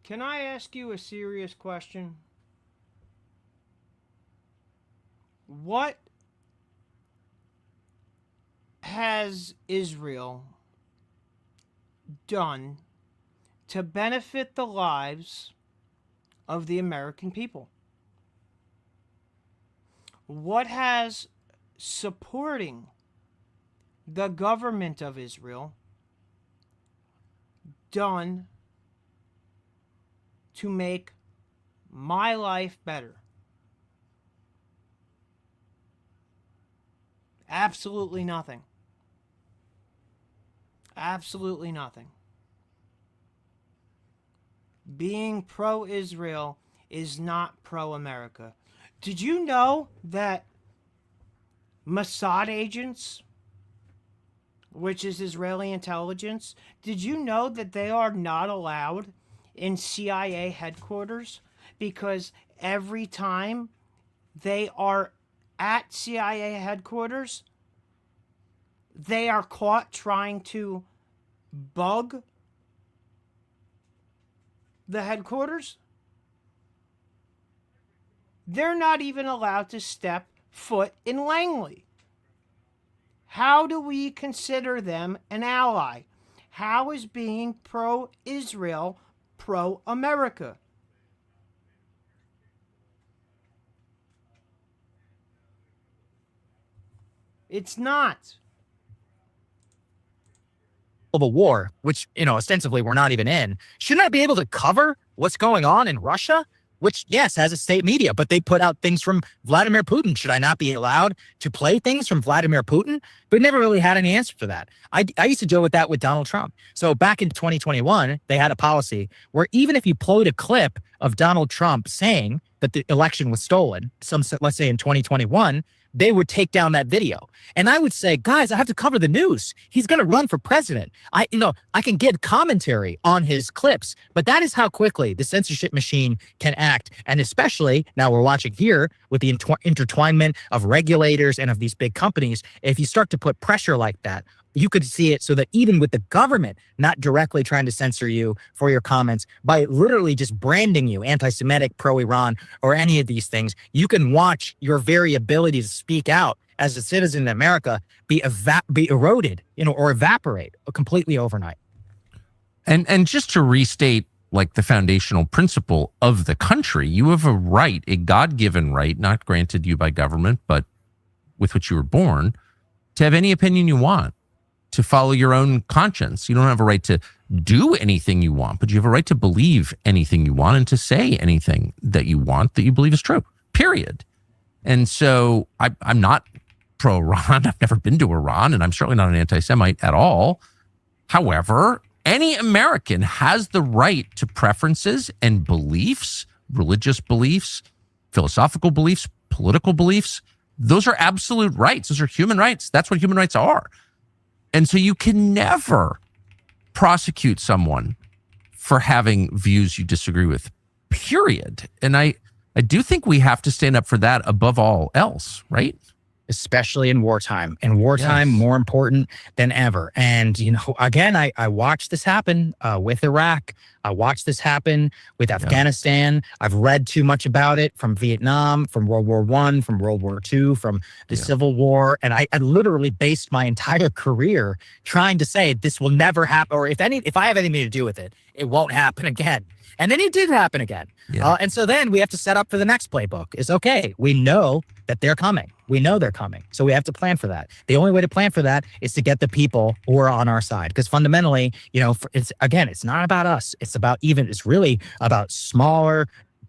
Can I ask you a serious question? What has Israel done to benefit the lives of the American people? What has supporting the government of Israel done to make my life better? Absolutely nothing. Absolutely nothing. Being pro-Israel is not pro-America. Did you know that Mossad agents, which is Israeli intelligence, did you know that they are not allowed in CIA headquarters? Because every time they are at CIA headquarters, they are caught trying to bug the headquarters. They're not even allowed to step foot in Langley. How do we consider them an ally? How is being pro-Israel pro-America? It's not. Of a war, which, ostensibly we're not even in, shouldn't I be able to cover what's going on in Russia? Which, yes, has a state media, but they put out things from Vladimir Putin. Should I not be allowed to play things from Vladimir Putin? But never really had any answer for that. I used to deal with that with Donald Trump. So back in 2021, they had a policy where even if you played a clip of Donald Trump saying that the election was stolen, let's say in 2021, they would take down that video. And I would say, guys, I have to cover the news. He's going to run for president. I can get commentary on his clips, but that is how quickly the censorship machine can act. And especially now we're watching here with the intertwinement of regulators and of these big companies. If you start to put pressure like that, you could see it so that even with the government not directly trying to censor you for your comments, by literally just branding you anti-Semitic, pro-Iran, or any of these things, you can watch your very ability to speak out as a citizen in America be eroded, or evaporate completely overnight. And just to restate, like, the foundational principle of the country, you have a right, a God-given right, not granted you by government, but with which you were born, to have any opinion you want, to follow your own conscience. You don't have a right to do anything you want, but you have a right to believe anything you want and to say anything that you want that you believe is true, period. And so I'm not pro-Iran. I've never been to Iran, and I'm certainly not an anti-Semite at all. However, any American has the right to preferences and beliefs, religious beliefs, philosophical beliefs, political beliefs. Those are absolute rights. Those are human rights. That's what human rights are. And so you can never prosecute someone for having views you disagree with, period. And I do think we have to stand up for that above all else, right? Especially in wartime. In wartime, Yes. more important than ever. And, again, I watched this happen with Iraq. I watched this happen with Afghanistan. I've read too much about it from Vietnam, from World War I, from World War II, from the Civil War. And I literally based my entire career trying to say this will never happen. Or if I have anything to do with it, it won't happen again. And then it did happen again. Yeah. And so then we have to set up for the next playbook. Is okay. We know that they're coming. We know they're coming. So we have to plan for that. The only way to plan for that is to get the people who are on our side. Because fundamentally, it's not about us. It's really about smaller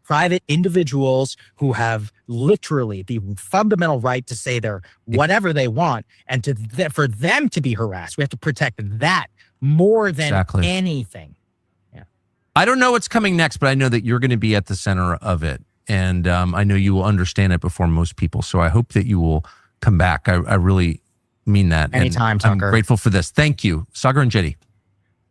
private individuals who have literally the fundamental right to say their whatever they want, and for them to be harassed. We have to protect that more than anything. Yeah. I don't know what's coming next, but I know that you're going to be at the center of it. And I know you will understand it before most people. So I hope that you will come back. I really mean that. Anytime, and Tucker. I'm grateful for this. Thank you. Sagaar Enjetti.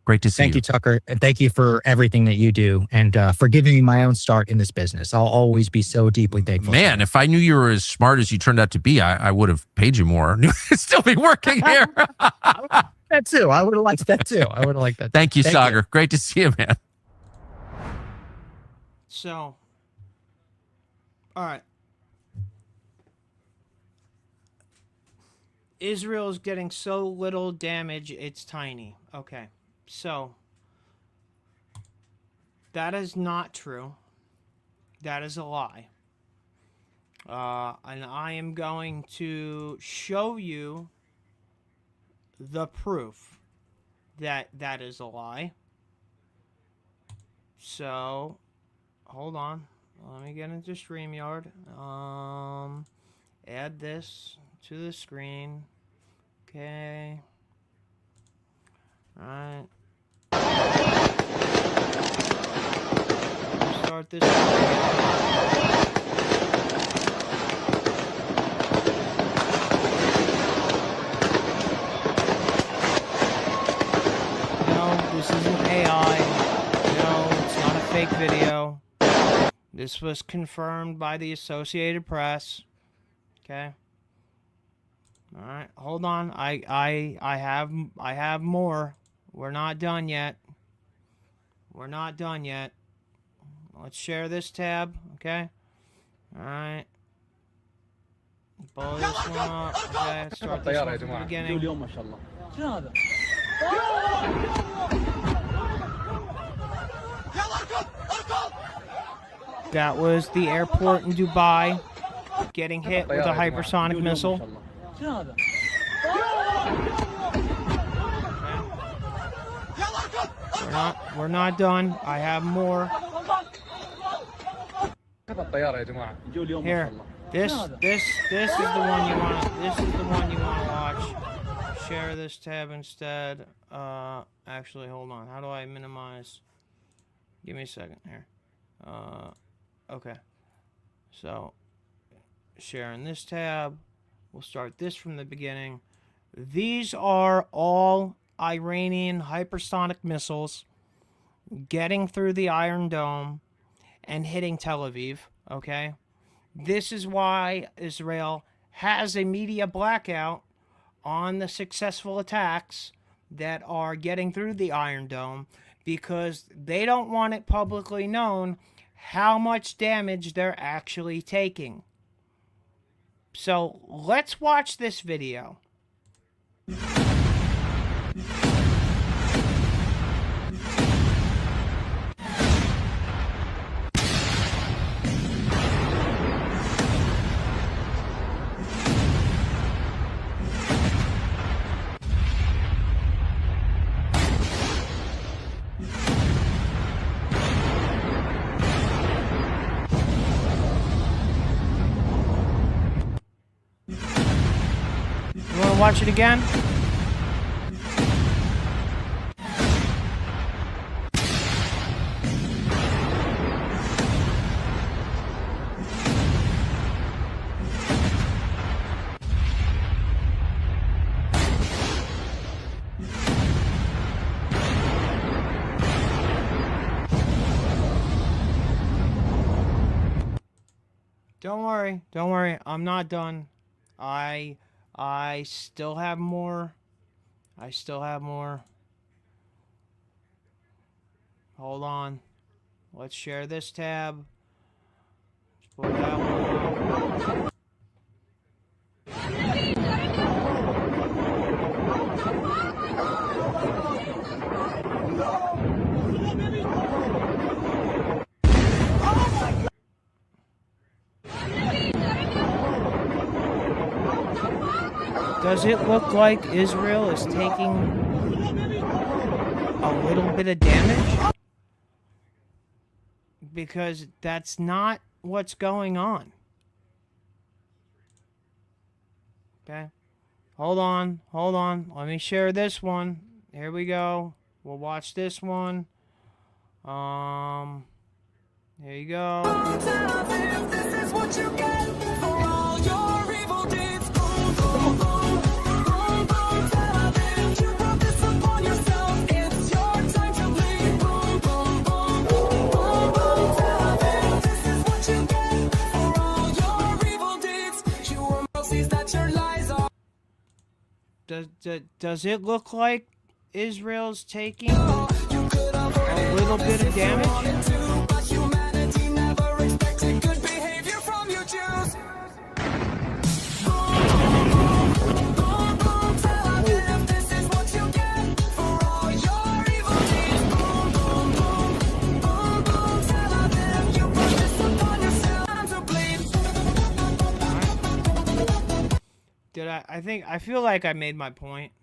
Great to see you. Thank you, Tucker. And thank you for everything that you do and for giving me my own start in this business. I'll always be so deeply thankful. Man, if I knew you were as smart as you turned out to be, I would have paid you more. I'd still be working here. That too. I would have liked that too. I would have liked that. Thank you, Sagaar. Great to see you, man. So, all right. Israel is getting so little damage, it's tiny. Okay, so that is not true. That is a lie. And I am going to show you the proof that that is a lie. So, hold on. Let me get into StreamYard. Add this to the screen. Okay. All right. Start this. No, this isn't AI. No, it's not a fake video. This was confirmed by the Associated Press. Okay. All right, hold on. I have more. We're not done yet. We're not done yet. Let's share this tab, okay? All right. Pull this one up. Okay, let's start this one from the beginning. That was the airport in Dubai getting hit with a hypersonic missile. Okay. We're not done. I have more. Here. This is the one you want. This is the one you want to watch. Share this tab instead. Actually, hold on. How do I minimize? Give me a second here. Okay. So, sharing this tab. We'll start this from the beginning. These are all Iranian hypersonic missiles getting through the Iron Dome and hitting Tel Aviv, okay? This is why Israel has a media blackout on the successful attacks that are getting through the Iron Dome, because they don't want it publicly known how much damage they're actually taking. So let's watch this video. You want to watch it again? Don't worry, I'm not done. I still have more. Hold on. Let's share this tab. Let's pull that one up. Does it look like Israel is taking a little bit of damage? because that's not what's going on. Okay. Hold on. Let me share this one. Here we go. We'll watch this one. Here you go. Does it look like Israel's taking a little bit of damage? I feel like I made my point.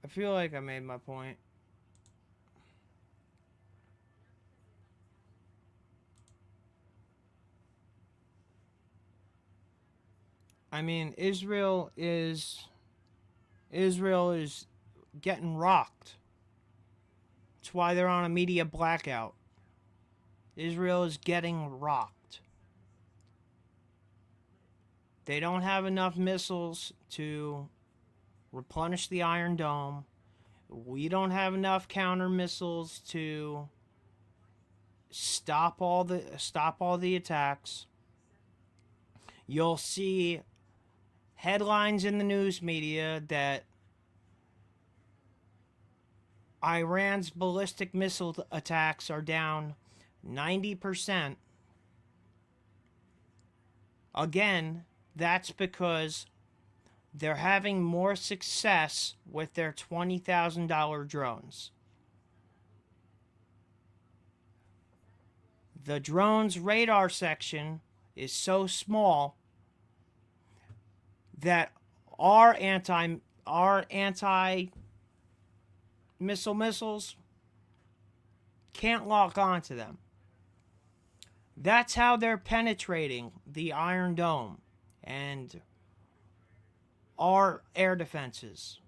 I feel like I made my point. I mean, Israel is getting rocked. That's why they're on a media blackout. Israel is getting rocked. They don't have enough missiles to replenish the Iron Dome. We don't have enough counter missiles to stop all the attacks. You'll see headlines in the news media that Iran's ballistic missile attacks are down 90%. Again, that's because they're having more success with their $20,000 drones. The drone's radar section is so small that our anti-missile missiles can't lock onto them. That's how they're penetrating the Iron Dome and our air defenses.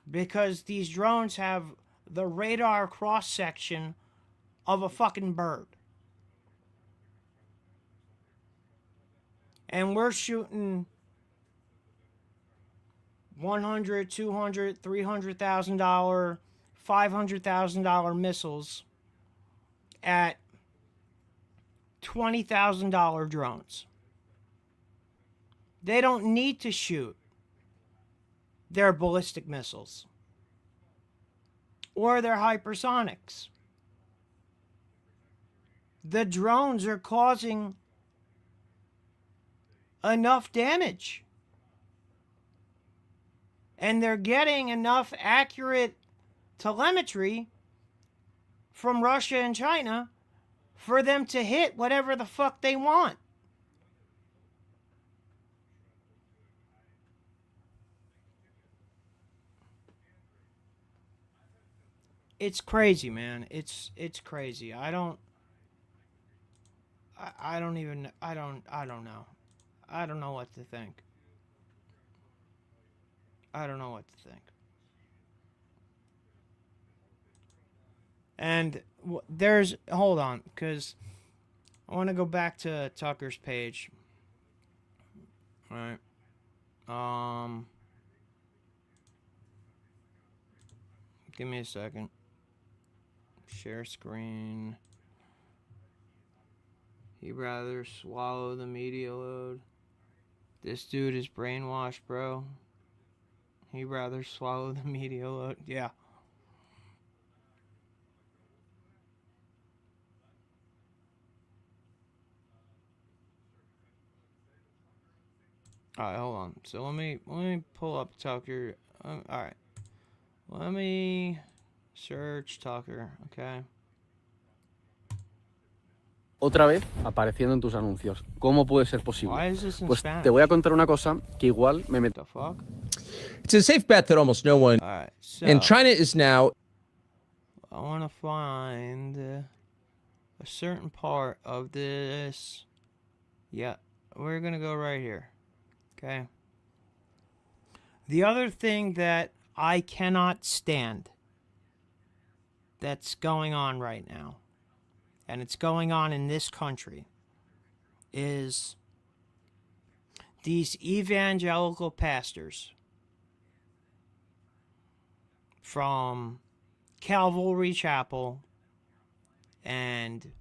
Because these drones have the radar cross-section of a fucking bird. And we're shooting $100,000, $200,000, $300,000, $500,000 missiles at $20,000 drones. They don't need to shoot their ballistic missiles or their hypersonics. The drones are causing enough damage. And they're getting enough accurate telemetry from Russia and China for them to hit whatever the fuck they want. It's crazy, man. It's crazy. I don't know. I don't know what to think. I don't know what to think. And hold on, because I want to go back to Tucker's page. All right. Give me a second. Share screen. He'd rather swallow the media load. This dude is brainwashed, bro. He'd rather swallow the media load. Yeah. All right, hold on. So let me pull up Tucker. All right. Let me search Tucker, okay? Otra vez apareciendo en tus anuncios. ¿Cómo puede ser posible? Why is this in Pues Spanish? te voy a contar una cosa que igual me meto. The fuck? It's a safe bet that almost no one. All right. So And China is now. I want to find a certain part of this. Yeah, we're going to go right here. Okay. The other thing that I cannot stand that's going on right now, and it's going on in this country, is these evangelical pastors from Calvary Chapel and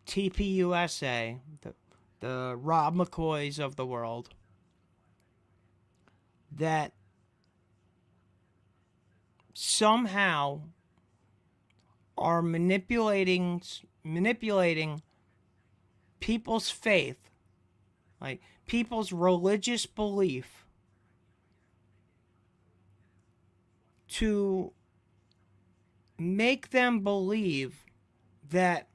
TPUSA, the Rob McCoys of the world, that somehow are manipulating people's faith, like people's religious belief, to make them believe that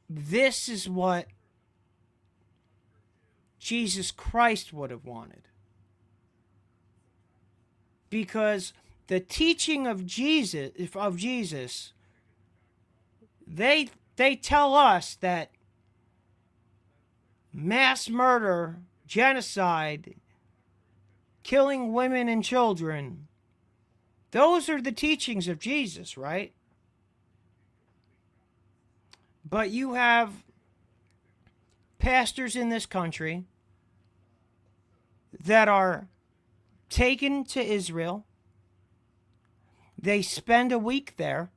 this is what Jesus Christ would have wanted. Because the teaching of Jesus, they tell us that mass murder, genocide, killing women and children, those are the teachings of Jesus, right? But you have pastors in this country that are taken to Israel. They spend a week there,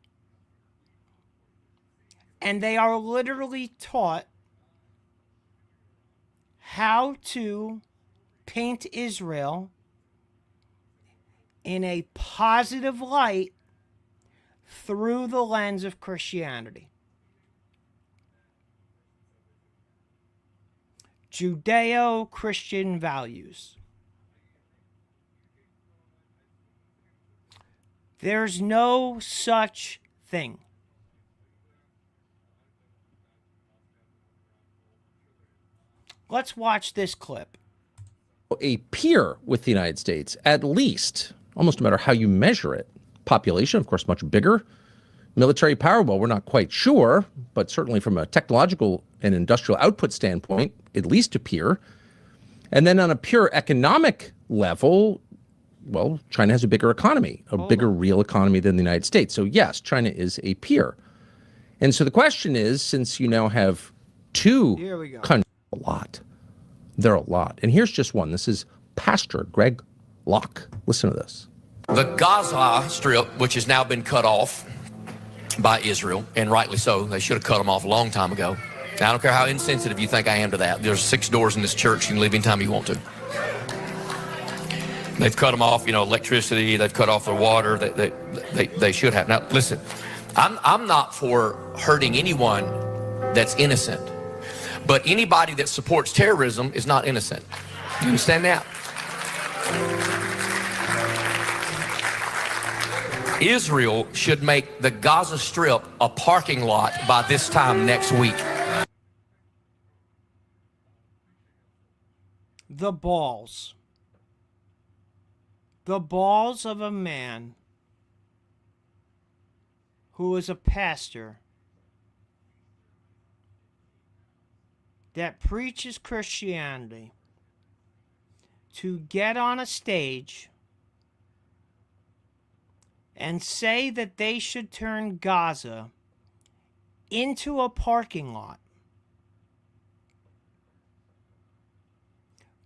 and they are literally taught how to paint Israel in a positive light through the lens of Christianity. Judeo-Christian values. There's no such thing. Let's watch this clip. A peer with the United States, at least, almost no matter how you measure it. Population, of course, much bigger. Military power, well, we're not quite sure, but certainly from a technological and industrial output standpoint, at least a peer. And then on a pure economic level, well, China has a bigger economy, a bigger real economy than the United States. So yes, China is a peer. And so the question is, since you now have two countries, they're a lot. And here's just one. This is Pastor Greg Locke. Listen to this. The Gaza Strip, which has now been cut off by Israel, and rightly so. They should have cut them off a long time ago. Now, I don't care how insensitive you think I am to that. There's 6 doors in this church. You can leave anytime you want to. They've cut them off, electricity. They've cut off their water. They should have. Now, listen, I'm not for hurting anyone that's innocent. But anybody that supports terrorism is not innocent. You understand that? Israel should make the Gaza Strip a parking lot by this time next week. The balls. The balls of a man who is a pastor that preaches Christianity to get on a stage and say that they should turn Gaza into a parking lot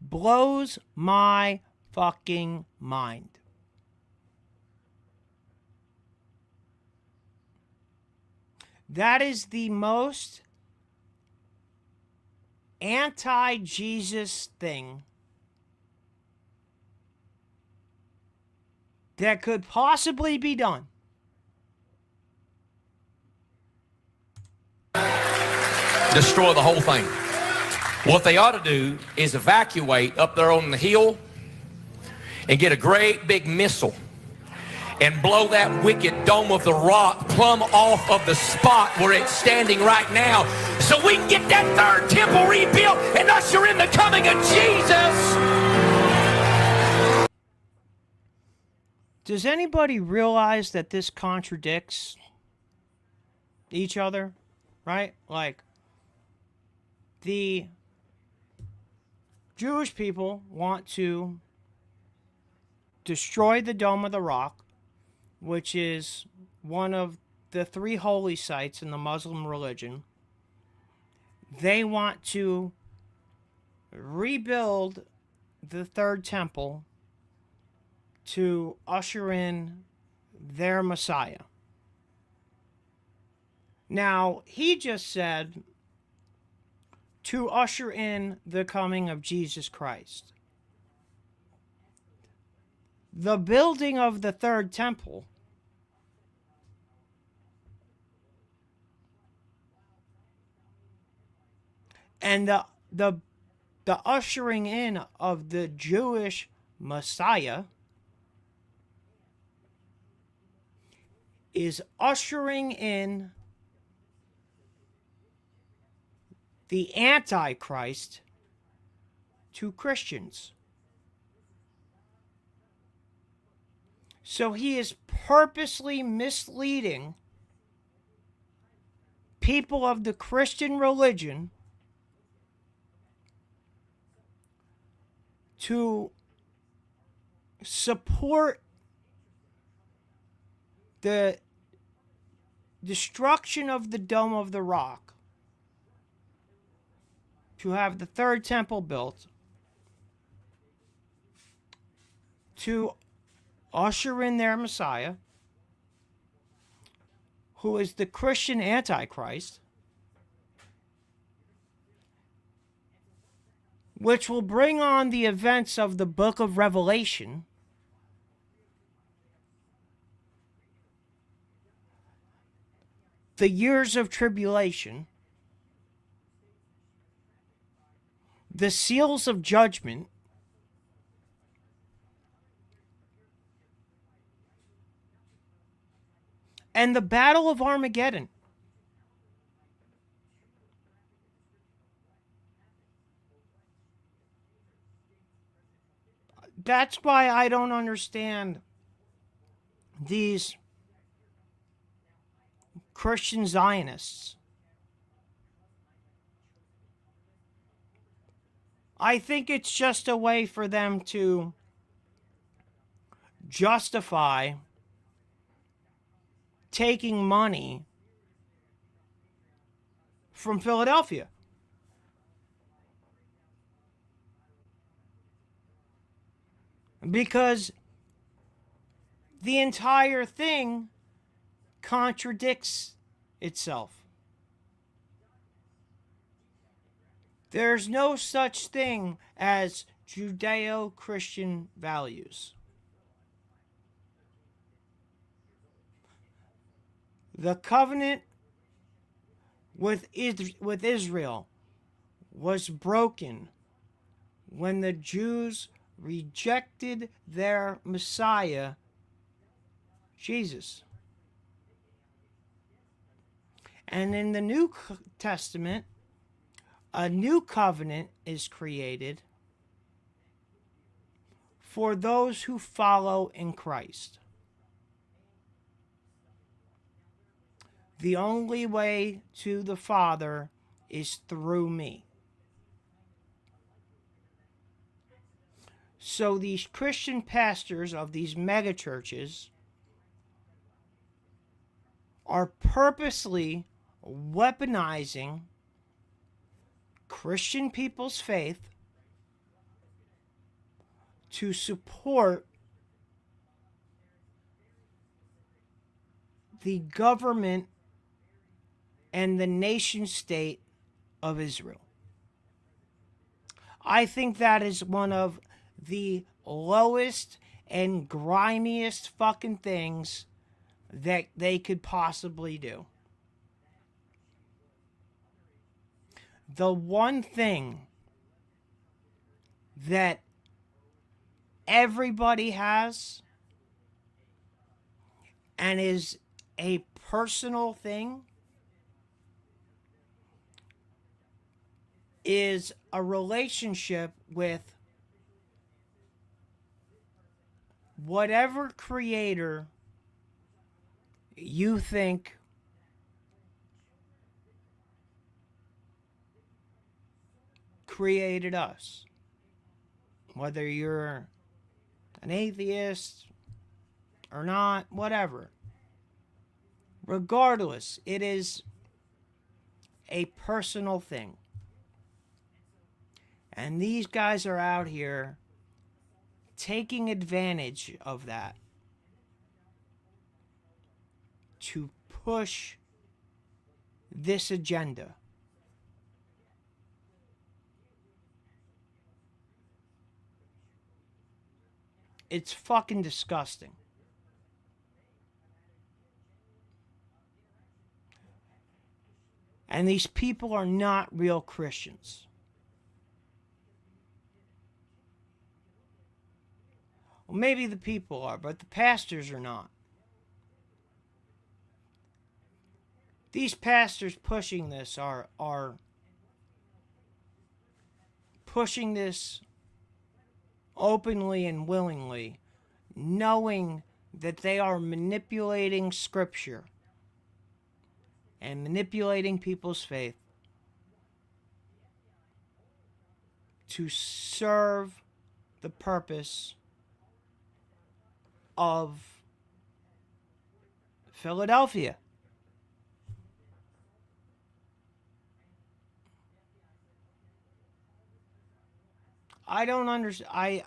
blows my fucking mind. That is the most anti-Jesus thing that could possibly be done. Destroy the whole thing. What they ought to do is evacuate up there on the hill and get a great big missile and blow that wicked dome of the rock plumb off of the spot where it's standing right now, so we can get that third temple rebuilt and usher in the coming of Jesus. Does anybody realize that this contradicts each other? Right? Like, the Jewish people want to destroy the Dome of the Rock, which is one of the 3 holy sites in the Muslim religion. They want to rebuild the third temple to usher in their Messiah. Now, he just said to usher in the coming of Jesus Christ. The building of the third temple and the ushering in of the Jewish Messiah is ushering in the Antichrist to Christians. So he is purposely misleading people of the Christian religion to support the destruction of the Dome of the Rock, to have the third temple built, to usher in their Messiah, who is the Christian Antichrist, which will bring on the events of the book of Revelation, the years of tribulation, the seals of judgment, and the battle of Armageddon. That's why I don't understand these Christian Zionists. I think it's just a way for them to justify taking money from Philadelphia. Because the entire thing contradicts itself. There's no such thing as Judeo-Christian values. The covenant with Israel was broken when the Jews rejected their Messiah, Jesus. And in the New Testament, a new covenant is created for those who follow in Christ. The only way to the Father is through me. So these Christian pastors of these megachurches are purposely weaponizing Christian people's faith to support the government and the nation state of Israel. I think that is one of the lowest and grimiest fucking things that they could possibly do. The one thing that everybody has and is a personal thing is a relationship with whatever creator you think created us, whether you're an atheist or not, whatever, regardless, it is a personal thing. And these guys are out here taking advantage of that to push this agenda. It's fucking disgusting. And these people are not real Christians. Well, maybe the people are, but the pastors are not. These pastors pushing this are pushing this openly and willingly, knowing that they are manipulating Scripture and manipulating people's faith to serve the purpose of Philadelphia. I don't understand. I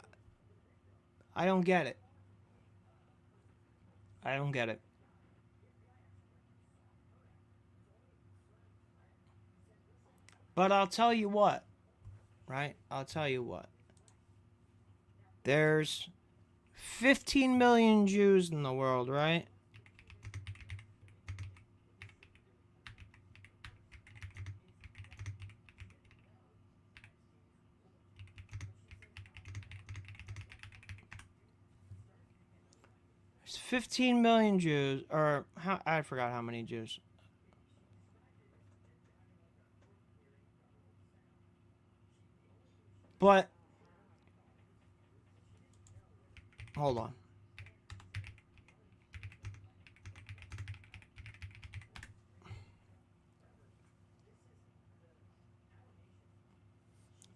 don't get it. I don't get it. But I'll tell you what, right? I'll tell you what. There's 15 million Jews in the world, right? There's 15 million Jews, or I forgot how many Jews. But, hold on.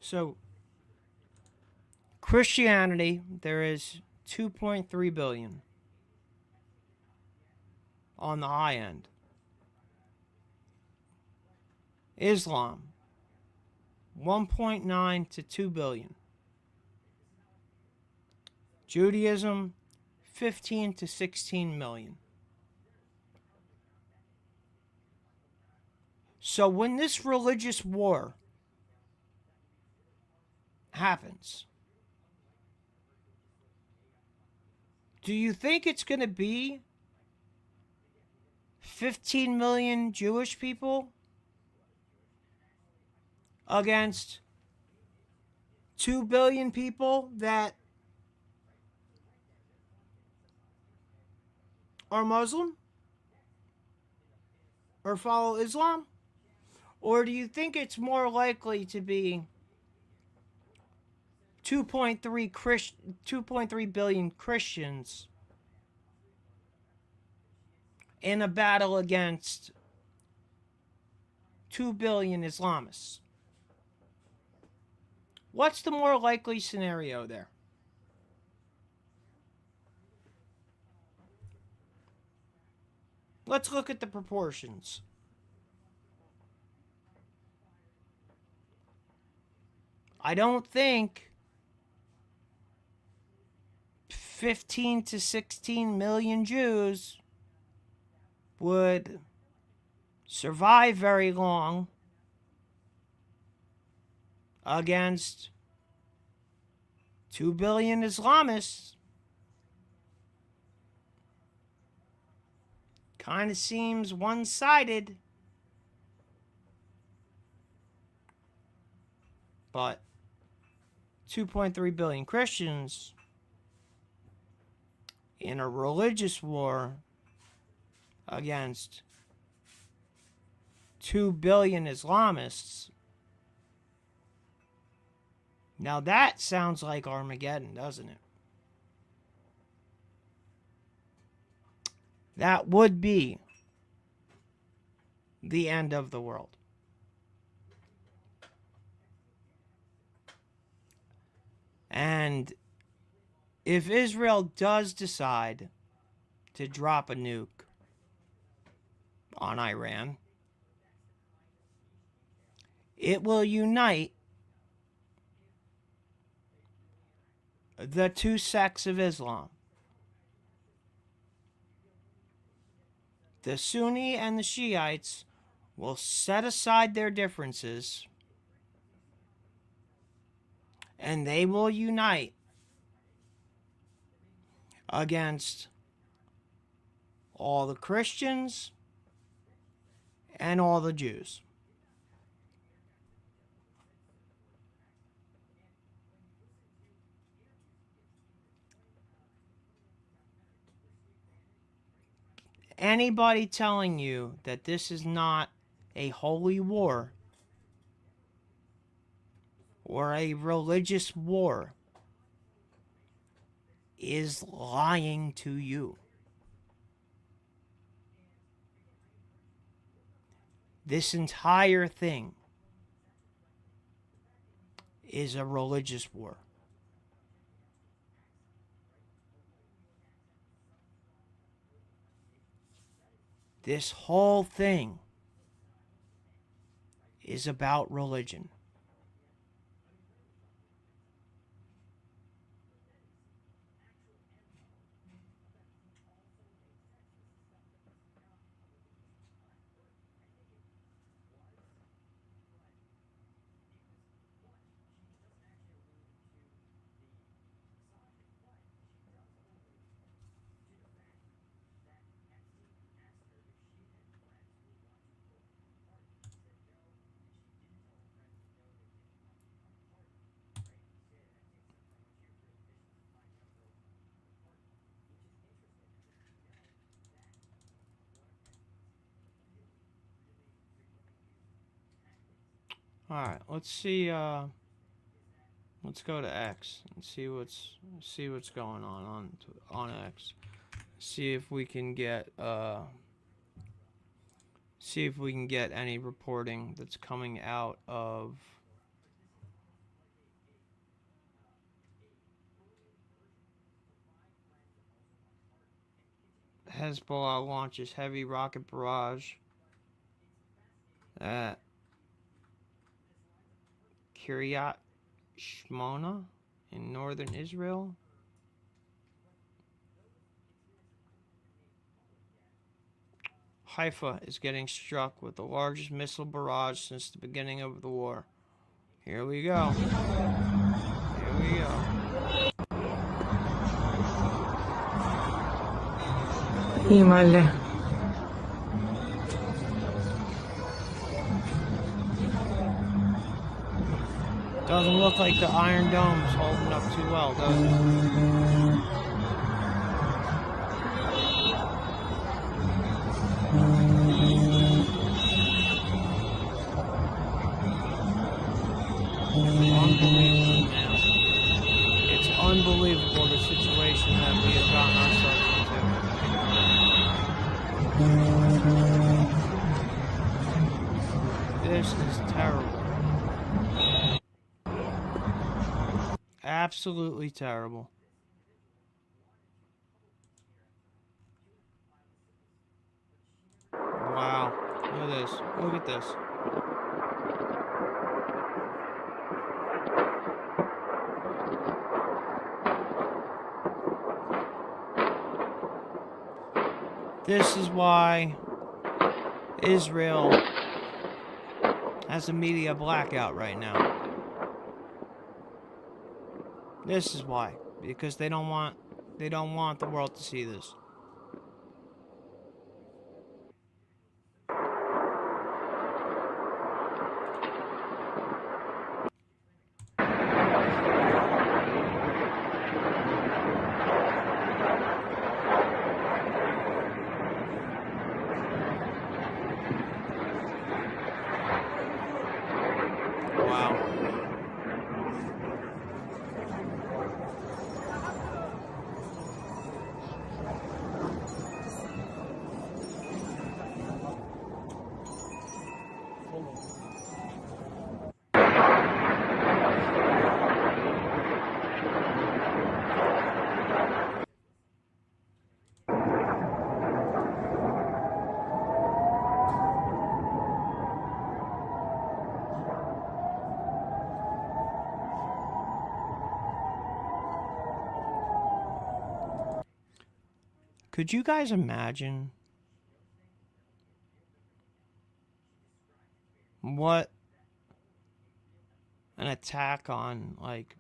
So, Christianity, there is 2.3 billion on the high end. Islam, 1.9 to 2 billion. Judaism, 15 to 16 million. So when this religious war happens, do you think it's going to be 15 million Jewish people against 2 billion people that are Muslim or follow Islam? Or do you think it's more likely to be 2.3 billion Christians in a battle against 2 billion Islamists? What's the more likely scenario there? Let's look at the proportions. I don't think 15 to 16 million Jews would survive very long against 2 billion Islamists. Kind of seems one-sided. But 2.3 billion Christians in a religious war against 2 billion Islamists. Now that sounds like Armageddon, doesn't it? that would be the end of the world. And if Israel does decide to drop a nuke on Iran, it will unite the two sects of Islam, the Sunni and the Shiites will set aside their differences and they will unite against all the Christians and all the Jews. Anybody telling you that this is not a holy war or a religious war is lying to you. This entire thing is a religious war. This whole thing is about religion. Alright, let's see, let's go to X and see what's going on X. See if we can get, any reporting that's coming out of Hezbollah launches heavy rocket barrage at Kiryat Shmona in northern Israel. Haifa is getting struck with the largest missile barrage since the beginning of the war. Here we go. Here we go. Himalaya. Doesn't look like the Iron Dome is holding up too well, does it? Unbelievable, man. It's unbelievable the situation that we have gotten ourselves into. This is terrible. Absolutely terrible. Wow. Look at this. Look at this. This is why Israel has a media blackout right now. This is why, because they don't want the world to see this. Could you guys imagine what an attack on, like,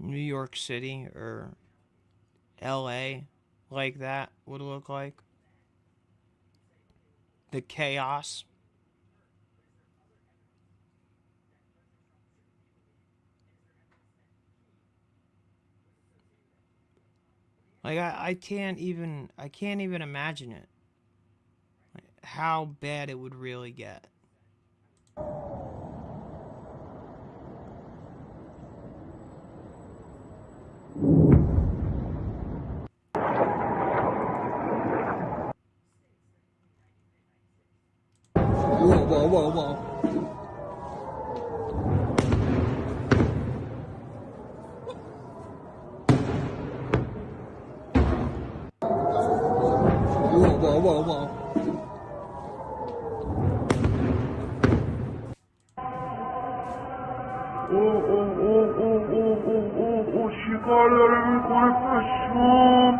New York City or LA like that would look like? The chaos. Like, I can't even imagine it. Like, how bad it would really get. Whoa, whoa, whoa, whoa. Whoa, whoa, whoa. چیکار میکنه پشمام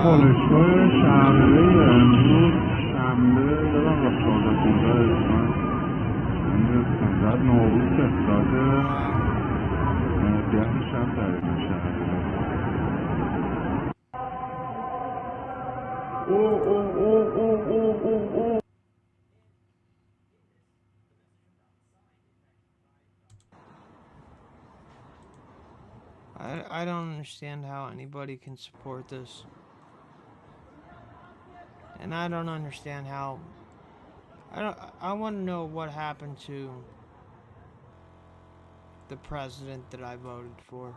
خالشگاه شنبه امروز شنبه دارم و 14 زد نوروز که ساعت 10 شب در این شهر I don't understand how anybody can support this. And I don't understand how... I want to know what happened to the president that I voted for.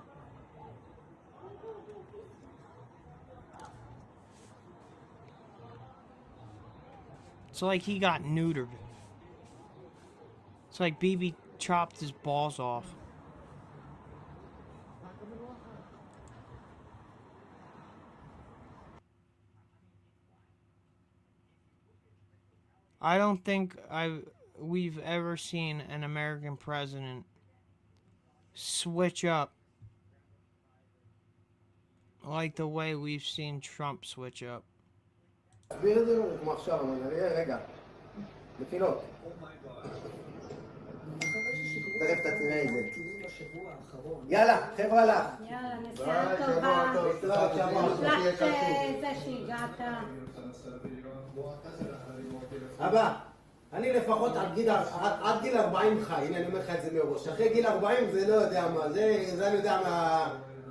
It's like he got neutered. It's like BB chopped his balls off. I don't think we've ever seen an American president switch up like the way we've seen Trump switch up. יאללה, חבר'ה לך. יאללה, נסיעה טובה. נפלח זה שהגעת. אבא, אני לפחות עד גיל 40 חי, הנה אני אומר לך את זה מראש. אחרי גיל 40 זה לא יודע מה, זה אני יודע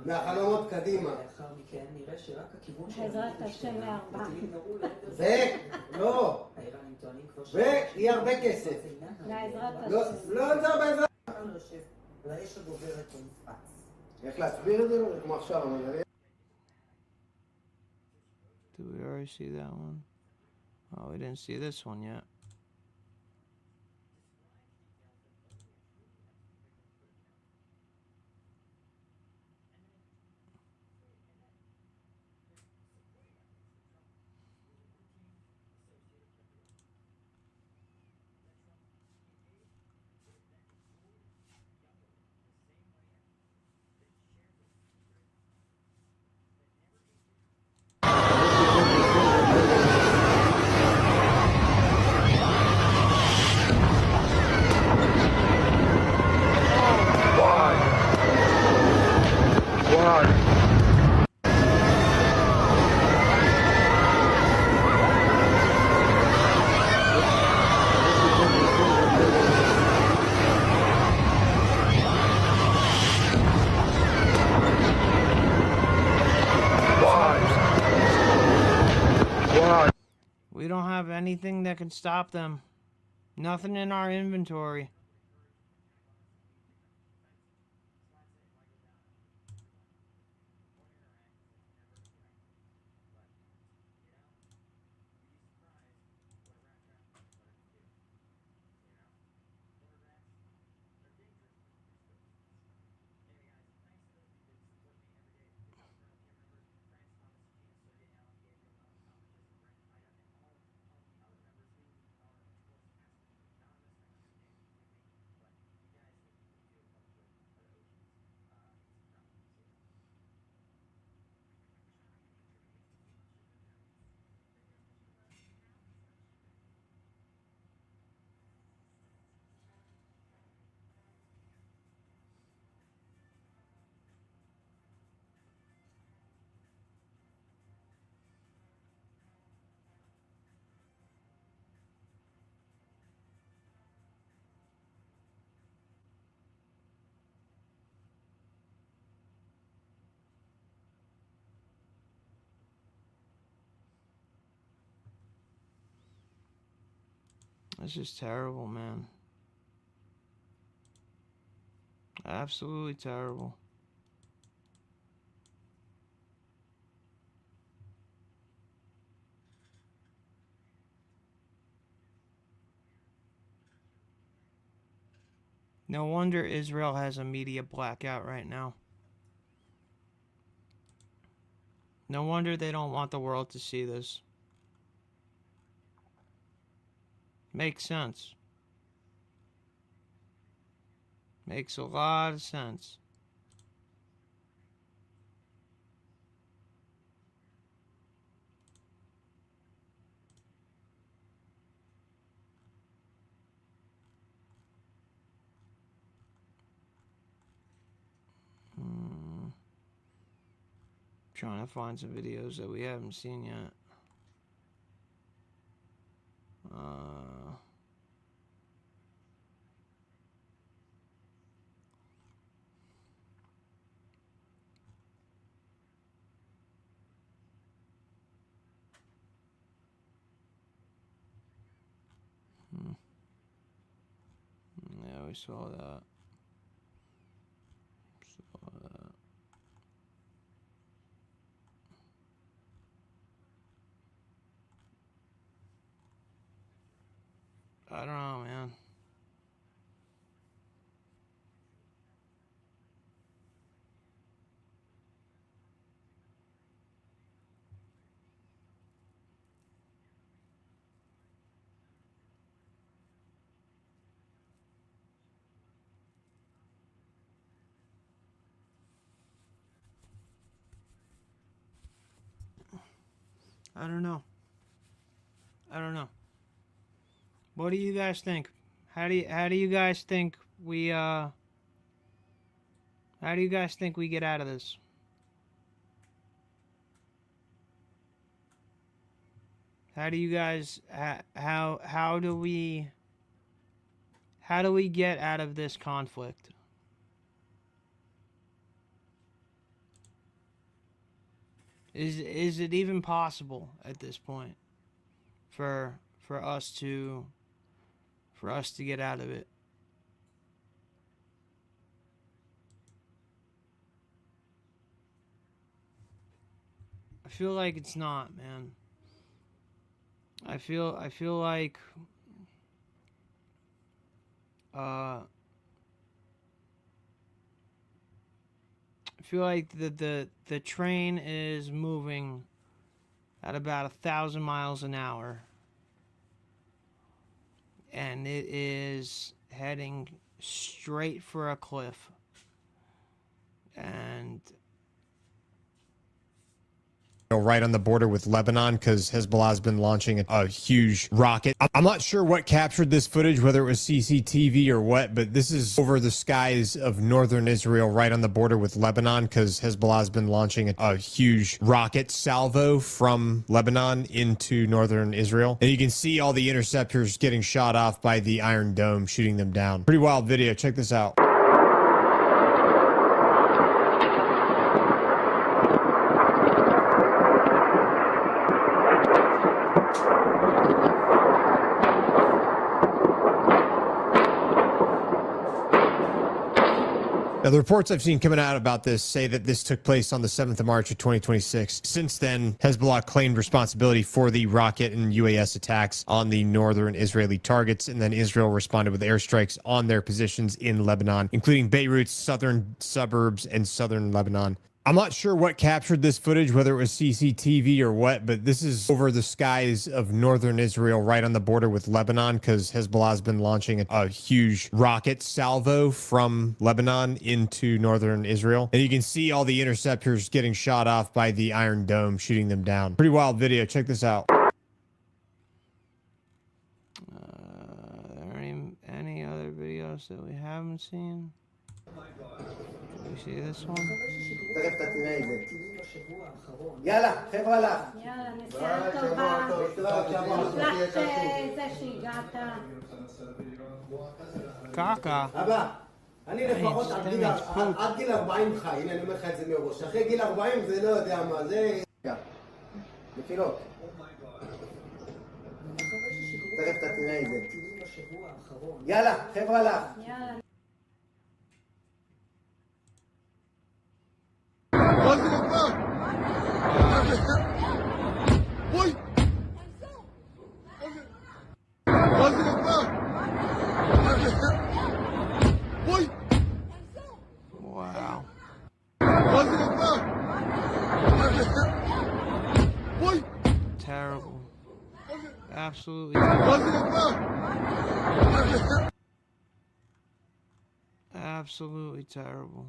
מהחלומות קדימה. לאחר מכן נראה שרק הכיוון של... בעזרת השם לארבע. לא. ויהיה הרבה כסף. לעזרת השם. לא זה בעזרת... לאש הגוברת ומפרץ. איך להסביר את זה? כמו עכשיו, אבל... Did we already see that one? Oh, we didn't see this one yet. We don't have anything that can stop them. Nothing in our inventory. That's just terrible, man. Absolutely terrible. No wonder Israel has a media blackout right now. No wonder they don't want the world to see this. Makes sense. Makes a lot of sense. Trying to find some videos that we haven't seen yet. Yeah, we saw that. I don't know, man. I don't know. I don't know. What do you guys think? How do you guys think we how do you guys think we get out of this? How do you guys how do we get out of this conflict? Is it even possible at this point for us to get out of it? I feel like it's not, man. I feel like I feel like the train is moving at about 1,000 miles an hour, and it is heading straight for a cliff. And right on the border with Lebanon, because Hezbollah has been launching a huge rocket. I'm not sure what captured this footage, whether it was CCTV or what, but this is over the skies of northern Israel, right on the border with Lebanon, because Hezbollah has been launching a huge rocket salvo from Lebanon into northern Israel. And you can see all the interceptors getting shot off by the Iron Dome, shooting them down. Pretty wild video. Check this out. Now, the reports I've seen coming out about this say that this took place on the 7th of March of 2026. Since then, Hezbollah claimed responsibility for the rocket and UAS attacks on the northern Israeli targets, and then Israel responded with airstrikes on their positions in Lebanon, including Beirut's southern suburbs and southern Lebanon. I'm not sure what captured this footage, whether it was CCTV or what, but this is over the skies of northern Israel, right on the border with Lebanon, because Hezbollah has been launching a huge rocket salvo from Lebanon into northern Israel. And you can see all the interceptors getting shot off by the Iron Dome, shooting them down. Pretty wild video. Check this out. Are there any other videos that we haven't seen? Can we see this one? תכף אתה תראה את זה. יאללה, חבר'ה לך. יאללה, נסיעה טובה. נשלח זה שהגעת. קקה. אבא, אני לפחות עד גיל 40 חי, הנה אני אומר לך את זה מראש. אחרי גיל 40 זה לא יודע מה, זה... נפילות. תכף אתה תראה את זה. יאללה, חבר'ה לך. Wow. Terrible. Absolutely terrible. Absolutely terrible.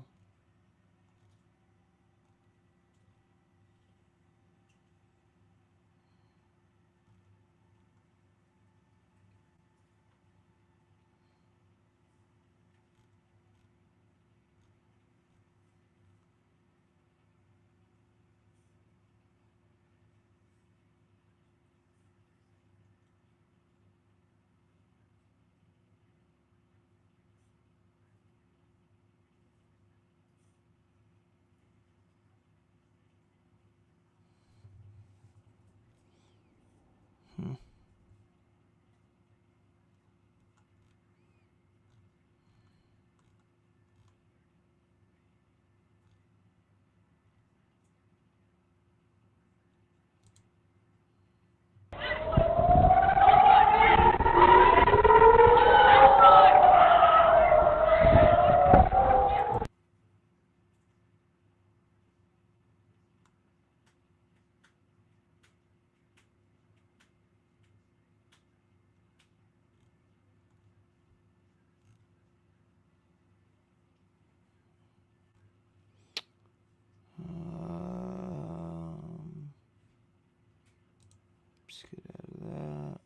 Let's get out of that.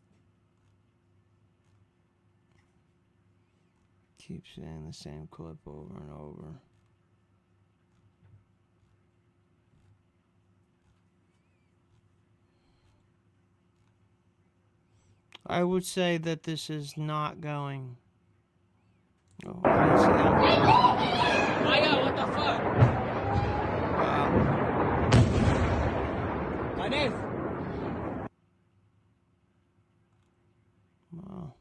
Keep saying the same clip over and over. I would say that this is not going. Oh, I didn't see that. My God, what the fuck? Wow. Inés. Wow.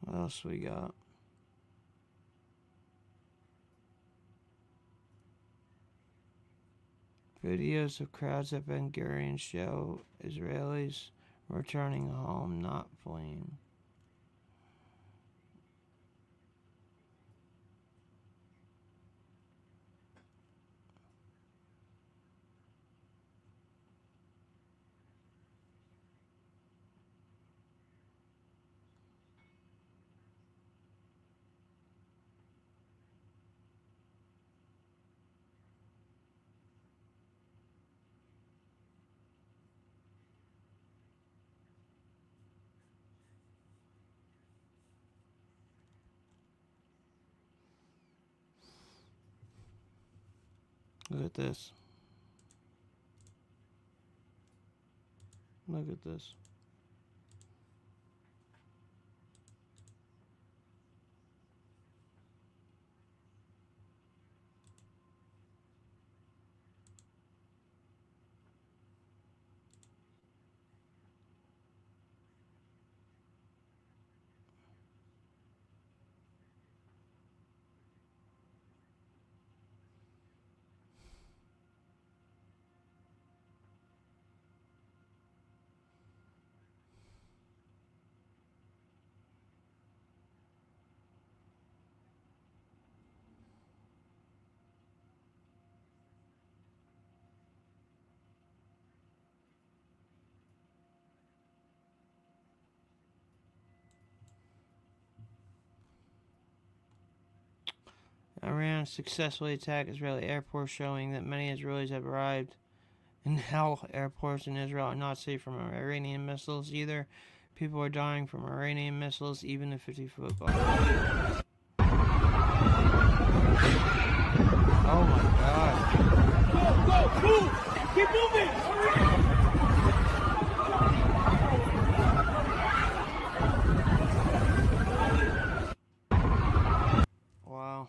What else we got? Videos of crowds at Ben Gurion show Israelis returning home, not fleeing. Look at this. Look at this. Iran successfully attacked Israeli airport, showing that many Israelis have arrived And hell, airports in Israel are not safe from Iranian missiles either. People are dying from Iranian missiles, even in 50-foot bombs. Oh my god. Go, move! Keep moving! Wow.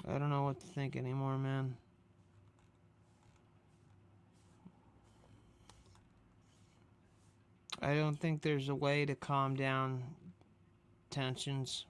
I don't know what to think anymore, man. I don't think there's a way to calm down tensions.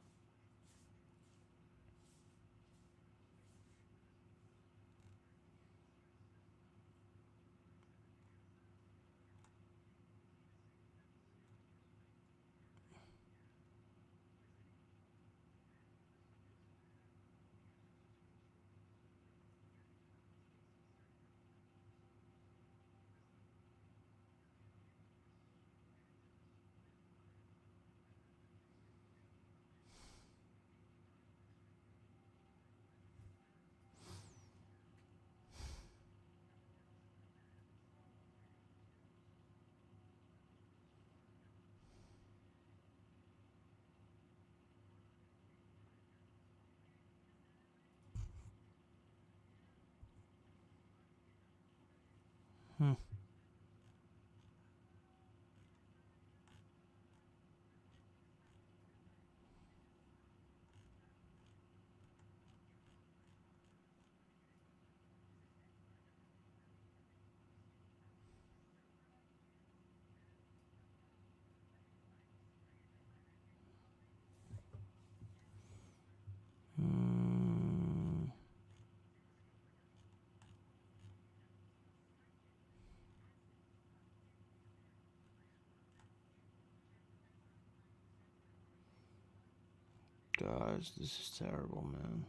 Guys, this is terrible, man.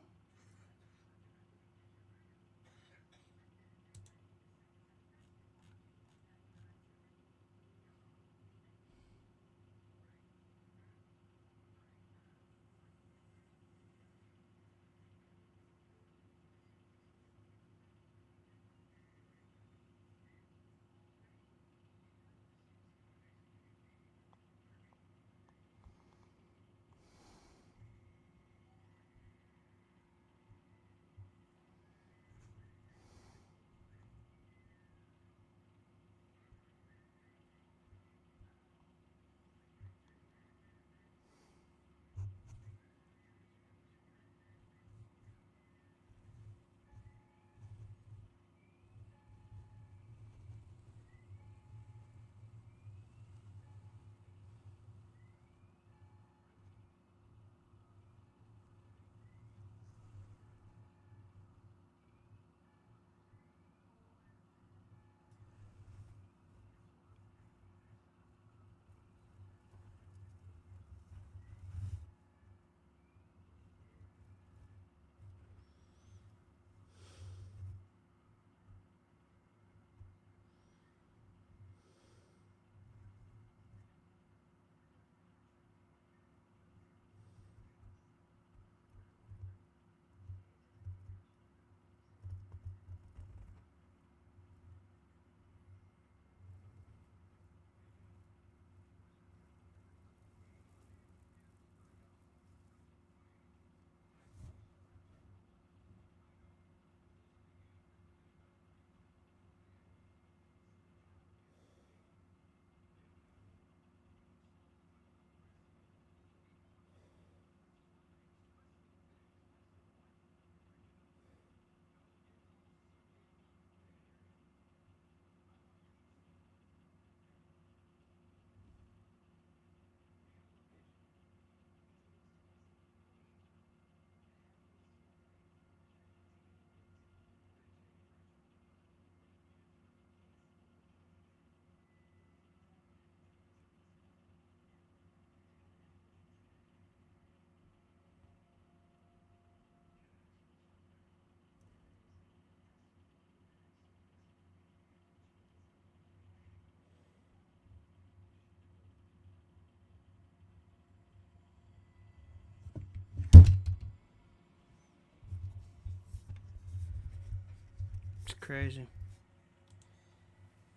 crazy.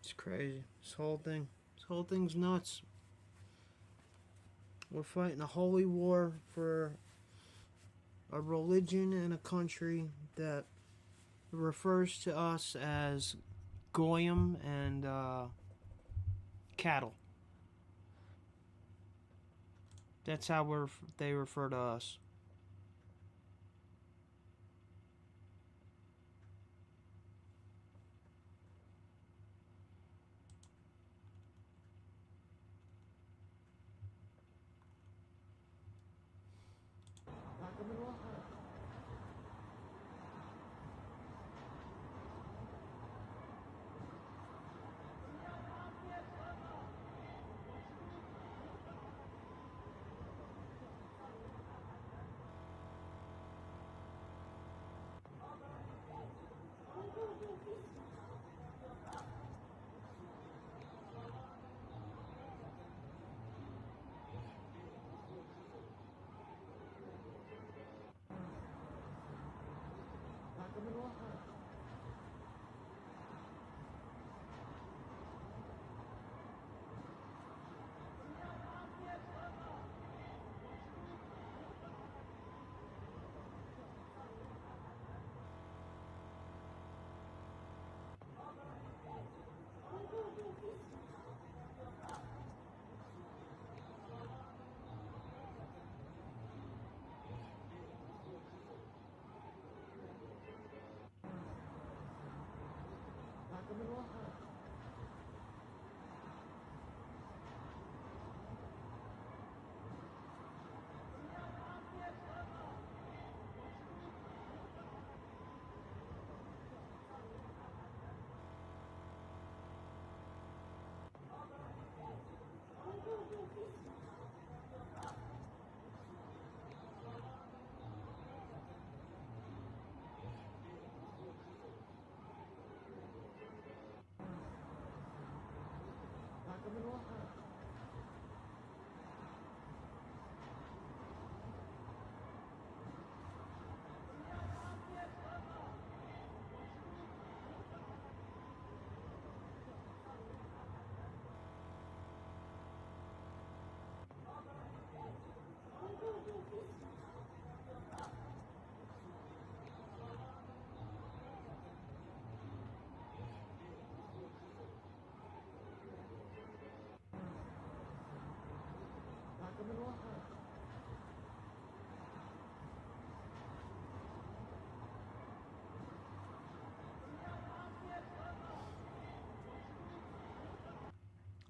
It's crazy. This whole thing's nuts. We're fighting a holy war for a religion and a country that refers to us as goyim and cattle. That's how they refer to us.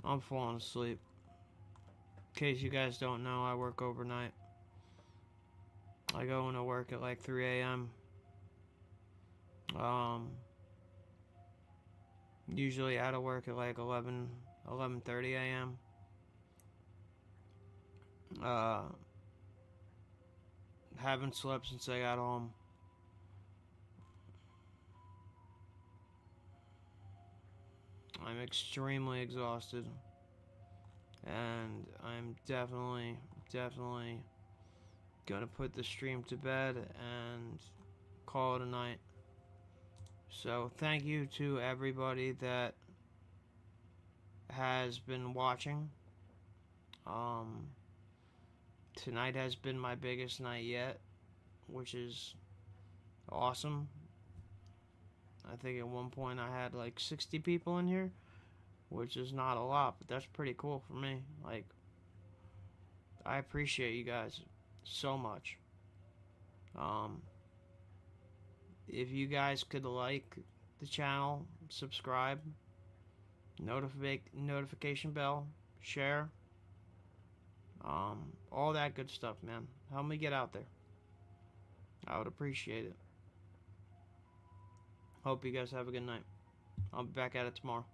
I'm falling asleep. In case you guys don't know, I work overnight. I go into work at like 3 a.m. Usually out of work at like 11:30 a.m. Haven't slept since I got home. I'm extremely exhausted. And I'm definitely gonna put the stream to bed and call it a night. So thank you to everybody that has been watching. Tonight has been my biggest night yet, which is awesome. I think at one point I had like 60 people in here, which is not a lot, but that's pretty cool for me. Like, I appreciate you guys so much. If you guys could like the channel, subscribe, notification bell, share, all that good stuff, man. Help me get out there. I would appreciate it. Hope you guys have a good night. I'll be back at it tomorrow.